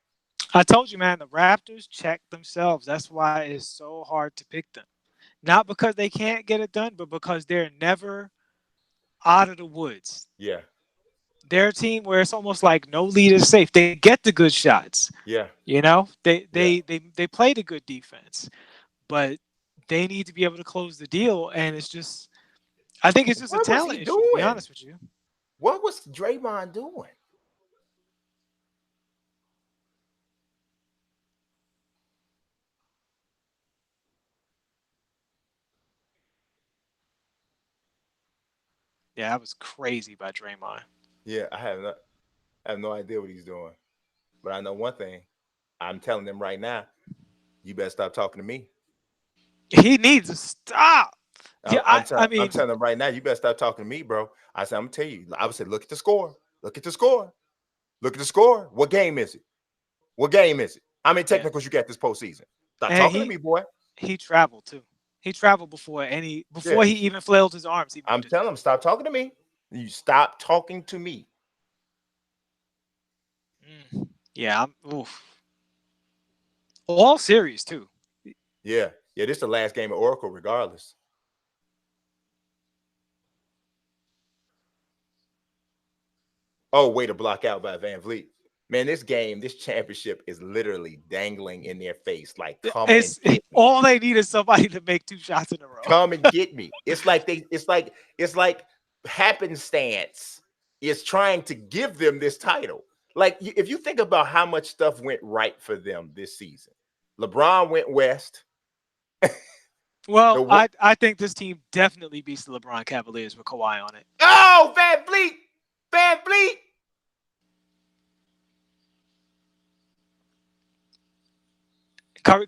I told you, man, the Raptors check themselves. That's why it's so hard to pick them. Not because they can't get it done, but because they're never out of the woods. Yeah. They're a team where it's almost like no lead is safe. They get the good shots. Yeah. You know, they play the good defense, but they need to be able to close the deal. And it's just, I think it's just a talent issue, to be honest with you. What was Draymond doing? Yeah, that was crazy by Draymond. Yeah, I have no idea what he's doing. But I know one thing. I'm telling them right now, you better stop talking to me. He needs to stop. Yeah, I'm telling them right now, you better stop talking to me, bro. I said, I'm gonna tell you. I would say, look at the score. Look at the score. Look at the score. What game is it? What game is it? How many technicals you got this postseason? Stop talking to me, boy. He traveled too. He traveled before he even flailed his arms. I'm telling him, stop talking to me. You stop talking to me. Yeah, oof. All series too. Yeah. This is the last game at Oracle, regardless. Oh, way to block out by Van Vliet. Man, this championship is literally dangling in their face. Like, come and get me. All they need is somebody to make 2 shots in a row. Come and get me. It's like happenstance is trying to give them this title. Like, if you think about how much stuff went right for them this season, LeBron went west. Well, I think this team definitely beats the LeBron Cavaliers with Kawhi on it. Oh, Van Vliet.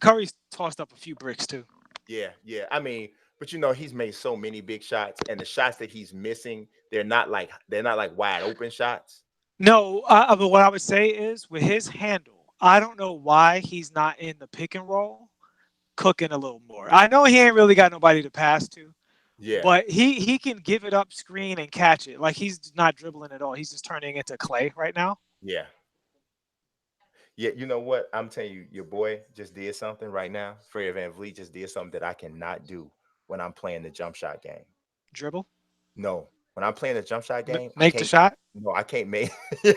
Curry's tossed up a few bricks too. Yeah. I mean, but he's made so many big shots, and the shots that he's missing, they're not like wide open shots. No, but what I would say is with his handle, I don't know why he's not in the pick and roll cooking a little more. I know he ain't really got nobody to pass to. Yeah. But he can give it up, screen, and catch it. Like, he's not dribbling at all. He's just turning into clay right now. Yeah. Yeah, you know what? I'm telling you, your boy just did something right now. Fred VanVleet just did something that I cannot do when I'm playing the jump shot game. Dribble? No. When I'm playing the jump shot game, make the shot? No, I can't make. You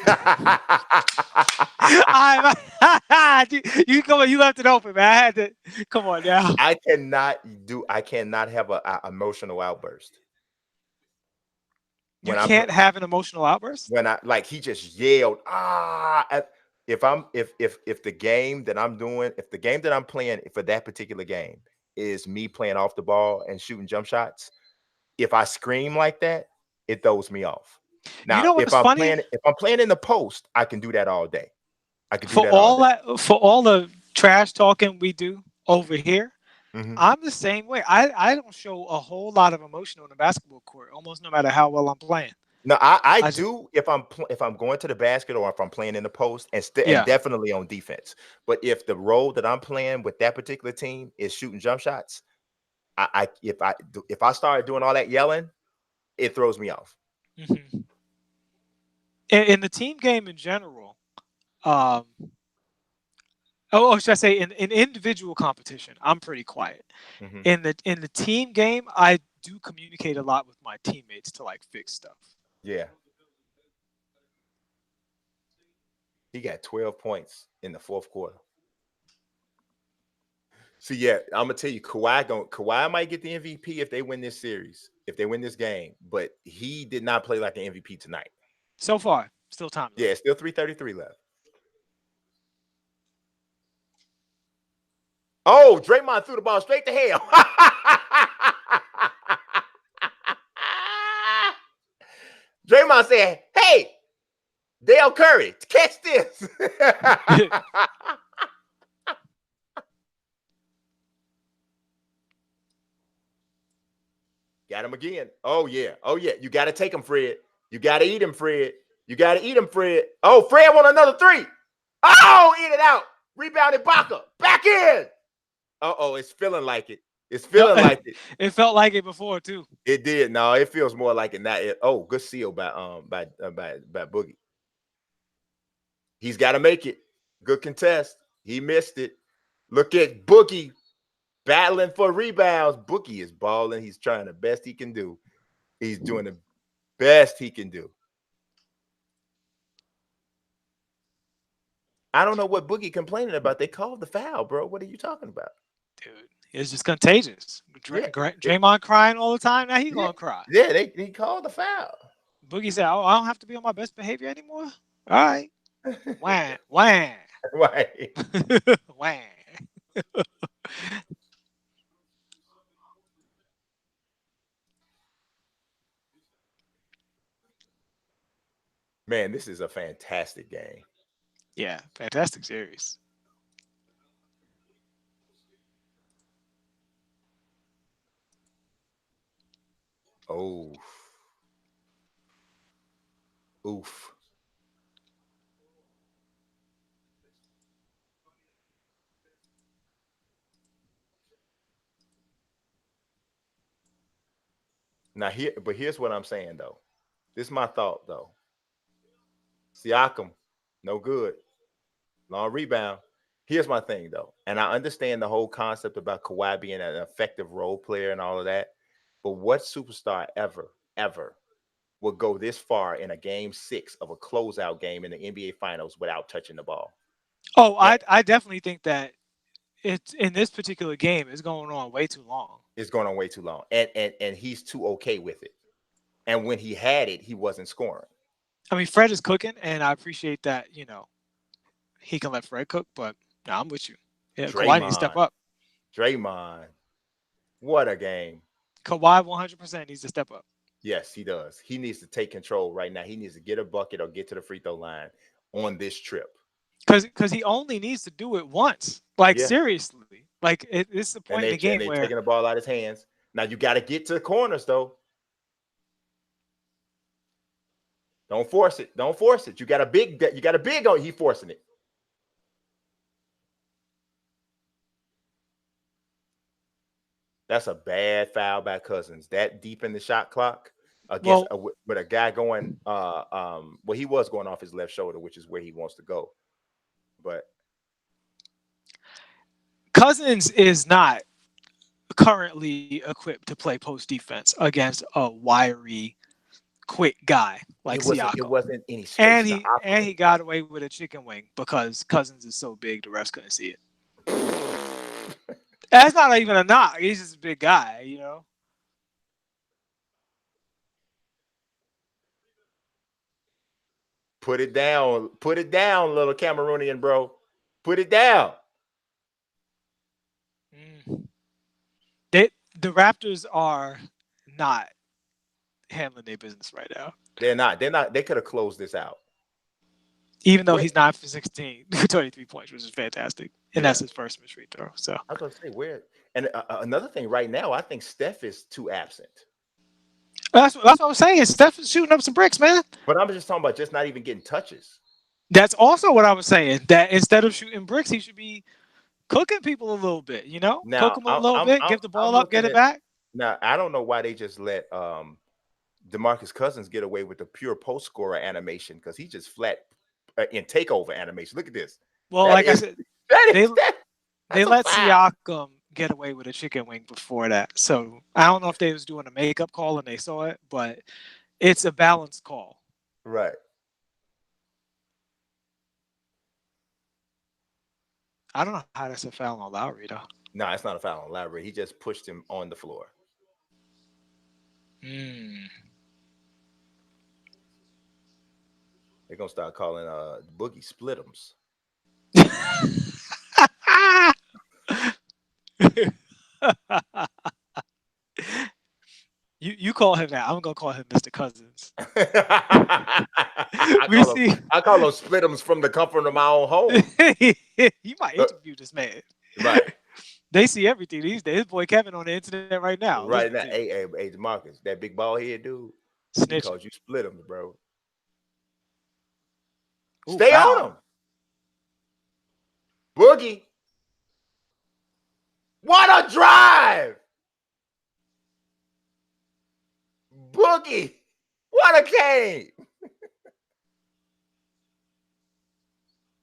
left it open, man. I had to come on now. I cannot have an emotional outburst. You can't have an emotional outburst? When he just yelled, if the game that I'm playing for that particular game is me playing off the ball and shooting jump shots, if I scream like that, it throws me off. Now, if I'm playing in the post, I can do that all day. I can do that all day. For all the trash talking we do over here, I'm the same way. I don't show a whole lot of emotion on the basketball court, almost no matter how well I'm playing. No, I do if I'm going to the basket or if I'm playing in the post and definitely on defense. But if the role that I'm playing with that particular team is shooting jump shots, if I start doing all that yelling, it throws me off. In the team game in general, should I say in individual competition, I'm pretty quiet. In the team game, I do communicate a lot with my teammates to like fix stuff. Yeah. He got 12 points in the fourth quarter. So yeah, I'm gonna tell you, Kawhi might get the MVP if they win this series, if they win this game, but he did not play like an MVP tonight. So far, still time Yeah, left. still 3:33 left. Oh, Draymond threw the ball straight to hell. Draymond said, "Hey, Dale Curry, catch this." Got him again. Oh, yeah. Oh, yeah. You got to take him, Fred. You got to eat him, Fred. You got to eat him, Fred. Oh, Fred won another three. Oh, in and out. Rebounded Baca. Back in. Uh-oh, it's feeling like it. It's feeling like it. It felt like it before, too. It did. No, it feels more like it now. Oh, good seal by Boogie. He's got to make it. Good contest. He missed it. Look at Boogie battling for rebounds. Boogie is balling. He's trying the best he can do. He's doing the best he can do. I don't know what Boogie complaining about. They called the foul, bro. What are you talking about? Dude, it's just contagious. Draymond crying all the time. Now he's gonna cry. Yeah, he called the foul. Boogie said, "Oh, I don't have to be on my best behavior anymore." All right. Wham, wham, Right. wham. Man, this is a fantastic game. Yeah, fantastic series. Oh. Oof. Now here's what I'm saying though. This is my thought though. Siakam, no good. Long rebound. Here's my thing though, and I understand the whole concept about Kawhi being an effective role player and all of that. But what superstar ever would go this far in a game 6 of a closeout game in the NBA Finals without touching the ball? Oh, I definitely think that it's in this particular game is going on way too long. It's going on way too long, and he's too okay with it. And when he had it, he wasn't scoring. I mean, Fred is cooking, and I appreciate that. He can let Fred cook, but no, I'm with you. Yeah, Kawhi needs to step up. Draymond, what a game. Kawhi 100% needs to step up. Yes, he does. He needs to take control right now. He needs to get a bucket or get to the free throw line on this trip. Because he only needs to do it once. Like, seriously. Like, it's the point in the game where... taking the ball out of his hands. Now, you got to get to the corners, though. Don't force it. Don't force it. You got a big on. He forcing it. That's a bad foul by Cousins. That deep in the shot clock against with a guy going he was going off his left shoulder, which is where he wants to go. But Cousins is not currently equipped to play post defense against a wiry, quick guy like Siakam. It wasn't any space. And he got away with a chicken wing because Cousins is so big the refs couldn't see it. That's not even a knock. He's just a big guy, Put it down. Put it down, little Cameroonian bro. Put it down. The Raptors are not handling their business right now. They're not. They could have closed this out. Even though he's 9 for 16, 23 points, which is fantastic. And that's his first mid free throw. So I was going to say, where? And another thing right now, I think Steph is too absent. That's what I'm saying. Steph is shooting up some bricks, man. But I'm just talking about just not even getting touches. That's also what I was saying. That instead of shooting bricks, he should be cooking people a little bit, Now, cook them a little bit, give the ball up, get it back. Now, I don't know why they just let DeMarcus Cousins get away with the pure post scorer animation because he just flat in takeover animation. Look at this. Well, like I said, they let Siakam get away with a chicken wing before that. So I don't know if they was doing a makeup call and they saw it, but it's a balanced call. Right. I don't know how that's a foul on Lowry though. No, it's not a foul on Lowry. He just pushed him on the floor. Mm. They're gonna start calling Boogie Splitums. You call him that. I'm gonna call him Mr. Cousins. I We see. call them Splitums from the comfort of my own home. You might interview this man. Right. They see everything these days. His boy Kevin on the internet right now. Right now, hey, Marcus, that big ball head dude, he Snitching. calls you Splitums, bro. Ooh, Stay foul. on him. Boogie. What a drive. Boogie. What a game.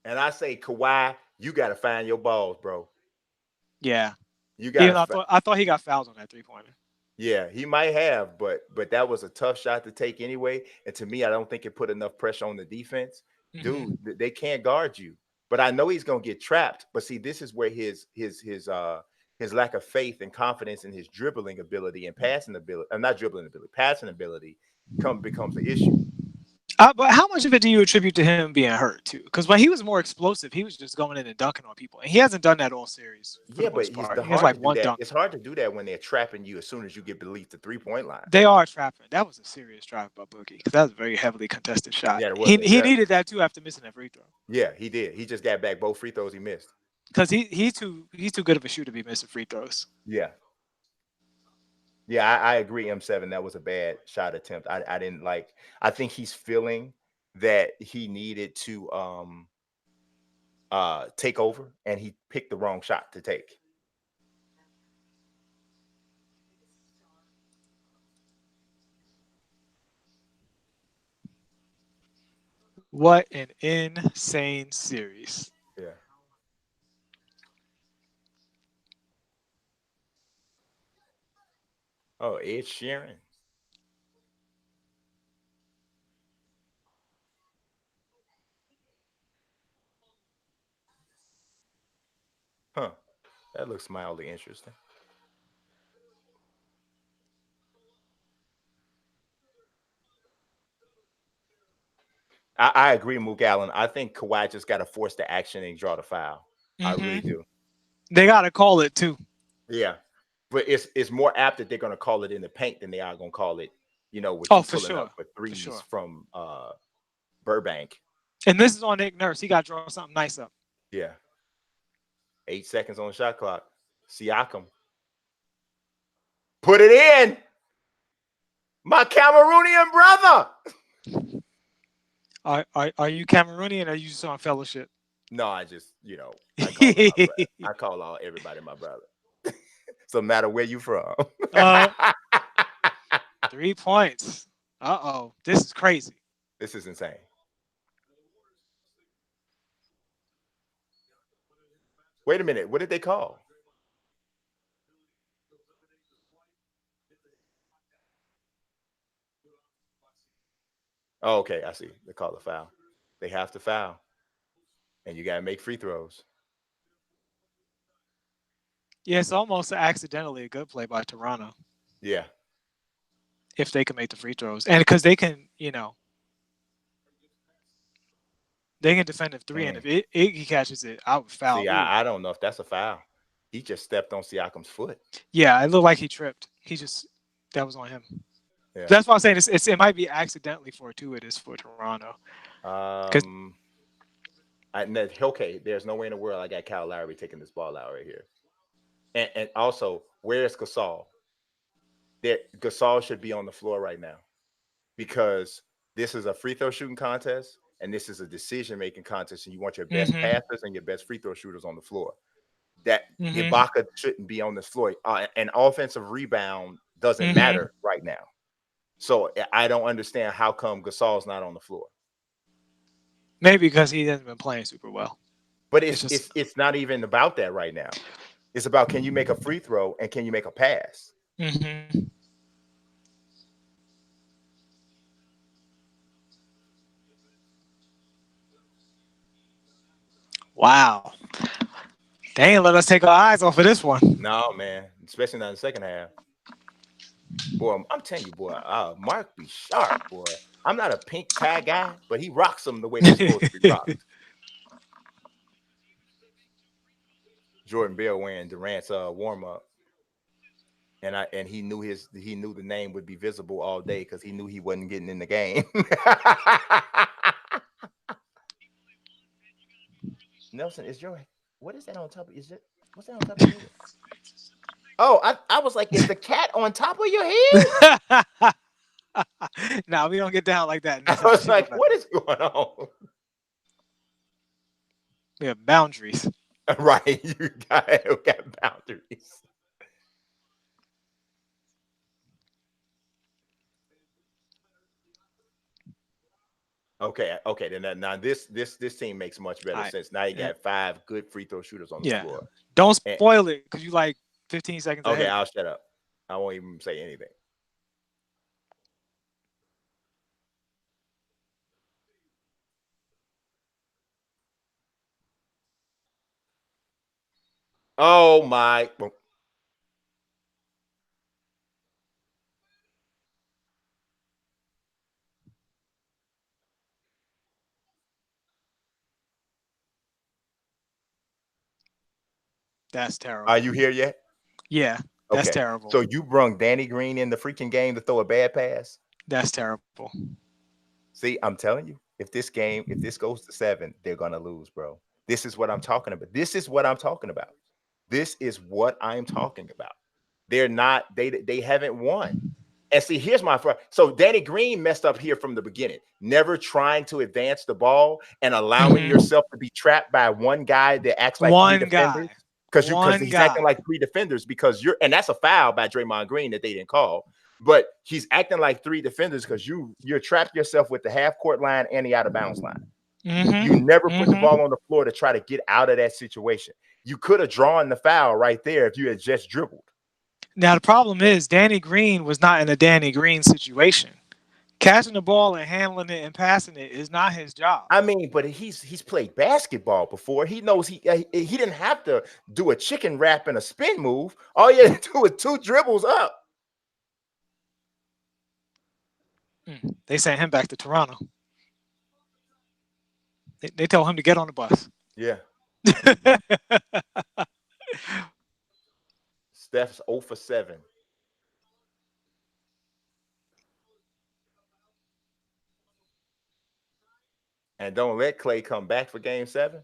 And I say, Kawhi, you got to find your balls, bro. Yeah. You got. I thought he got fouls on that 3-pointer. Yeah, he might have, but that was a tough shot to take anyway. And to me, I don't think it put enough pressure on the defense. Dude, they can't guard you. But I know he's gonna get trapped. But see, this is where his lack of faith and confidence in his dribbling ability and passing ability, not dribbling ability, passing ability, becomes an issue. But how much of it do you attribute to him being hurt too? Because when he was more explosive, he was just going in and dunking on people, and he hasn't done that all series. Yeah, but he has like one dunk. It's hard to do that when they're trapping you as soon as you get beneath the 3-point line. They are trapping. That was a serious drive by Boogie because that was a very heavily contested shot. Yeah, he needed that too after missing that free throw. Yeah, he did. He just got back both free throws he missed. Because he's too good of a shooter to be missing free throws. Yeah. Yeah, I agree, M7. That was a bad shot attempt. I didn't like. I think he's feeling that he needed to take over, and he picked the wrong shot to take. What an insane series. Yeah. Oh, Ed Sheeran. Huh. That looks mildly interesting. I agree, Mook Allen. I think Kawhi just got to force the action and draw the foul. I really do. They got to call it too. Yeah. But it's more apt that they're going to call it in the paint than they are going to call it, with you pulling up for threes from Burbank. And this is on Nick Nurse. He got to draw something nice up. Yeah. 8 seconds on the shot clock. Siakam. Put it in. My Cameroonian brother. Are you Cameroonian or are you just on fellowship? No, I just, I call everybody my brother. So no matter where you from. 3 points. Uh-oh. This is crazy. This is insane. Wait a minute. What did they call? Oh, okay. I see. They call the foul. They have to foul. And you got to make free throws. Yeah, it's almost accidentally a good play by Toronto. Yeah. If they can make the free throws. And because they can, they can defend a 3. And if Iggy catches it, I would foul. See, I don't know if that's a foul. He just stepped on Siakam's foot. Yeah, it looked like he tripped. That was on him. Yeah. That's why I'm saying it might be accidentally for 2. It is for Toronto. Okay, there's no way in the world I got Kyle Lowry taking this ball out right here. And also, where's Gasol? Gasol should be on the floor right now because this is a free throw shooting contest and this is a decision-making contest, and you want your best passers and your best free throw shooters on the floor. That Ibaka shouldn't be on this floor. An offensive rebound doesn't matter right now. So I don't understand how come Gasol's not on the floor. Maybe because he hasn't been playing super well. But it's not even about that right now. It's about, can you make a free throw and can you make a pass? Mm-hmm. Wow. They ain't let us take our eyes off of this one. No, man, especially not in the second half. Boy, I'm telling you, boy, Mark be sharp, boy. I'm not a pink tie guy, but he rocks them the way they're supposed to be rocked. Jordan Bell wearing Durant's warm up, and he knew the name would be visible all day because he knew he wasn't getting in the game. Nelson, what is that on top of? What's that on top of your head? Oh, I was like, is the cat on top of your head? Nah, we don't get down like that. I was like, what is going on? We have boundaries. Right, you got boundaries. Okay. Then now this team makes much better sense. Now you got 5 good free throw shooters on the floor. Don't spoil it because you like 15 seconds Okay, ahead. I'll shut up. I won't even say anything. Oh my. That's terrible. Are you here yet? Yeah, that's Okay. terrible. So you brung Danny Green in the freaking game to throw a bad pass? That's terrible. See, I'm telling you, if this goes to 7, they're gonna lose, bro. This is what I'm talking about. This is what I'm talking about. This is what I'm talking about. They're not, they haven't won. And see, here's my so Danny Green messed up here from the beginning, never trying to advance the ball and allowing yourself to be trapped by one guy that acts like 3 defenders. Because he's acting like 3 defenders and that's a foul by Draymond Green that they didn't call. But he's acting like 3 defenders because you're trapped yourself with the half court line and the out of bounds line. You never put the ball on the floor to try to get out of that situation. You could have drawn the foul right there if you had just dribbled. Now the problem is Danny Green was not in a Danny Green situation. Catching the ball and handling it and passing it is not his job. I mean, but he's played basketball before. He knows he didn't have to do a chicken wrap and a spin move. All you had to do was 2 dribbles up. They sent him back to Toronto. They told him to get on the bus. Yeah. Steph's 0 for 7. And don't let Clay come back for game 7.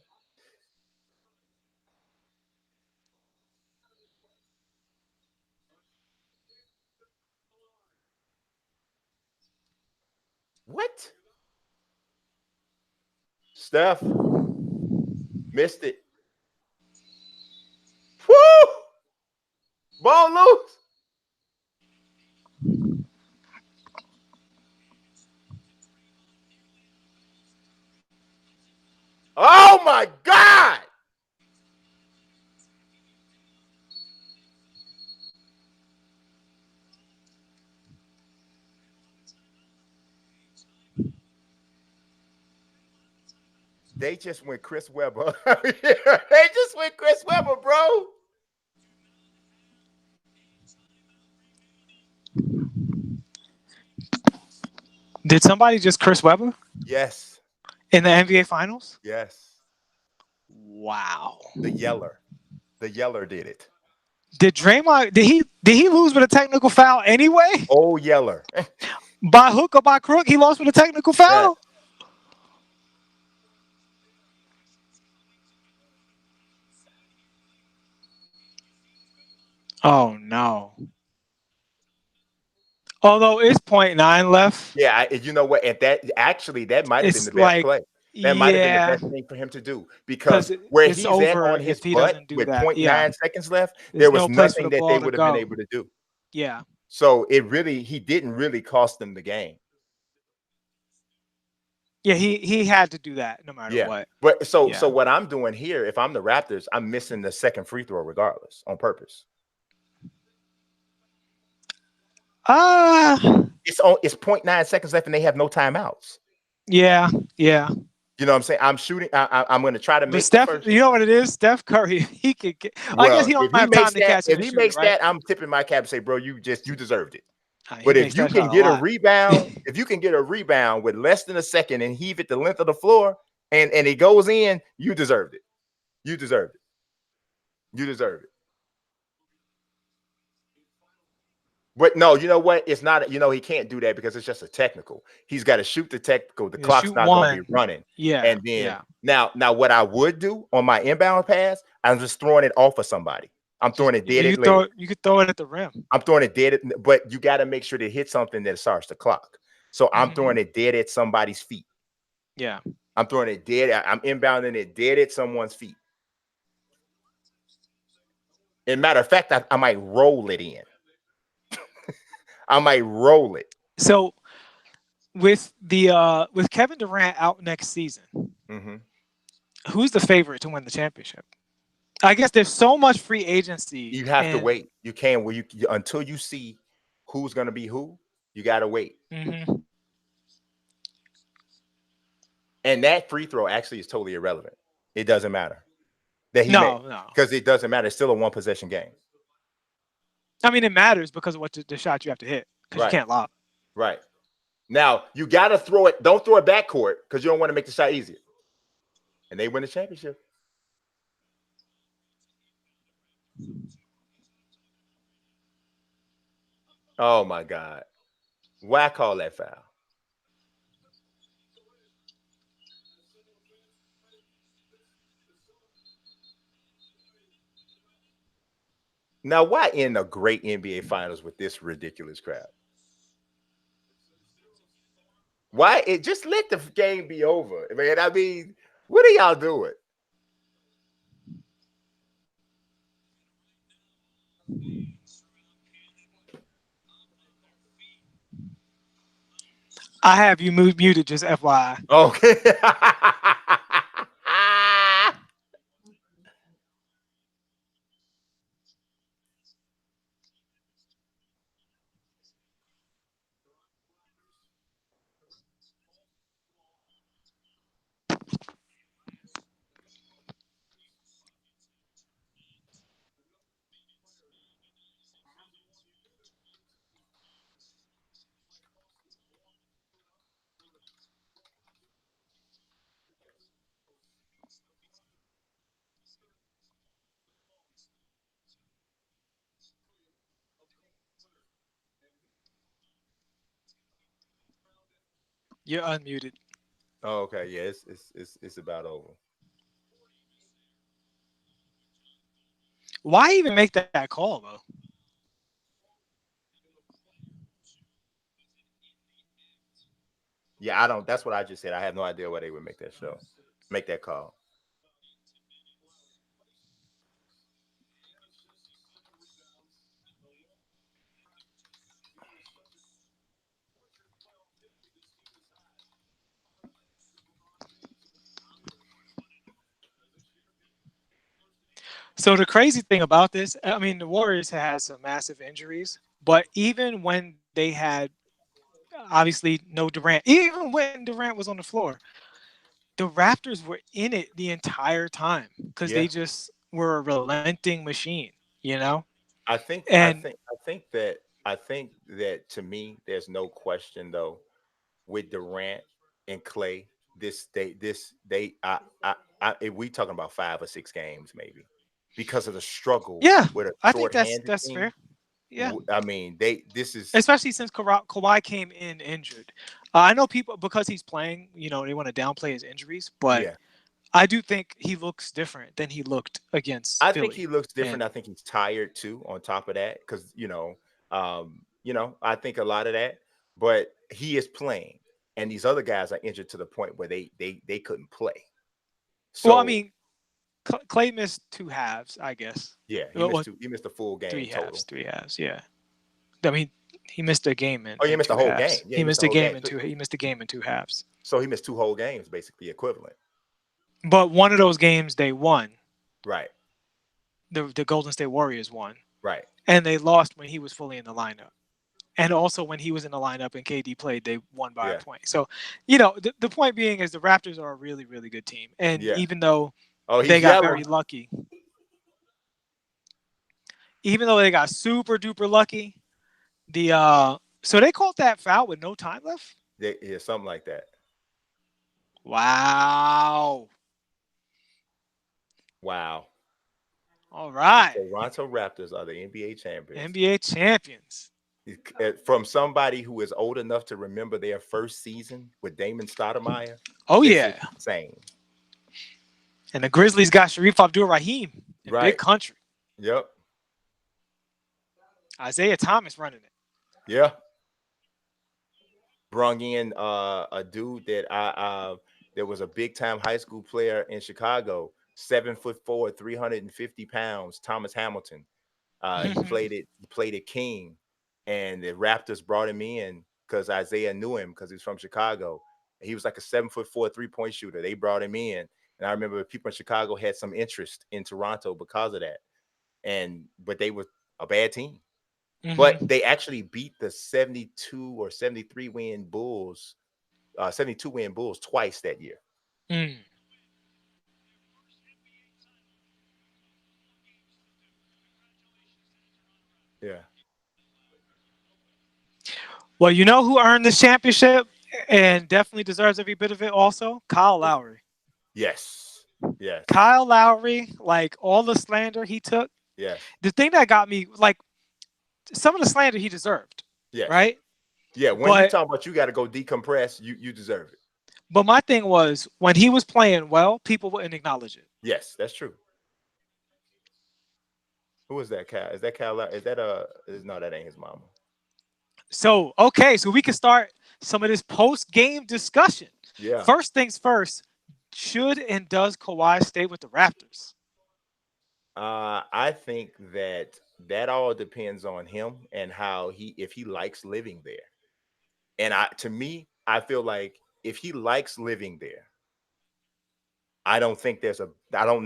What? Steph missed it. Woo! Ball loose. Oh my God! They just went Chris Webber. They just went Chris Webber, bro. Did somebody just Chris Webber? Yes. In the NBA Finals? Yes. Wow. The Yeller did it. Did Draymond? Did he lose with a technical foul anyway? Oh, Yeller. By hook or by crook, he lost with a technical foul. Yes. Oh no. Although it's 0.9 left. Yeah, you know what? At that might have been the best like, play. That might have been the best thing for him to do because where he's at on his butt with 0.9 seconds left, there was nothing that they would have been able to do. Yeah. So he didn't really cost them the game. Yeah, he had to do that no matter Yeah. what. But so Yeah. what I'm doing here, if I'm the Raptors, I'm missing the second free throw regardless on purpose. Uh It's 0.9 seconds left and they have no timeouts. yeah, yeah. You know what I'm saying? I'm shooting. I'm going to try to But make the Steph, first. you know what it is? Steph Curry, he could get. I guess Well, he don't if he have time makes to that, catch and shoot it, right? I'm tipping my cap and say, bro, you deserved it. He But if makes you that can shot a get a lot. rebound, if you can get a rebound with less than a second and heave it the length of the floor and it goes in, you deserved it. You deserved it. You deserved it. But no, you know what? It's not, he can't do that because it's just a technical. He's got to shoot the technical. The Yeah, clock's shoot not going to be one. running. Yeah, And then yeah. now what I would do on my inbound pass, I'm just throwing it off of somebody. I'm throwing it dead You at leg. you could throw it at the rim. I'm throwing it dead, but you got to make sure to hit something that starts the clock. So I'm throwing Mm-hmm. it dead at somebody's feet. Yeah. I'm throwing it dead. I'm inbounding it dead at someone's feet. And matter of fact, I might roll it in. I might roll it. So with Kevin Durant out next season, Mm-hmm. who's the favorite to win the championship? I guess there's so much free agency, You have to and wait. You can't. Well, until you see who's going to be who. You got to wait. mm-hmm. And that free throw actually is totally irrelevant. It doesn't matter that he made No. because it doesn't matter. It's still a one possession game. I mean, it matters because of what the shot you have to hit because you Right. can't lob. Right. Now you got to throw it. Don't throw it backcourt because you don't want to make the shot easier. And they win the championship. Oh my God. Why call that foul? Now, why end a great NBA finals with this ridiculous crap? Why it just let the game be over, man? I mean, what are y'all doing? I have you muted, just FYI. Okay. You're unmuted. Oh, okay, yeah, it's about over. Why even make that call though? Yeah, I don't. That's what I just said. I have no idea why they would make that call. So the crazy thing about this, I mean, the Warriors had some massive injuries, but even when they had obviously no Durant, even when Durant was on the floor, the Raptors were in it the entire time because Yeah, they just were a relenting machine, you know? I think I And think I think that I think that to me, there's no question though with Durant and Clay. If we talking about 5 or 6 games maybe because of the struggle yeah, with a I think short-handed that's team. fair. Yeah. I mean, they this is Especially since Kawhi came in injured. I know people, because he's playing, they want to downplay his injuries, but yeah. I do think he looks different than he looked against I think he Philly. looks different. And I think he's tired too. On top of that, because I think a lot of that. But he is playing, and these other guys are injured to the point where they couldn't play. well, I So mean, Clay missed two halves, I guess. yeah, Well, he missed a full game total. three halves. Yeah. I mean, he missed a game Oh, you in missed the two whole game. halves. Yeah, he missed the whole game. So, He missed a game in two halves. So he missed 2 whole games, basically equivalent. But one of those games they won. Right. The Golden State Warriors won, Right. and they lost when he was fully in the lineup. And also when he was in the lineup and KD played, they won by a Yeah. point. So, the point being is the Raptors are a really, really good team. And Yeah. even though Oh, they he's got yelling. very lucky, even though they got super duper lucky, so they called that foul with no time left. Yeah, something like that. Wow. Wow. All The right. Toronto Raptors are the NBA champions. NBA champions. From somebody who is old enough to remember their first season with Damon Stoudemire, Oh this is yeah. insane. And the Grizzlies got Sharif Abdul-Rahim in Big Right. Country. Yep. Isaiah Thomas running it. Yeah. Brung in a dude that there was a big time high school player in Chicago, 7'4", 350 pounds, Thomas Hamilton. He played at King, and the Raptors brought him in because Isaiah knew him because he's from Chicago. He was like a 7'4" 3-point shooter. They brought him in, and I remember people in Chicago had some interest in Toronto because of that. But they were a bad team. But they actually beat the 72 or 73 win Bulls, 72 win Bulls twice that year. Yeah. Well, you know who earned this championship and definitely deserves every bit of it also? Kyle Lowry. Yes. Yes. Kyle Lowry, like all the slander he took. Yes. The thing that got me, like some of the slander he deserved. Yes. Right? Yeah. When you talk about you got to go decompress, you deserve it. But my thing was when he was playing well, people wouldn't acknowledge it. Yes, that's true. Who is that, Cal? Is that Cal? Is that no, that ain't his mama. So, okay, so we can start some of this post-game discussion. Yeah. First things first, should and does Kawhi stay with the Raptors? I think that all depends on him and if he likes living there. And to me, I feel like if he likes living there, I don't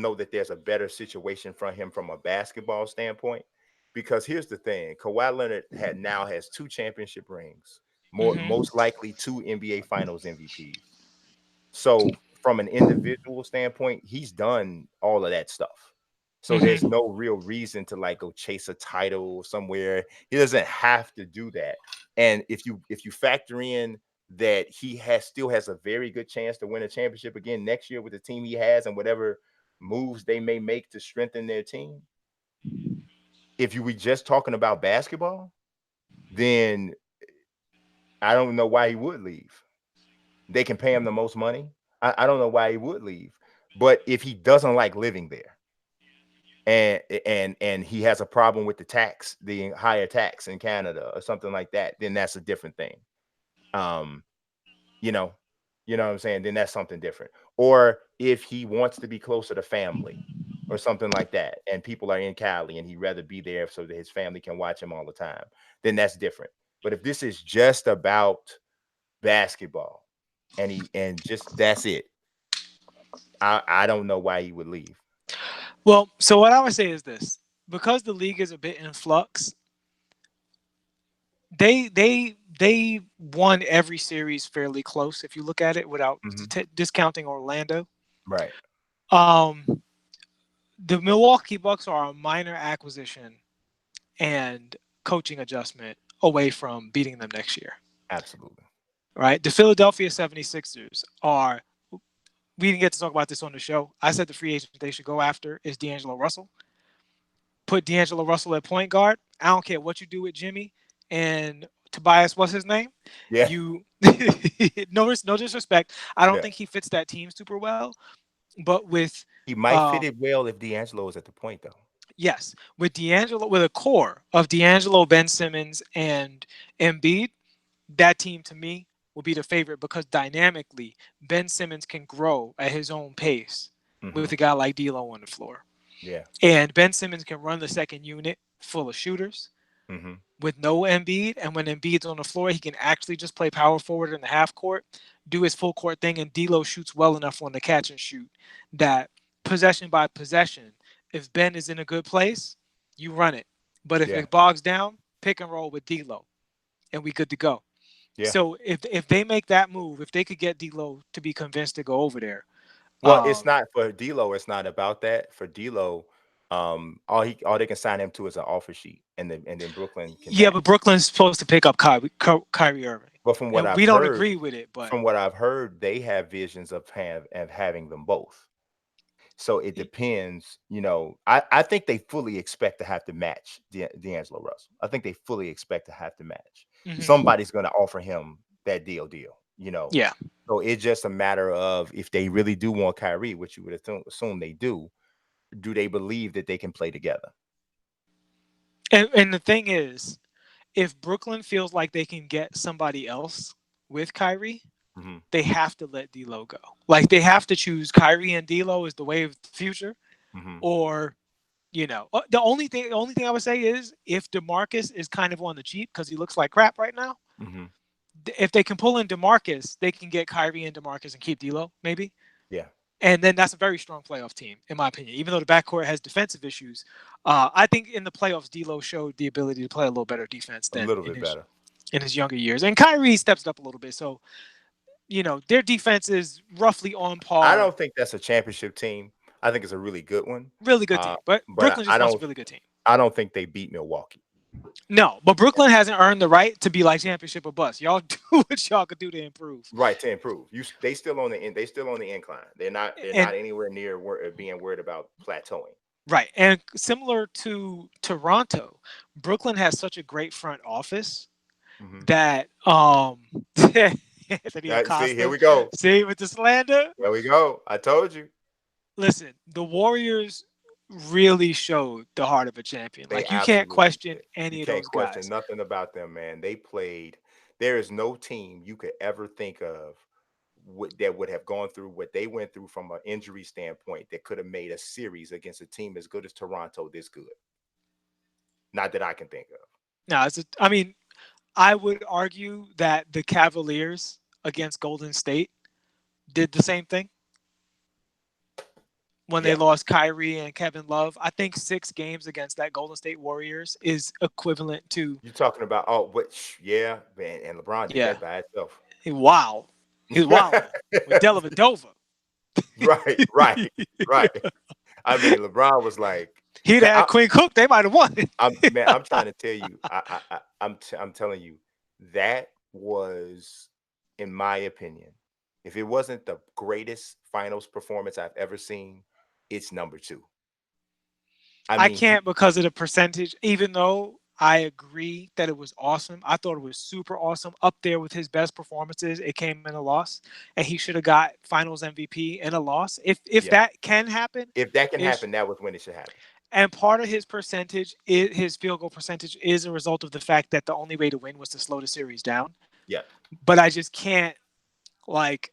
know that there's a better situation for him from a basketball standpoint. Because here's the thing: Kawhi Leonard has 2 championship rings, most likely 2 NBA Finals MVPs. So from an individual standpoint, he's done all of that stuff. So there's no real reason to like go chase a title somewhere. He doesn't have to do that. And if you factor in that he still has a very good chance to win a championship again next year with the team he has and whatever moves they may make to strengthen their team. If you were just talking about basketball, then I don't know why he would leave. They can pay him the most money. I don't know why he would leave. But if he doesn't like living there, and he has a problem with the higher tax in Canada or something like that, then that's a different thing. You know what I'm saying? Then that's something different. Or if he wants to be closer to family or something like that, and people are in Cali and he'd rather be there so that his family can watch him all the time, then that's different. But if this is just about basketball and just that's it, I don't know why he would leave. Well, so what I would say is this: because the league is a bit in flux, they won every series fairly close. If you look at it without discounting Orlando, Right. The Milwaukee Bucks are a minor acquisition and coaching adjustment away from beating them next year. Absolutely. Right. The Philadelphia 76ers are. We didn't get to talk about this on the show. I said the free agent they should go after is D'Angelo Russell. Put D'Angelo Russell at point guard. I don't care what you do with Jimmy and Tobias. What's his name? Yeah. You no disrespect. I don't think he fits that team super well. But he might fit it well if D'Angelo is at the point, though. Yes, with a core of D'Angelo, Ben Simmons, and Embiid, that team to me will be the favorite because dynamically Ben Simmons can grow at his own pace with a guy like D'Lo on the floor. Yeah, and Ben Simmons can run the second unit full of shooters. Mm-hmm. with no Embiid, and when Embiid's on the floor, he can actually just play power forward in the half court, do his full court thing, and D'Lo shoots well enough on the catch and shoot that possession by possession, if Ben is in a good place, you run it. But if Yeah. it bogs down, pick and roll with D'Lo, and we good to go. Yeah. So if they make that move, if they could get D'Lo to be convinced to go over there, Well, it's um, not for D'Lo. It's not about that. For D'Lo, all they can sign him to is an offer sheet, and then Brooklyn can yeah, but match. Brooklyn's supposed to pick up Kyrie Irving, But from what and I've we don't heard, agree with it, but they have visions of having them both. So it depends. I think they fully expect to have to match D'Angelo Russell. I think they fully expect to have to match. mhm. Somebody's going to offer him that deal. Yeah. So it's just a matter of if they really do want Kyrie, which you would assume they do they believe that they can play together? And the thing is, if Brooklyn feels like they can get somebody else with Kyrie, Hmm. they have to let D'Lo go. Like they have to choose Kyrie and D'Lo as the way of the future, Hmm. or the only thing I would say is if DeMarcus is kind of on the cheap because he looks like crap right now. Hmm. If they can pull in DeMarcus, they can get Kyrie and DeMarcus and keep D'Lo maybe. Yeah, And then that's a very strong playoff team, in my opinion. Even though the backcourt has defensive issues, I think in the playoffs, D'Lo showed the ability to play a little better defense a than little in bit his better. in his younger years. And Kyrie steps it up a little bit, so their defense is roughly on I par. don't think that's a championship team. I think it's a really good one. Really good Uh, team, but but Brooklyn just wants a really good team. I don't think they beat Milwaukee. No, but Brooklyn hasn't earned the right to be like championship or bust. Y'all do what y'all could do to improve. Right, to improve. They still on the they still on the incline. They're not And anywhere near being worried about plateauing. right, and similar to Toronto, Brooklyn has such a great front office Hmm. that Anthony See, here Acosta, we go. see with the slander. There we go. I told you. Listen, the Warriors really showed the heart of a champion. They Like you can't absolutely question did. You any of can't those question guys. nothing about them, man. They played. There is no team you could ever think of that would have gone through what they went through from an injury standpoint that could have made a series against a team as good as Toronto this good. Not that I can think of. No, I mean, I would argue that the Cavaliers against Golden State did the same thing when they Yeah. lost Kyrie and Kevin Love. I think 6 games against that Golden State Warriors is equivalent to, You're talking about yeah, man, and LeBron did yeah, that by itself. wow. He was wilding with Dellavedova. Right, right, right. I mean, LeBron was like, He'd that, had Quinn Cook, they might have won. I'm trying to tell you, I'm telling you, that was, in my opinion, if it wasn't the greatest finals performance I've ever seen, it's number two. I I mean, can't because of the percentage, even though I agree that it was awesome. I thought it was super awesome, up there with his best performances. It came in a loss, and he should have got Finals MVP in a loss. If yeah, that can happen, if that can ish. happen, that was when it should happen. And part of his percentage, his field goal percentage, is a result of the fact that the only way to win was to slow the series down. Yeah, But I just can't, like,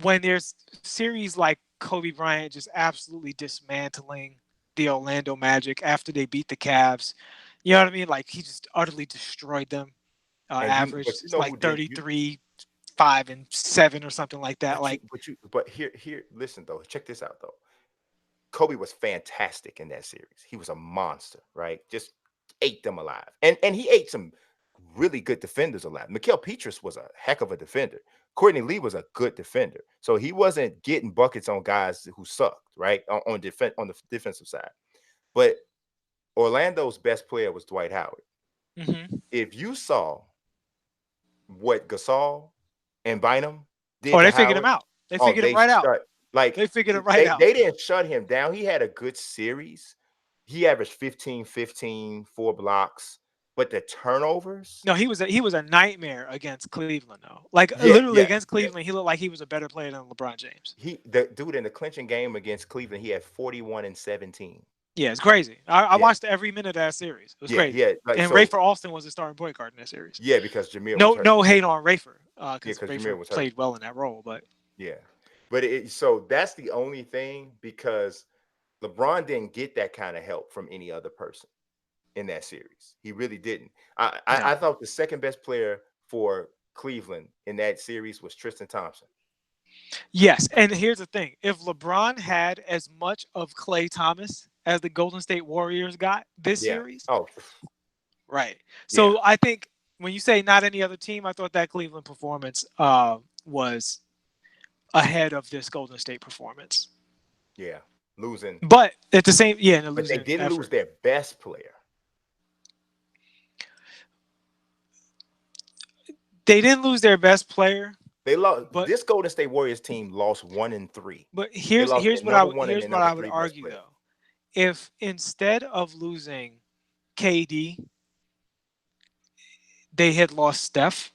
when there's series like Kobe Bryant just absolutely dismantling the Orlando Magic after they beat the Cavs. You know what I mean? Like he just utterly destroyed them. but Average you it's know like who did you 33, 5 and 7 or something like that. Like but here, listen though, check this out though. Kobe was fantastic in that series. He was a monster, right? Just ate them alive. And he ate some really good defenders alive. Mikael Petrus was a heck of a defender. Courtney Lee was a good defender. So he wasn't getting buckets on guys who sucked, right? On the defensive side. But Orlando's best player was Dwight Howard. mhm. If you saw what Gasol and Bynum did Oh, to they figured him Howard, out. They oh, figured him they right out. shut like They figured him right they out. they didn't shut him down. He had a good series. He averaged 15, 15, 4 blocks, but the turnovers, No, he was a nightmare against Cleveland though. Like yeah, literally yeah, against yeah. Cleveland, he looked like he was a better player than LeBron James. The dude in the clinching game against Cleveland, he had 41 and 17. Yeah, it's crazy. I Yeah, watched every minute of that series. It was yeah, crazy. yeah. Like And so, Rafer Alston was the starting point guard in that series. yeah, because Jameer was No, hurt. no hate on Rafer, Yeah, because because Jameer Rafer was hurt. played well in that role. But Yeah. But so that's the only thing because LeBron didn't get that kind of help from any other person. in that series. He really didn't. I, I, No. I thought the second best player for Cleveland in that series was Tristan Thompson. Yes, and here's the thing: if LeBron had as much of Klay Thomas as the Golden State Warriors got this Yeah. series, Oh, right? yeah. So I think when you say not any other team, I thought that Cleveland performance was ahead of this Golden State performance. Yeah. Losing. But at the same, yeah, in a But they losing didn't lose effort, their best player. they didn't lose their best player. They lost. But This Golden State Warriors team lost 1-3. but They here's lost here's their what I number would one and here's their what number I would three best argue player. though. If instead of losing KD, they had lost Steph,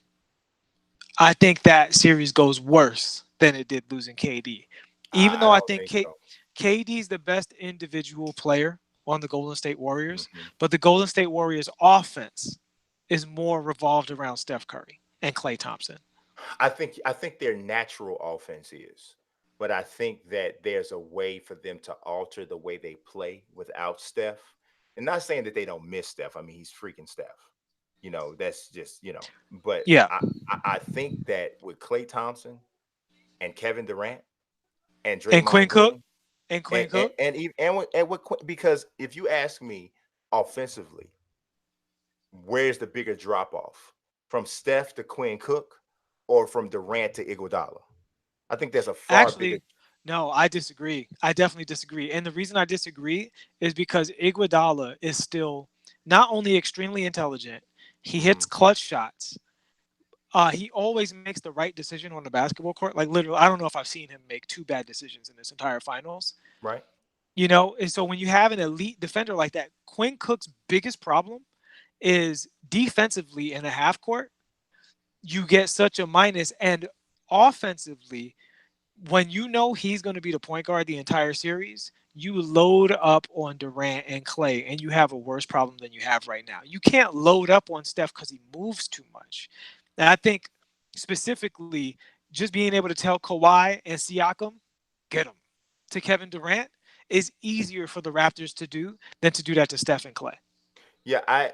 I think that series goes worse than it did losing KD. Even I though I don't think think so. KD is the best individual player on the Golden State Warriors, Hmm. but the Golden State Warriors offense is more revolved around Steph Curry and Klay Thompson. I think their natural offense is, but I think that there's a way for them to alter the way they play without Steph. And not saying that they don't miss Steph. I mean, he's freaking Steph. That's just. But Yeah, I think that with Klay Thompson and Kevin Durant and and Quinn Draymond Cook Green and and Quinn and Cook. and even and with because if you ask me offensively, where's the bigger drop off from Steph to Quinn Cook or from Durant to Iguodala? I think there's a far bigger. Actually, no, I disagree. I definitely disagree. And the reason I disagree is because Iguodala is still not only extremely intelligent, he hits Mhm, clutch shots. He always makes the right decision on the basketball court. Like literally, I don't know if I've seen him make two bad decisions in this entire finals. right? And so when you have an elite defender like that, Quinn Cook's biggest problem is defensively in the half court, you get such a minus, and offensively, when you know he's going to be the point guard the entire series, you load up on Durant and Klay, and you have a worse problem than you have right now. You can't load up on Steph because he moves too much. And I think specifically, just being able to tell Kawhi and Siakam, get him to Kevin Durant is easier for the Raptors to do than to do that to Steph and Klay. Yeah, I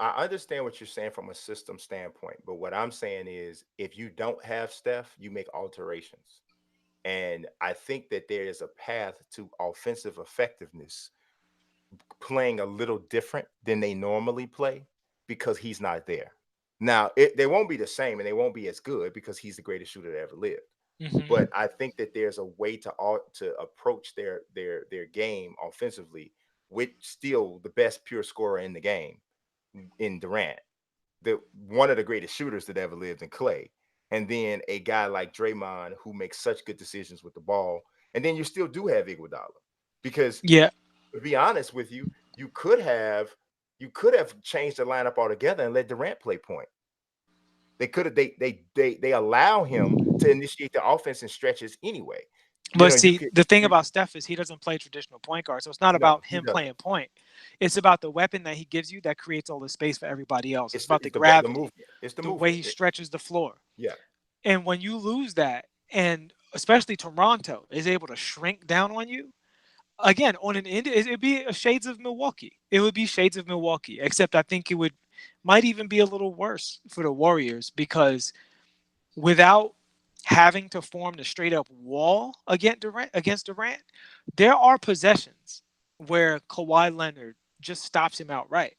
understand what you're saying from a system standpoint, but what I'm saying is if you don't have Steph, you make alterations. And I think that there is a path to offensive effectiveness playing a little different than they normally play because he's not there. Now, they won't be the same and they won't be as good because he's the greatest shooter that ever lived. But Mm-hmm. I think that there's a way to approach their game offensively with still the best pure scorer in the game in Durant, the one of the greatest shooters that ever lived in Clay, and then a guy like Draymond who makes such good decisions with the ball, and then you still do have Iguodala because Yeah. to be honest with you, you could have changed the lineup altogether and let Durant play point. They could have they allow him to initiate the offense in stretches anyway. But You see, could the thing you about Steph is he doesn't play traditional point guard. So it's not no, about he him doesn't. playing point. It's about the weapon that he gives you that creates all the space for everybody else. It's It's the about the it's the gravity, movement. It's the the way movement. he stretches the floor. Yeah. And when you lose that, and especially Toronto is able to shrink down on you, again, on an end, it'd be a shades of Milwaukee. It would be shades of Milwaukee, except I think it would might even be a little worse for the Warriors because without having to form the straight up wall against Durant, there are possessions where Kawhi Leonard just stops him outright.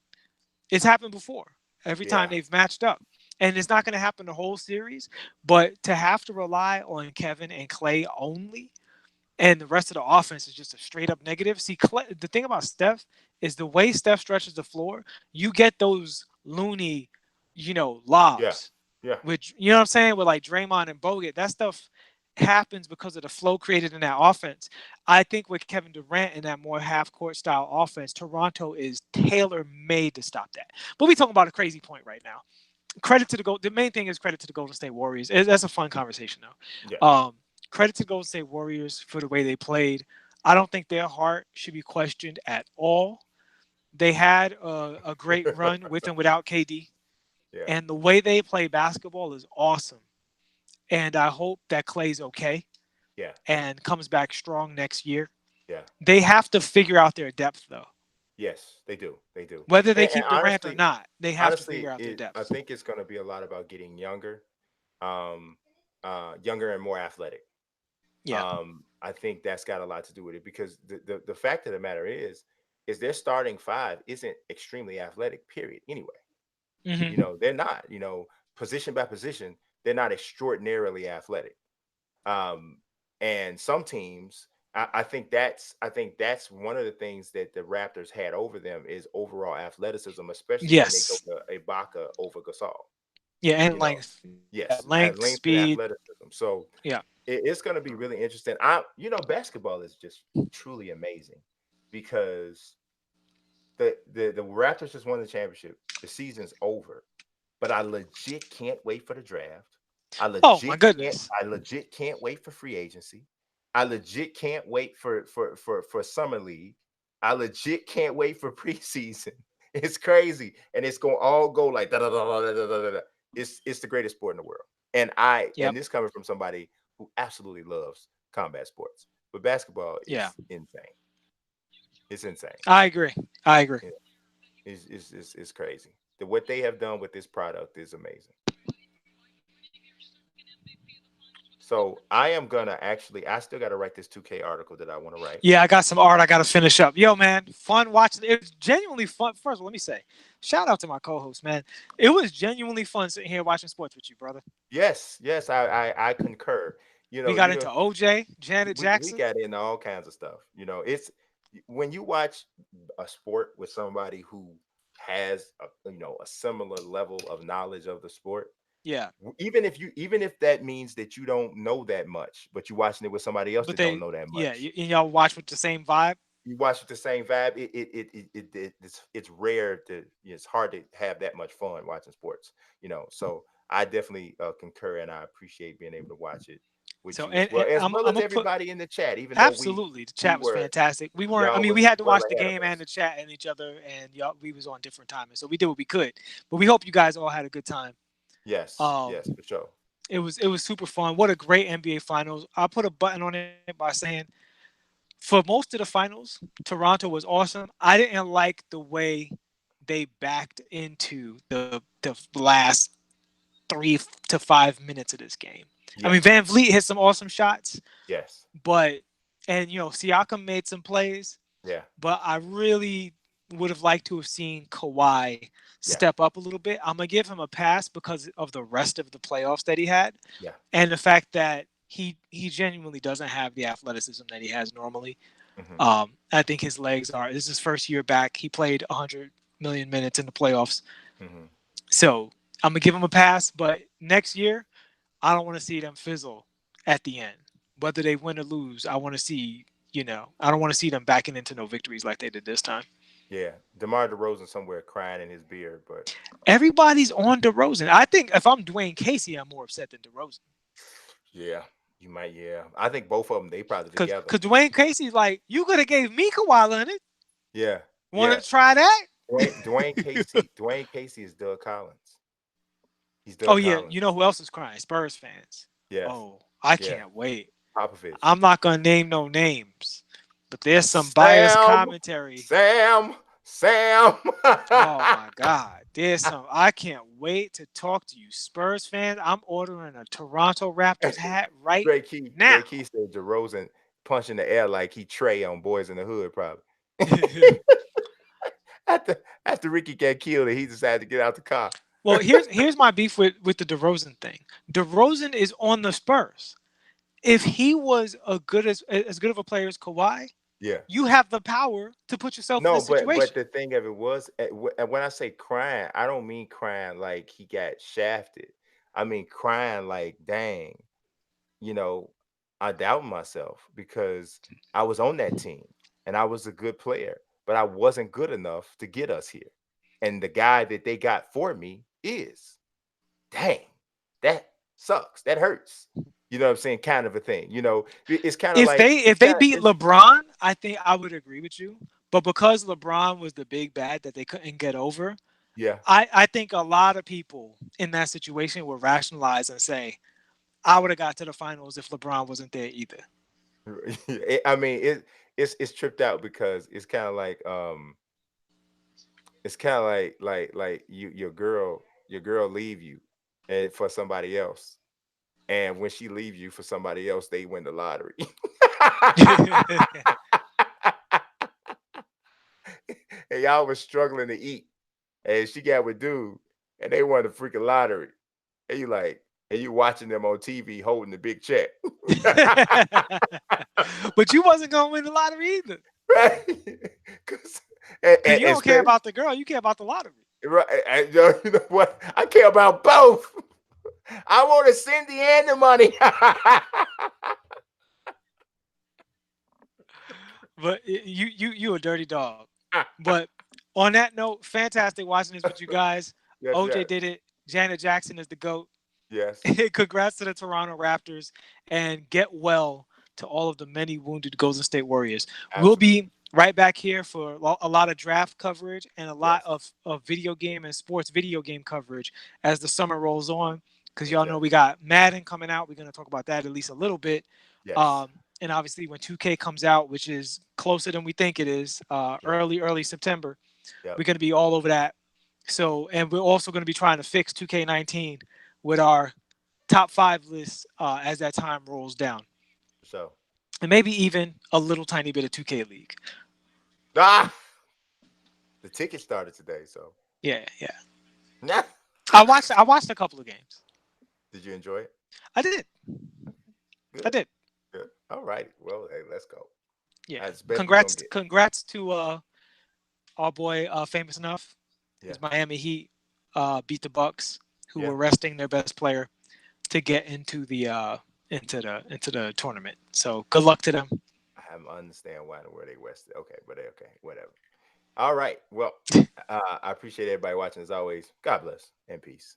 It's happened before. Every time Yeah. they've matched up. And it's not going to happen the whole series, but to have to rely on Kevin and Klay only and the rest of the offense is just a straight up negative. See, the thing about Steph is the way Steph stretches the floor, you get those loony, Yeah. lobs, Yeah. which you know what I'm saying with like Draymond and Bogut. That stuff happens because of the flow created in that offense. I think with Kevin Durant in that more half court style offense, Toronto is tailor made to stop that. But we talking about a crazy point right now. Credit to the goal. The main thing is credit to the Golden State Warriors. That's a fun conversation Yeah. though. Credit to Golden State Warriors for the way they played. I don't think their heart should be questioned at all. They had a great run with and without KD, Yeah. and the way they play basketball is awesome. And I hope that Clay's okay Yeah. and comes back strong next year. Yeah. They have to figure out their depth though. Yes, they do. They do. Whether they And keep Durant or honestly, not, they have to honestly, figure out their I depth. think it's going to be a lot about getting younger, um, younger and more athletic. Yeah. I think that's got a lot to do with it because the fact of the matter is their starting five isn't extremely athletic. Period. Anyway, Hmm. they're not. Position by position, they're not extraordinarily athletic. Um, and some teams, I think that's one of the things that the Raptors had over them is overall athleticism, especially when they go Yes. to Ibaka over Gasol. Yeah, and You know, length. Yeah, yes, length, at length and speed. athleticism. So Yeah. it's going to be really interesting. Basketball is just truly amazing because the Raptors just won the championship. The season's over, but I legit can't wait for the draft. Oh my goodness. I legit can't wait for free agency. I legit can't wait for summer league. I legit can't wait for preseason. It's crazy, and it's gonna all go like da da da da da da da. Da. It's the greatest sport in the world, and Yep. this coming from somebody who absolutely loves combat sports, but basketball Yeah. is insane. It's insane. I agree. I agree. Yeah, it's crazy. What they have done with this product is amazing. So I am gonna actually, I still got to write this 2K article that I want to write. Yeah, I got some art I got to finish up. Yo, man, fun watching. It was genuinely fun. First of all, let me say, shout out to my co-host, man. It was genuinely fun sitting here watching sports with you, brother. Yes, yes, I concur. We got into OJ, Janet We Jackson. got into all kinds of stuff. It's when you watch a sport with somebody who has a similar level of knowledge of the sport. Yeah, Even if that means that you don't know that much, but you're watching it with somebody else but that don't they, know that yeah, much. and y'all watch with the same vibe. You watch with the same vibe. It's rare it's hard to have that much fun watching sports. So I definitely concur, and I appreciate being able to watch it with So, you and, as I'm well I'm as gonna put everybody in the chat. Even though absolutely the we chat was were fantastic. We weren't. I y'all mean, we was had to well watch the ahead of game and us. the chat and each other, and y'all we was on different timing, so we did what we could. But we hope you guys all had a good time. Yes, Um, yes, for sure. it was super fun. What a great NBA Finals! I'll put a button on it by saying for most of the finals, Toronto was awesome. I didn't like the way they backed into the last 3 to 5 minutes of this game. I Yeah, mean, Van Vliet hit some awesome shots, yes, but and Siakam made some plays, yeah, but I really would have liked to have seen Kawhi yeah, step up a little bit. I'm gonna give him a pass because of the rest of the playoffs that he had, yeah. and the fact that he genuinely doesn't have the athleticism that he has normally. Hmm. I think his legs are. This is his first year back. He played 100 million minutes in the playoffs, Hmm. so I'm gonna give him a pass. But next year, I don't want to see them fizzle at the end. Whether they win or lose, I want to see. I don't want to see them backing into no victories like they did this time. Yeah, DeMar DeRozan somewhere crying in his beard, but Everybody's on DeRozan. I think if I'm Dwayne Casey, I'm more upset than DeRozan. yeah, you might. Yeah, I think both of them they probably Cause, together. cause Dwayne Casey's like, you could have gave me Kawhi Leonard. Yeah, Want yeah. to try that? Dwayne Casey is Doug Collins. He's Oh Doug yeah, you Collins. know who else is crying? Spurs fans. Yes. Oh, I Yeah. can't wait. Popovich. I'm not gonna name no names, but there's some biased Sam. commentary. Sam. Sam. Oh my God, there's some. I can't wait to talk to you, Spurs fans. I'm ordering a Toronto Raptors hat right Dre now. Key said DeRozan punching the air like he Trey on Boys in the Hood, probably. After Ricky got killed and he decided to get out the car. Well, here's my beef with the DeRozan thing. DeRozan is on the Spurs. If he was as good of a player as Kawhi, Yeah. you have the power to put yourself in No, this but situation. the thing of it was, when I say crying, I don't mean crying like he got shafted. I mean crying like, dang, you know, I doubt myself because I was on that team and I was a good player, but I wasn't good enough to get us here. And the guy that they got for me is, dang, that sucks. That hurts. You know what I'm saying? Kind of a thing. It's kind of If like they if they beat LeBron, I think I would agree with you. But because LeBron was the big bad that they couldn't get over, yeah. I think a lot of people in that situation will rationalize and say, I would have got to the finals if LeBron wasn't there either. I mean, it's tripped out because it's kind of like it's kind of like your girl leave you and for somebody else, and when she leaves you for somebody else, they win the lottery. And y'all was struggling to eat, and she got with dude, and they won the freaking lottery, and you watching them on TV holding the big check. But you wasn't gonna win the lottery either. Right? 'Cause- and, Cause and, you and don't care spe- about the girl, you care about the lottery. right, and, you know what? I care about both. I want to send the and the money. But you a dirty dog. But on that note, fantastic watching this with you guys. Yes, OJ yes, did it. Janet Jackson is the GOAT. yes, Congrats to the Toronto Raptors, and get well to all of the many wounded Golden State Warriors. We'll absolutely. be right back here for a lot of draft coverage and a lot Yes, of video game and sports video game coverage as the summer rolls on. Because yes, y'all yes, know we got Madden coming out. We're going to talk about that at least a little bit. yes, And obviously, when 2K comes out, which is closer than we think it is, yes, early September, yep. we're going to be all over that. So, and we're also going to be trying to fix 2K19 with our top 5 list as that time rolls down, So, and maybe even a little tiny bit of 2K League. ah, the ticket started today. So, Yeah, yeah. nah. I watched a couple of games. Did you enjoy it? I did. I Good, did. good. All right. Well, hey, let's go. Yeah. That's the best we're gonna Congrats. get. Congrats to our boy, Famous Enough. Yeah, His Miami Heat beat the Bucks, who yeah. were resting their best player to get into the tournament. So good luck to them. I don't understand why and where they rested. Okay, but okay, whatever. All right. Well, I appreciate everybody watching as always. God bless and peace.